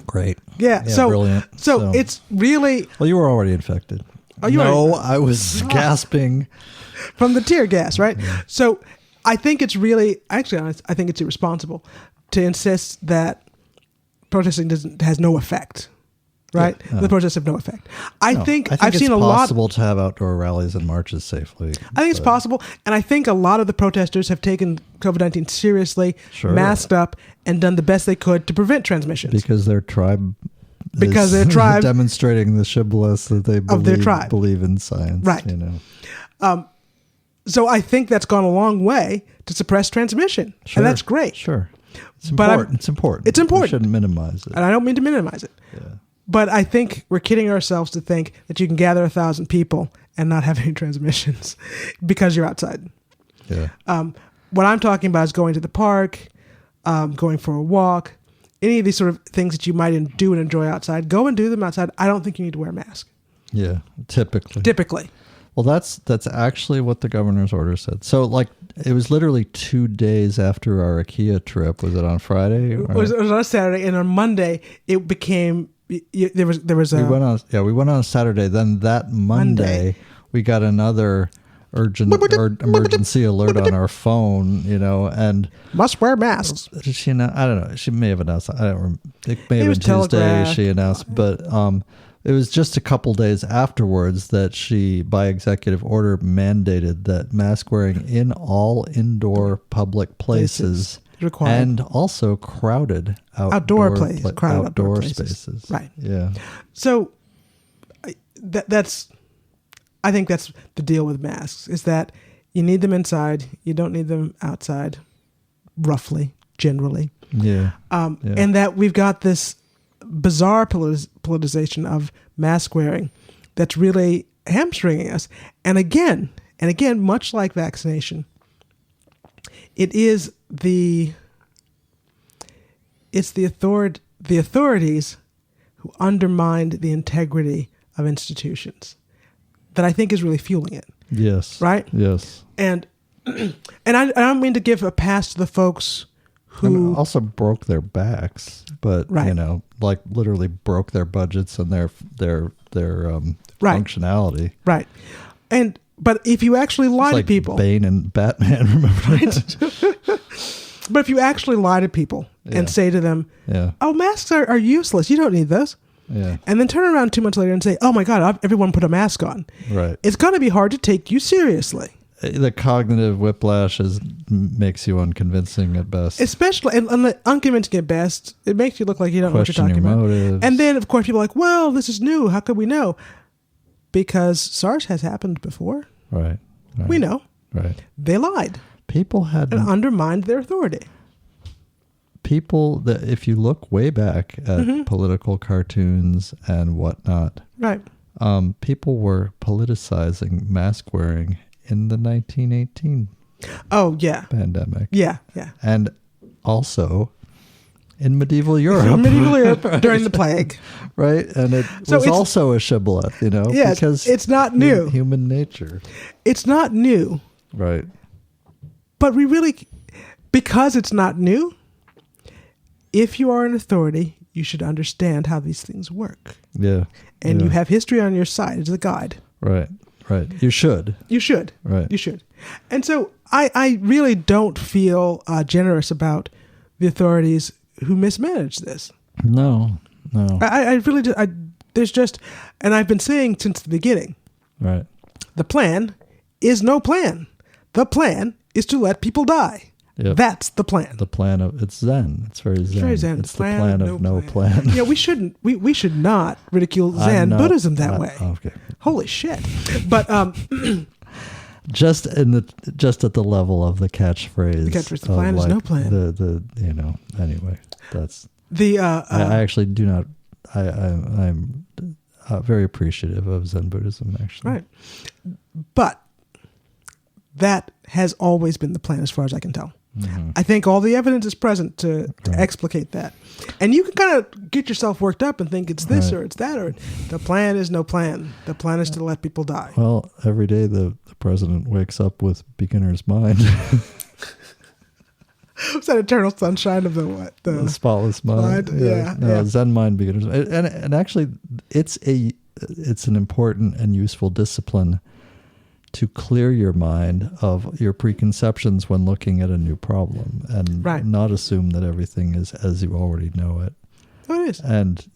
Great. Yeah. So brilliant. So it's really... Well, you were already infected. Oh, you were... I was gasping. From the tear gas, right? Yeah. So... I think it's really, I think it's irresponsible to insist that protesting has no effect, right? Yeah, the protests have no effect. I think I've seen a lot. It's possible to have outdoor rallies and marches safely. I think it's possible. And I think a lot of the protesters have taken COVID-19 seriously, masked up, and done the best they could to prevent transmissions. Because their tribe demonstrating the shibboleths that they believe in science. Right. So I think that's gone a long way to suppress transmission. Sure, and that's great. Sure. It's important. It's important. We shouldn't minimize it. And I don't mean to minimize it. Yeah. But I think we're kidding ourselves to think that you can gather 1,000 people and not have any transmissions because you're outside. Yeah. What I'm talking about is going to the park, going for a walk, any of these sort of things that you might do and enjoy outside. Go and do them outside. I don't think you need to wear a mask. Yeah, typically. Well, that's actually what the governor's order said. So, it was literally 2 days after our IKEA trip. Was it on Friday? It was on a Saturday, and on Monday it became there was a. We went on a Saturday. Then that Monday we got another emergency alert on our phone. And must wear masks. Did she announce? I don't know. She may have announced. I don't remember. It may have been Tuesday. She announced, but it was just a couple days afterwards that she, by executive order, mandated that mask wearing in all indoor public places required, and also crowded outdoor spaces. Right. Yeah. So that's I think that's the deal with masks, is that you need them inside, you don't need them outside, roughly, generally. Yeah. And that we've got this bizarre politicization of mask wearing that's really hamstringing us. And again, much like vaccination, it's the authorities who undermined the integrity of institutions that I think is really fueling it. Yes. Right? Yes. And I don't mean to give a pass to the folks who also broke their backs, but like literally broke their budgets and their functionality. Right. But if you actually lie to people, Bane and Batman, remember? Right. But if you actually lie to people and say to them, "Oh, masks are useless. You don't need those." Yeah. And then turn around 2 months later and say, "Oh my God, everyone put a mask on." Right. It's going to be hard to take you seriously. The cognitive whiplash makes you unconvincing at best. Especially, and unconvincing at best, it makes you look like you don't know what you're talking about. Motives. And then, of course, people are like, well, this is new. How could we know? Because SARS has happened before. Right. We know. Right. They lied. People had... And undermined their authority. People that, if you look way back at political cartoons and whatnot, right, people were politicizing mask wearing in the 1918 pandemic. Yeah. And also in medieval Europe. Right. During the plague. Right? And it was also a shibboleth, Yes, because it's not new. Human nature. It's not new. Right. But because it's not new, if you are an authority, you should understand how these things work. Yeah. And you have history on your side as a guide. Right. You should. Right. You should. And so I really don't feel generous about the authorities who mismanage this. No. I really do. There's just, and I've been saying since the beginning. Right. The plan is no plan. The plan is to let people die. Yep. That's the plan. The plan of it's Zen. It's very Zen. It's the plan of no plan. We shouldn't. We should not ridicule Zen Buddhism that way. Okay. Holy shit! But just at the level of the catchphrase. The catchphrase. The plan is no plan. Anyway, that's the. I actually do not. I'm very appreciative of Zen Buddhism. Actually. Right. But that has always been the plan, as far as I can tell. Mm-hmm. I think all the evidence is present to explicate that. And you can kind of get yourself worked up and think it's this or it's that, or the plan is no plan. The plan is to let people die. Well, every day the president wakes up with beginner's mind. What's that eternal sunshine of the what? The spotless mind. Yeah. Zen mind, beginner's mind. And actually, it's an important and useful discipline to clear your mind of your preconceptions when looking at a new problem and not assume that everything is as you already know it. Oh, it is. And,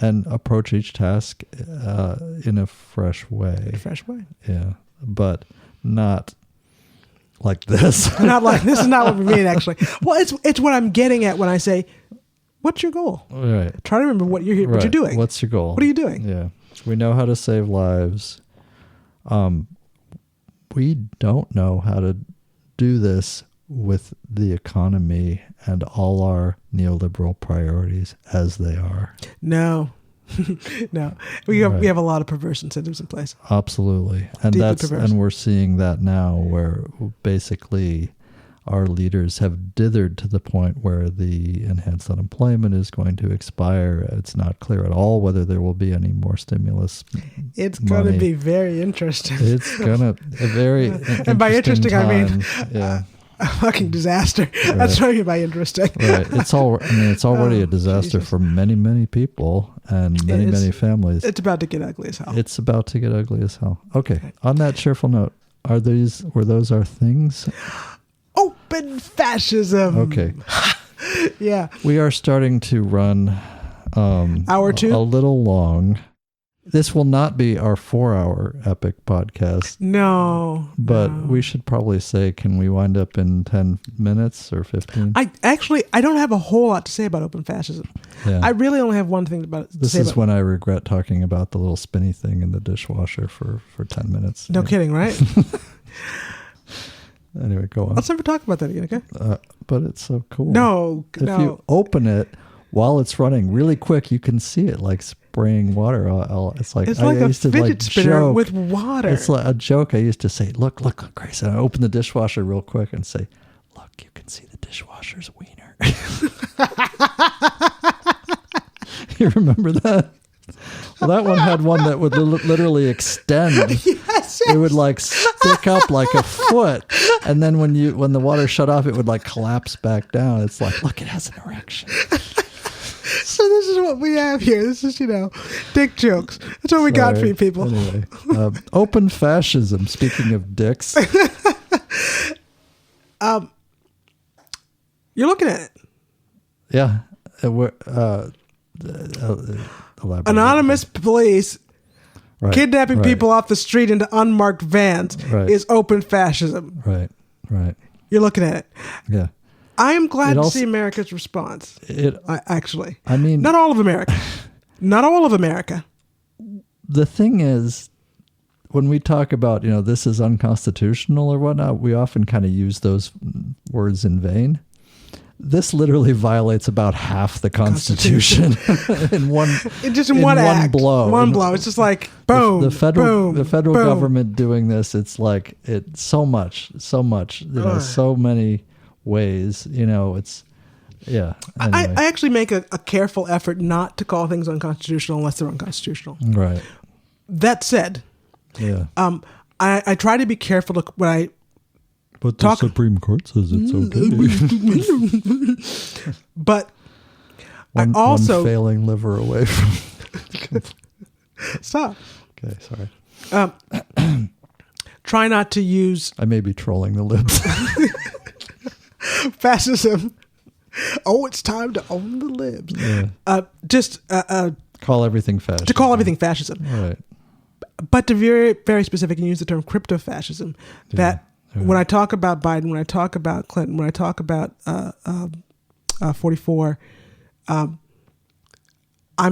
and approach each task in a fresh way. Yeah. But not like this. This is not what we mean, actually. Well, it's what I'm getting at when I say, what's your goal? Right. Try to remember what you're doing. What's your goal? What are you doing? Yeah. We know how to save lives. We don't know how to do this with the economy and all our neoliberal priorities as they are. No. We have a lot of perverse incentives in place. Absolutely. And we're seeing that now, where basically our leaders have dithered to the point where the enhanced unemployment is going to expire. It's not clear at all whether there will be any more stimulus. It's going to be very interesting. It's going to very and by interesting time. I mean a fucking disaster. Right. That's what I mean by interesting. Right. It's already a disaster for many, many people and many families. It's about to get ugly as hell. Okay. On that cheerful note, were those our things? Open fascism. Okay. Yeah. We are starting to run hour 2? A little long. This will not be our 4-hour epic podcast. No. But we should probably say, can we wind up in 10 minutes or 15? I don't have a whole lot to say about open fascism. Yeah. I really only have one thing about it. This is when I regret talking about the little spinny thing in the dishwasher for 10 minutes. No kidding, right? Anyway, go on. Let's never talk about that again, okay? But it's so cool. No. If you open it while it's running really quick, you can see it like spraying water. It's like a used to, fidget like, spinner joke. with water. It's like a joke. I used to say, look, Grace. And I open the dishwasher real quick and say, look, you can see the dishwasher's wiener. You remember that? Well, that one had one that would literally extend. Yes. It would like stick up like a foot, and then when the water shut off, it would like collapse back down. It's like, look, it has an erection. So this is what we have here. This is, dick jokes. That's what we got for you people. Anyway, open fascism. Speaking of dicks, You're looking at it. yeah. Anonymous police Right, kidnapping right. people off the street into unmarked vans Right. is open fascism. Right. You're looking at it. Yeah. I am glad It to also- see America's response. Actually, I mean, not all of America. Not all of America. the thing is, when we talk about, this is unconstitutional or whatnot, we often kind of use those words in vain. This literally violates about half the Constitution in one act. blow. One blow. It's just like boom. The federal boom. government doing this. It's like so much. So many ways. It's yeah. Anyway. I actually make a careful effort not to call things unconstitutional unless they're unconstitutional. Right. That said, Yeah. I try to be careful when I. But the Supreme Court says it's okay. But one failing liver away from. Stop. Okay, sorry. Try not to use I may be trolling the libs. fascism. Oh, it's time to own the libs. Yeah. Call everything fascism. To call everything fascism. Right. But to be very, very specific and use the term crypto-fascism, that when I talk about Biden, when I talk about Clinton, when I talk about 44, I'm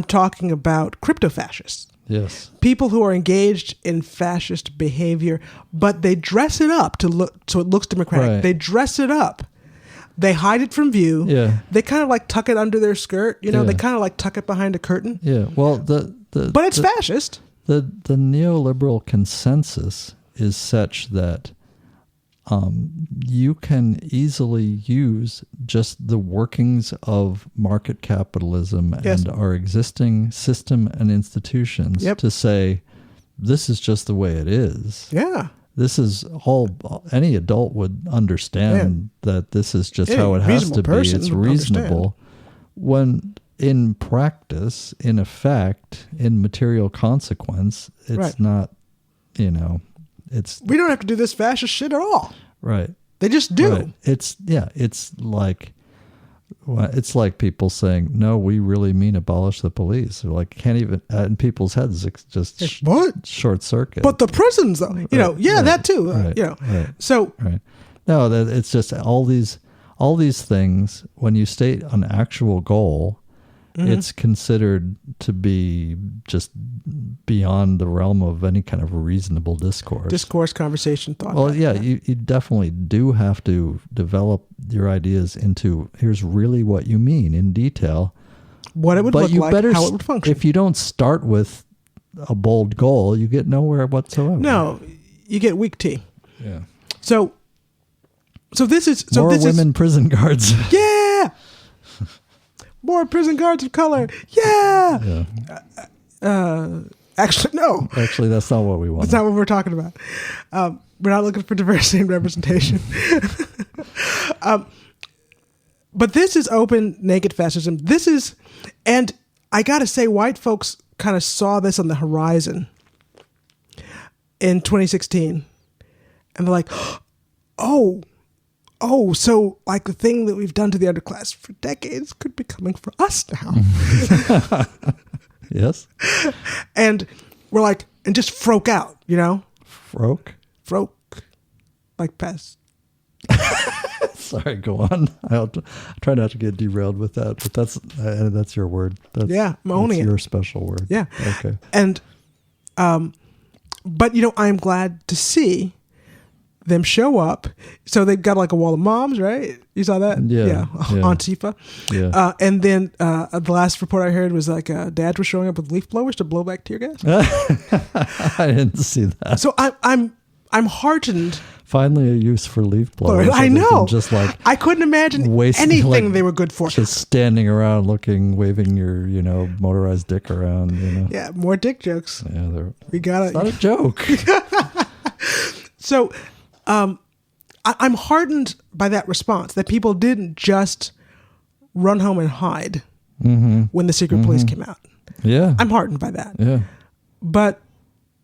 talking about crypto-fascists. Yes. People who are engaged in fascist behavior, but they dress it up to look so it looks democratic. Right. They dress it up. They hide it from view. Yeah. They kind of like tuck it under their skirt. They Yeah. kind of like tuck it behind a curtain. Yeah. Well, but it's fascist. The neoliberal consensus is such that you can easily use just the workings of market capitalism Yes. and our existing system and institutions to say, this is just the way it is. Yeah. This is any adult would understand that this is just how it has to be. It's reasonable. When in practice, in effect, in material consequence, it's not, it's... We don't have to do this fascist shit at all. Right. They just do. Right. It's like people saying, no, we really mean abolish the police. They're like, can't even, in people's heads, it's just what? Short circuit. But the prisons, though, that too. Right. So, right. No, it's just all these things, when you state an actual goal, it's considered to be just beyond the realm of any kind of reasonable discourse. Conversation, thought. Well, yeah, you definitely do have to develop your ideas into, here's really what you mean in detail. What it would look like, how it would function. If you don't start with a bold goal, you get nowhere whatsoever. No, you get weak tea. Yeah. So this is... More women prison guards. Yeah! More prison guards of color. Yeah. Actually, no. Actually, that's not what we want. That's not what we're talking about. We're not looking for diversity and representation. But this is open, naked fascism. And I got to say, white folks kind of saw this on the horizon in 2016. And they're like, so like the thing that we've done to the underclass for decades could be coming for us now. Yes. And we're like, and just froke out, Froke? Like pest. Sorry, go on. I'll try not to get derailed with that, but that's your word. I'm owning it. Your special word. Yeah. Okay. And, but I'm glad to see them show up. So they've got like a wall of moms, right? You saw that? Yeah. Antifa. Yeah. And then the last report I heard was like dads were showing up with leaf blowers to blow back tear gas. I didn't see that. So I'm heartened. Finally, a use for leaf blowers. I know. Just like I couldn't imagine anything like, they were good for. Just standing around, waving your motorized dick around. Yeah, more dick jokes. Yeah, we got it's not a joke. So, I'm heartened by that response that people didn't just run home and hide when the secret police came out. Yeah, I'm heartened by that. Yeah, but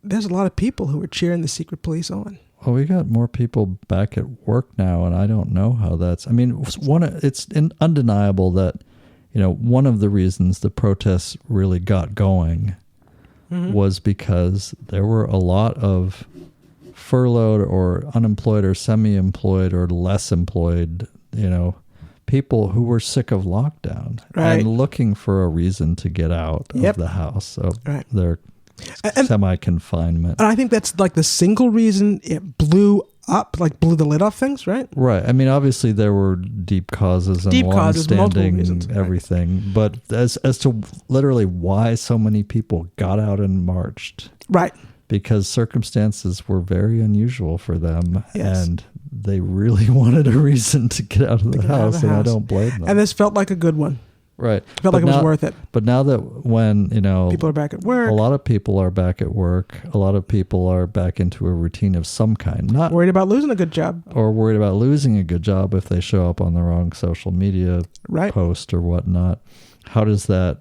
there's a lot of people who are cheering the secret police on. Well, we got more people back at work now, and I don't know how that's. I mean, it's undeniable that one of the reasons the protests really got going was because there were a lot of furloughed or unemployed or semi-employed or less employed, people who were sick of lockdown and looking for a reason to get out of the house of their semi-confinement. And I think that's like the single reason it blew the lid off things, right? Right. I mean, obviously there were deep causes and long-standing everything, but as to literally why so many people got out and marched. Right. Because circumstances were very unusual for them, and they really wanted a reason to get out of the house, and I don't blame them. And this felt like a good one. Right. Felt like it was worth it. But now that when, people are back at work. A lot of people are back at work. A lot of people are back into a routine of some kind. Not worried about losing a good job. Or worried about losing a good job if they show up on the wrong social media post or whatnot. How does that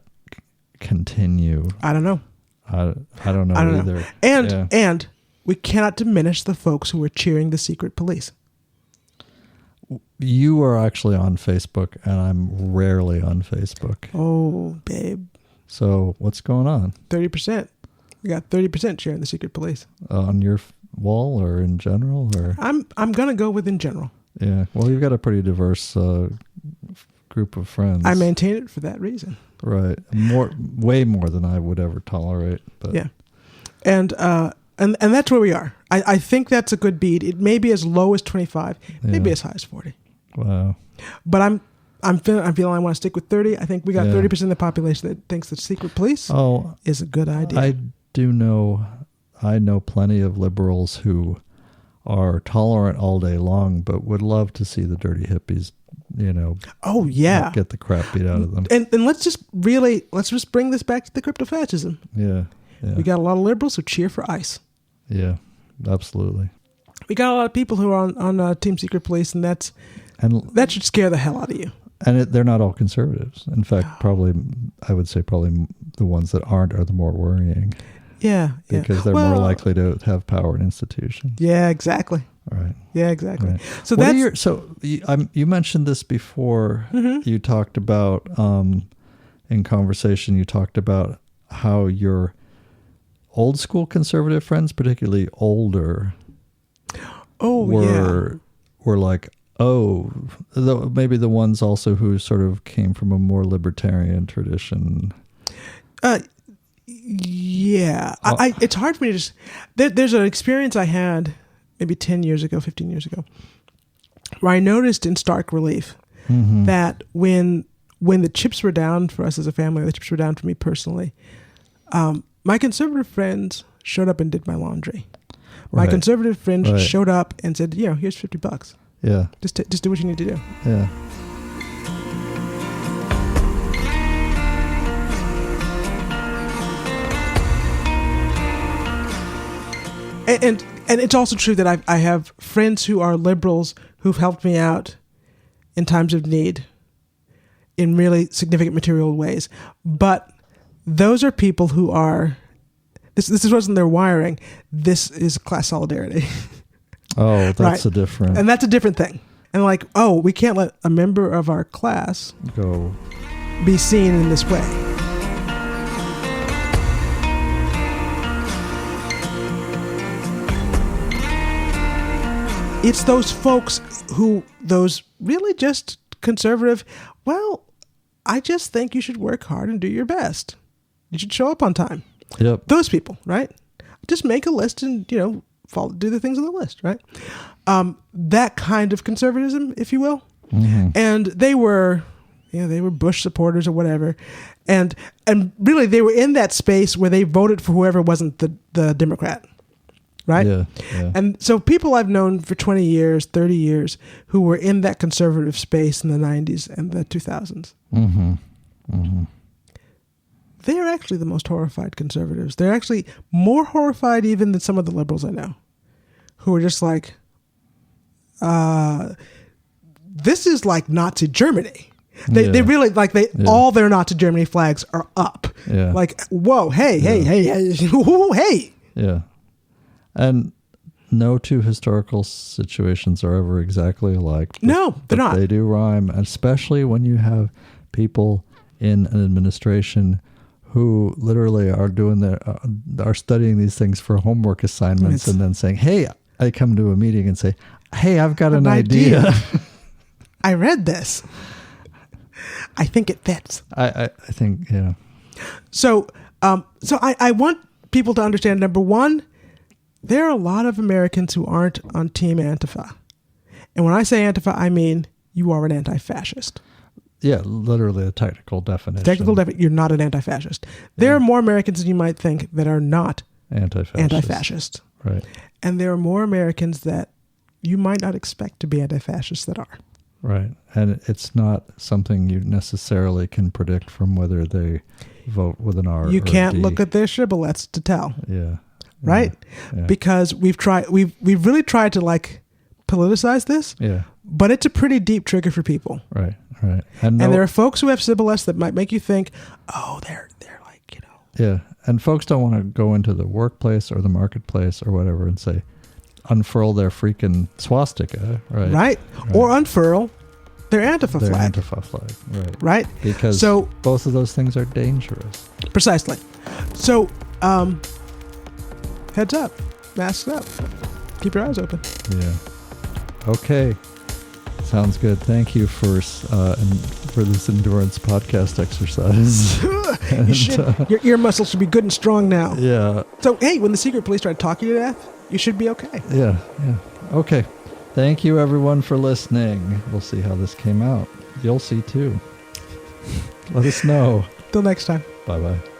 continue? I don't know. I don't know either. And we cannot diminish the folks who are cheering the secret police. You are actually on Facebook, and I'm rarely on Facebook. Oh, babe. So what's going on? 30%. We got 30% cheering the secret police. On your wall or in general? Or I'm going to go with in general. Yeah. Well, you've got a pretty diverse group of friends. I maintain it for that reason. Right. Way more than I would ever tolerate. But. Yeah. And that's where we are. I think that's a good beat. It may be as low as 25, maybe as high as 40. Wow. But I'm feeling I want to stick with 30. I think we got 30% of the population that thinks the secret police is a good idea. I know plenty of liberals who are tolerant all day long, but would love to see the dirty hippies, Oh yeah, get the crap beat out of them. And let's just bring this back to the crypto-fascism. Yeah. We got a lot of liberals who cheer for ICE. Yeah, absolutely. We got a lot of people who are on Team Secret Police, and that should scare the hell out of you. And they're not all conservatives. In fact, I would say probably the ones that aren't are the more worrying. Yeah. Because they're more likely to have power in institutions. Yeah, exactly. Right. Yeah, exactly. Right. So you mentioned this before. You talked about in conversation. You talked about how your old school conservative friends, particularly older, were like, maybe the ones also who sort of came from a more libertarian tradition. Yeah, it's hard for me to just. There's an experience I had maybe 10 years ago, 15 years ago, where I noticed in stark relief that when the chips were down for us as a family, the chips were down for me personally, my conservative friends showed up and did my laundry. My conservative friends showed up and said, here's $50. Yeah. Just do what you need to do. Yeah. And it's also true that I have friends who are liberals who've helped me out in times of need in really significant material ways. But those are people who are, this wasn't their wiring. This is class solidarity. Oh, that's a different. And that's a different thing. And we can't let a member of our class be seen in this way. It's those folks those really just conservative, I just think you should work hard and do your best. You should show up on time. Yep. Those people, right? Just make a list and, do the things on the list, right? That kind of conservatism, if you will. Mm-hmm. And they were Bush supporters or whatever. And really they were in that space where they voted for whoever wasn't the Democrat. Right? Yeah. And so people I've known for 20 years, 30 years, who were in that conservative space in the 90s and the 2000s. Mm-hmm. Mm-hmm. They are actually the most horrified conservatives. They're actually more horrified even than some of the liberals I know, who are just like, this is like Nazi Germany. They really like all their Nazi Germany flags are up. Yeah. Like, whoa, hey, ooh, hey. Yeah. And no two historical situations are ever exactly alike. No, they're not. They do rhyme, especially when you have people in an administration who literally are are studying these things for homework assignments and then saying, hey, I come to a meeting and say, hey, I've got an idea. I read this. I think it fits. I think, yeah. So I want people to understand, number one, there are a lot of Americans who aren't on Team Antifa. And when I say Antifa, I mean you are an anti-fascist. Yeah, literally a technical definition. You're not an anti-fascist. There are more Americans than you might think that are not anti-fascist. Right. And there are more Americans that you might not expect to be anti-fascists that are. Right. And it's not something you necessarily can predict from whether they vote with an R. You or can't a D. look at their shibboleths to tell. Yeah. Right? Yeah. Because we've really tried to like politicize this. Yeah. But it's a pretty deep trigger for people. Right. And there are folks who have shibboleths that might make you think, oh, they're like, you know. Yeah. And folks don't want to go into the workplace or the marketplace or whatever and say, unfurl their freaking swastika, right? Right. Or unfurl their Antifa flag. Antifa flag, right. Right. Because both of those things are dangerous. Precisely. So, heads up. Masks up. Keep your eyes open. Yeah. Okay. Sounds good. Thank you for this endurance podcast exercise. Your ear muscles should be good and strong now. Yeah. So, hey, when the secret police try to talk you to death, you should be okay. Yeah. Okay. Thank you, everyone, for listening. We'll see how this came out. You'll see, too. Let us know. Till next time. Bye-bye.